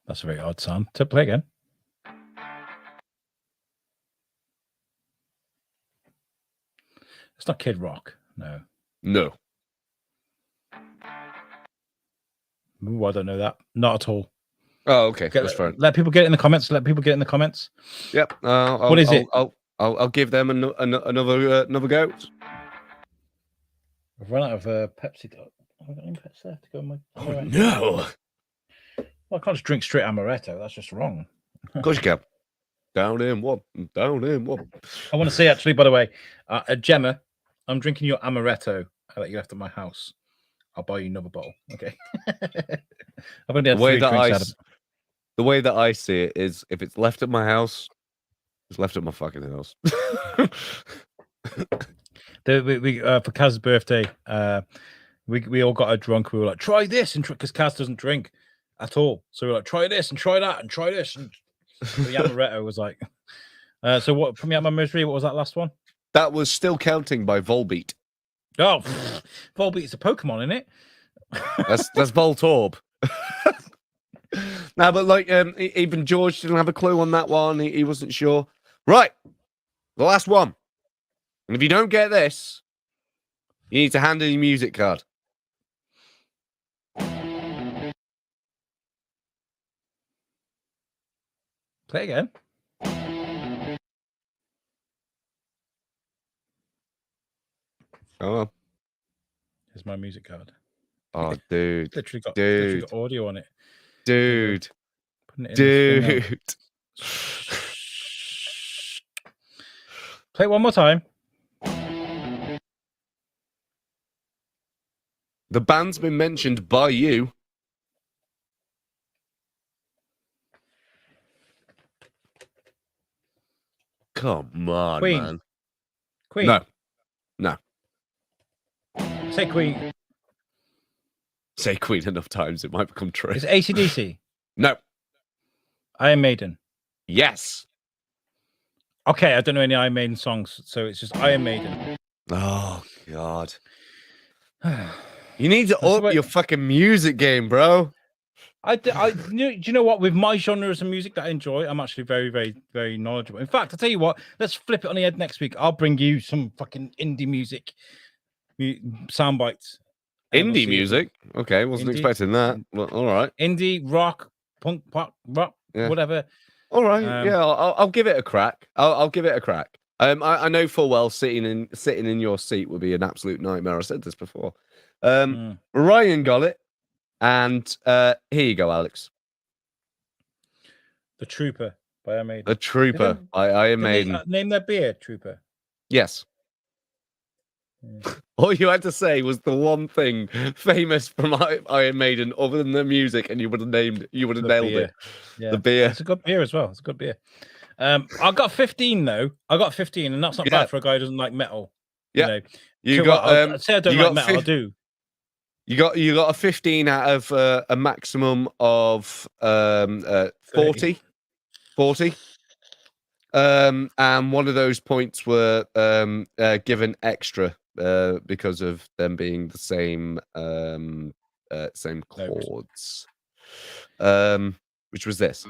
That's a very odd sound. To play again. It's not Kid Rock. No. No. Ooh, I don't know that. Not at all. Oh, okay. That's fine. Let people get it in the comments. Yep. What is it? I'll give them another go. I've run out of Pepsi. Have I got any Pepsi left to go in my amaretto? No. Well, I can't just drink straight amaretto. That's just wrong. Of course you can. Down in one. Down in one. I want to say, actually, by the way, Gemma, I'm drinking your amaretto that you left at my house. I'll buy you another bottle. Okay. I've only had 3 drinks out of it. The way that I see it is, if it's left at my house, it's left at my fucking house. For Kaz's birthday, we all got her drunk. We were like, try this, and because Kaz doesn't drink at all, so we were like, try this and try that and try this. And the amaretto was like, so what? Put me out my misery. What was that last one? That was Still Counting by Volbeat. Oh, Volbeat's a Pokemon, isn't it? That's Voltorb. No, but like even George didn't have a clue on that one. He wasn't sure. Right, the last one. And if you don't get this, you need to hand in your music card. Play again. Oh, Here's my music card. oh, dude, literally got audio on it. dude, Putting it in the thing now. dude. Play it one more time. The band's been mentioned by you. Come on, Queen. man. Queen. No. Say Queen. Say Queen enough times, it might become true. Is it AC/DC? No. Iron Maiden. Yes. Okay, I don't know any Iron Maiden songs, so it's just Iron Maiden. Oh, God. You need to up your fucking music game, bro. Do you know what? With my genres of music that I enjoy, I'm actually very, very, very knowledgeable. In fact, I'll tell you what, let's flip it on the head next week. I'll bring you some fucking indie music sound bites. Indie music? Okay, wasn't expecting that. Well, all right. Indie, rock, punk, pop, rock, whatever. All right. Yeah, I'll give it a crack. I'll give it a crack. I know full well sitting in your seat would be an absolute nightmare. I said this before. Ryan got it. And here you go, Alex. The Trooper by Iron Maiden. The Trooper by Iron Maiden. Name their beer, Trooper. Yes. All you had to say was the one thing famous from Iron Maiden, other than the music, and you would have nailed it. Yeah. The beer. It's a good beer as well. It's a good beer. I got 15 though. I got 15, and that's not bad for a guy who doesn't like metal. Yeah. You got. Say I don't like metal. I do. You got a 15 out of a maximum of 40. 40. And one of those points were given extra because of them being the same chords. Which was this.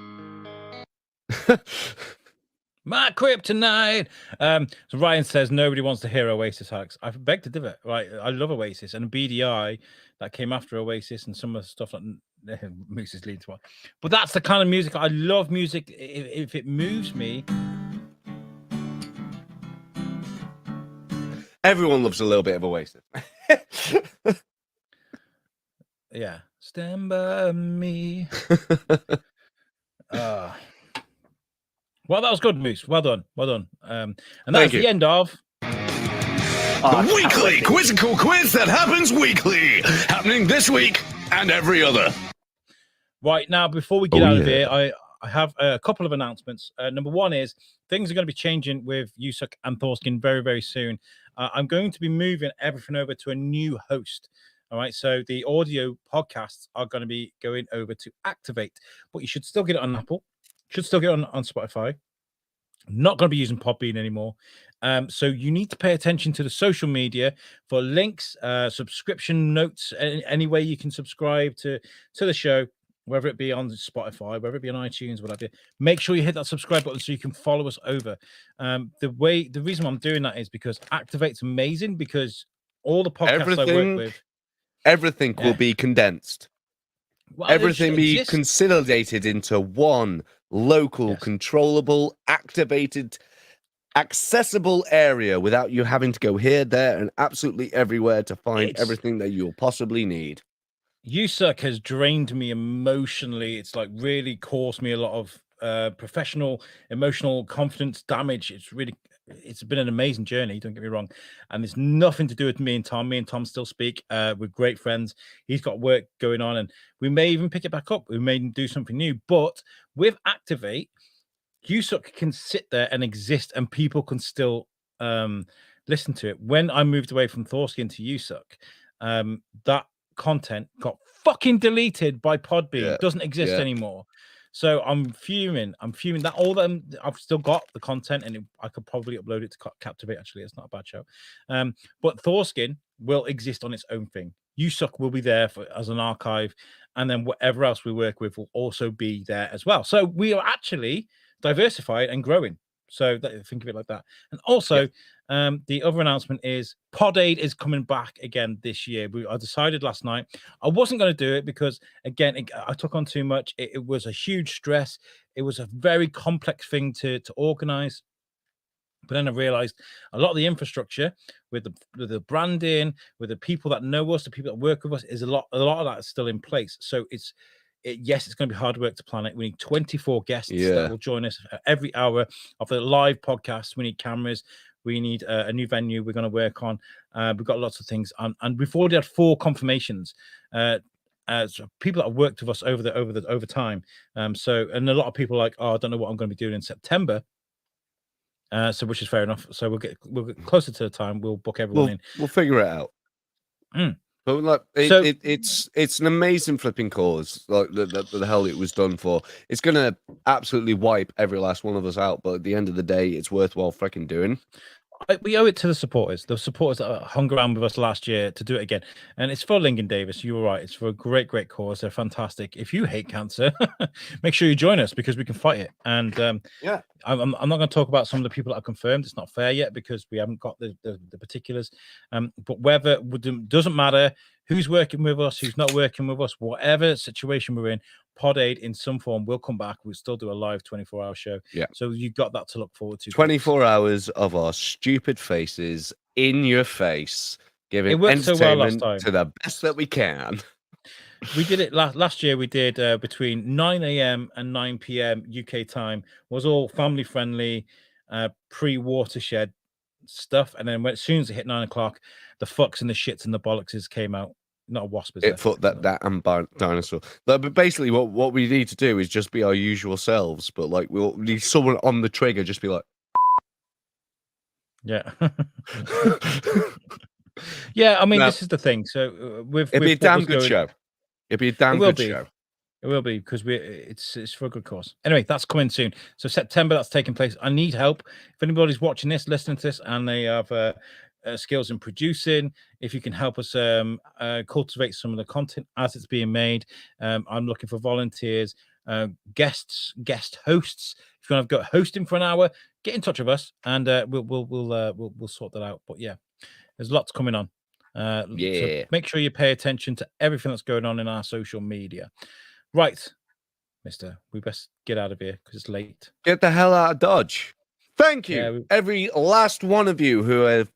My kryptonite. So Ryan says nobody wants to hear Oasis, Alex. I beg to differ. Right, I love Oasis and BDI that came after Oasis and some of the stuff that makes us lead to one. But that's the kind of music I love. Music if it moves me. Everyone loves a little bit of Oasis. Yeah, stand by me. Well, that was good, Moose. Well done. And that's the end of The weekly quizzical quiz that happens weekly, happening this week and every other. Right, now, before we get out of here, I have a couple of announcements. Number one is things are going to be changing with Yusuk and Thorskin very, very soon. I'm going to be moving everything over to a new host. All right, so the audio podcasts are going to be going over to Activate, but you should still get it on Apple. Should still get it on Spotify. Not going to be using Podbean anymore. So you need to pay attention to the social media for links, subscription notes, any way you can subscribe to the show, whether it be on Spotify, whether it be on iTunes, whatever. Make sure you hit that subscribe button so you can follow us over. The reason why I'm doing that is because Activate's amazing, because all the podcasts I work with, everything will be condensed. Well, Everything be consolidated into one local, controllable, activated, accessible area without you having to go here, there, and absolutely everywhere to find everything that you'll possibly need. Yusuk has drained me emotionally. It's like really caused me a lot of professional, emotional confidence damage. It's been an amazing journey, don't get me wrong. And it's nothing to do with me and Tom. Me and Tom still speak. We're great friends. He's got work going on, and we may even pick it back up. We may do something new. But with Activate, Yusuk can sit there and exist, and people can still listen to it. When I moved away from Thorskin to Yusuk, that content got fucking deleted by Podbean. It doesn't exist anymore. So I'm fuming. That all that I've still got the content, and I could probably upload it to Captivate. Actually, it's not a bad show. But Thorskin will exist on its own thing. Yusuk will be there as an archive, and then whatever else we work with will also be there as well. So we are actually diversified and growing. So think of it like that. And also, the other announcement is Pod Aid is coming back again this year. I decided last night I wasn't going to do it because, again, I took on too much. It was a huge stress. It was a very complex thing to organize. But then I realized a lot of the infrastructure with the branding, with the people that know us, the people that work with us, is a lot of that is still in place. So yes, it's going to be hard work to plan it. We need 24 guests that will join us every hour of the live podcast. We need cameras. We need a new venue we're going to work on. We've got lots of things. And we've already had 4 confirmations. So people that have worked with us over time. And a lot of people are like, oh, I don't know what I'm going to be doing in September. So which is fair enough. So we'll get closer to the time. We'll book everyone in. We'll figure it out. But like it's an amazing flipping cause, like the hell it was done for. It's gonna absolutely wipe every last one of us out, but at the end of the day, it's worthwhile freaking doing. We owe it to the supporters that hung around with us last year to do it again. And it's for Lincoln Davis. You were right. It's for a great, great cause. They're fantastic. If you hate cancer, make sure you join us because we can fight it. And I'm not going to talk about some of the people that are confirmed. It's not fair yet because we haven't got the particulars. But whether doesn't matter who's working with us, who's not working with us, whatever situation we're in, Pod Aid in some form will come back. We'll still do a live 24-hour show. Yeah. So you've got that to look forward to. 24 hours of our stupid faces in your face, giving entertainment to the best that we can. We did it last year. We did between 9 a.m. and 9 p.m. UK time. Was all family friendly, pre-watershed stuff. And then as soon as it hit 9 o'clock, the fucks and the shits and the bollockses came out. Not a wasp. It put that dinosaur. But basically, what we need to do is just be our usual selves. But like, we'll need someone on the trigger, just be like, yeah, yeah. I mean, this is the thing. So it'd be a damn good show. It'd be a damn good show. It will be because it's for a good cause. Anyway, that's coming soon. So September, that's taking place. I need help. If anybody's watching this, listening to this, and they have skills in producing, if you can help us cultivate some of the content as it's being made. I'm looking for volunteers, guest hosts. If you want to go hosting for an hour, get in touch with us, and we'll sort that out. But yeah, there's lots coming on. So make sure you pay attention to everything that's going on in our social media. Right, mister, we best get out of here because it's late. Get the hell out of Dodge. Thank you, every last one of you who have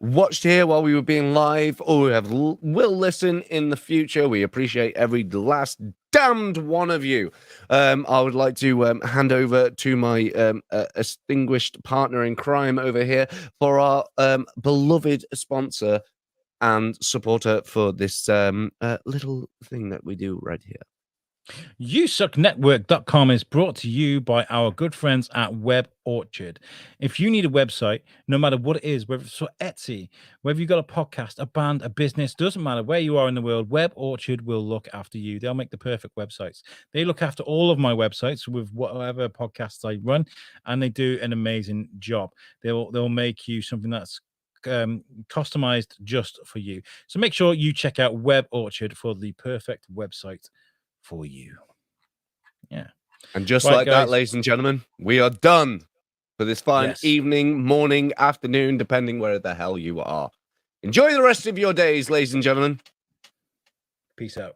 watched here while we were being live or will listen in the future. We appreciate every last damned one of you. I would like to hand over to my distinguished partner in crime over here for our beloved sponsor and supporter for this little thing that we do right here. YouSuckNetwork.com is brought to you by our good friends at Web Orchard. If you need a website, no matter what it is, whether it's for Etsy, whether you've got a podcast, a band, a business, doesn't matter where you are in the world, Web Orchard will look after you. They'll make the perfect websites. They look after all of my websites with whatever podcasts I run, and they do an amazing job. They'll make you something that's customized just for you. So make sure you check out Web Orchard for the perfect website for you. Yeah. And just Right, like guys. that, ladies and gentlemen, we are done for this fine Yes. evening, morning, afternoon, depending where the hell you are. Enjoy the rest of your days, ladies and gentlemen. Peace out.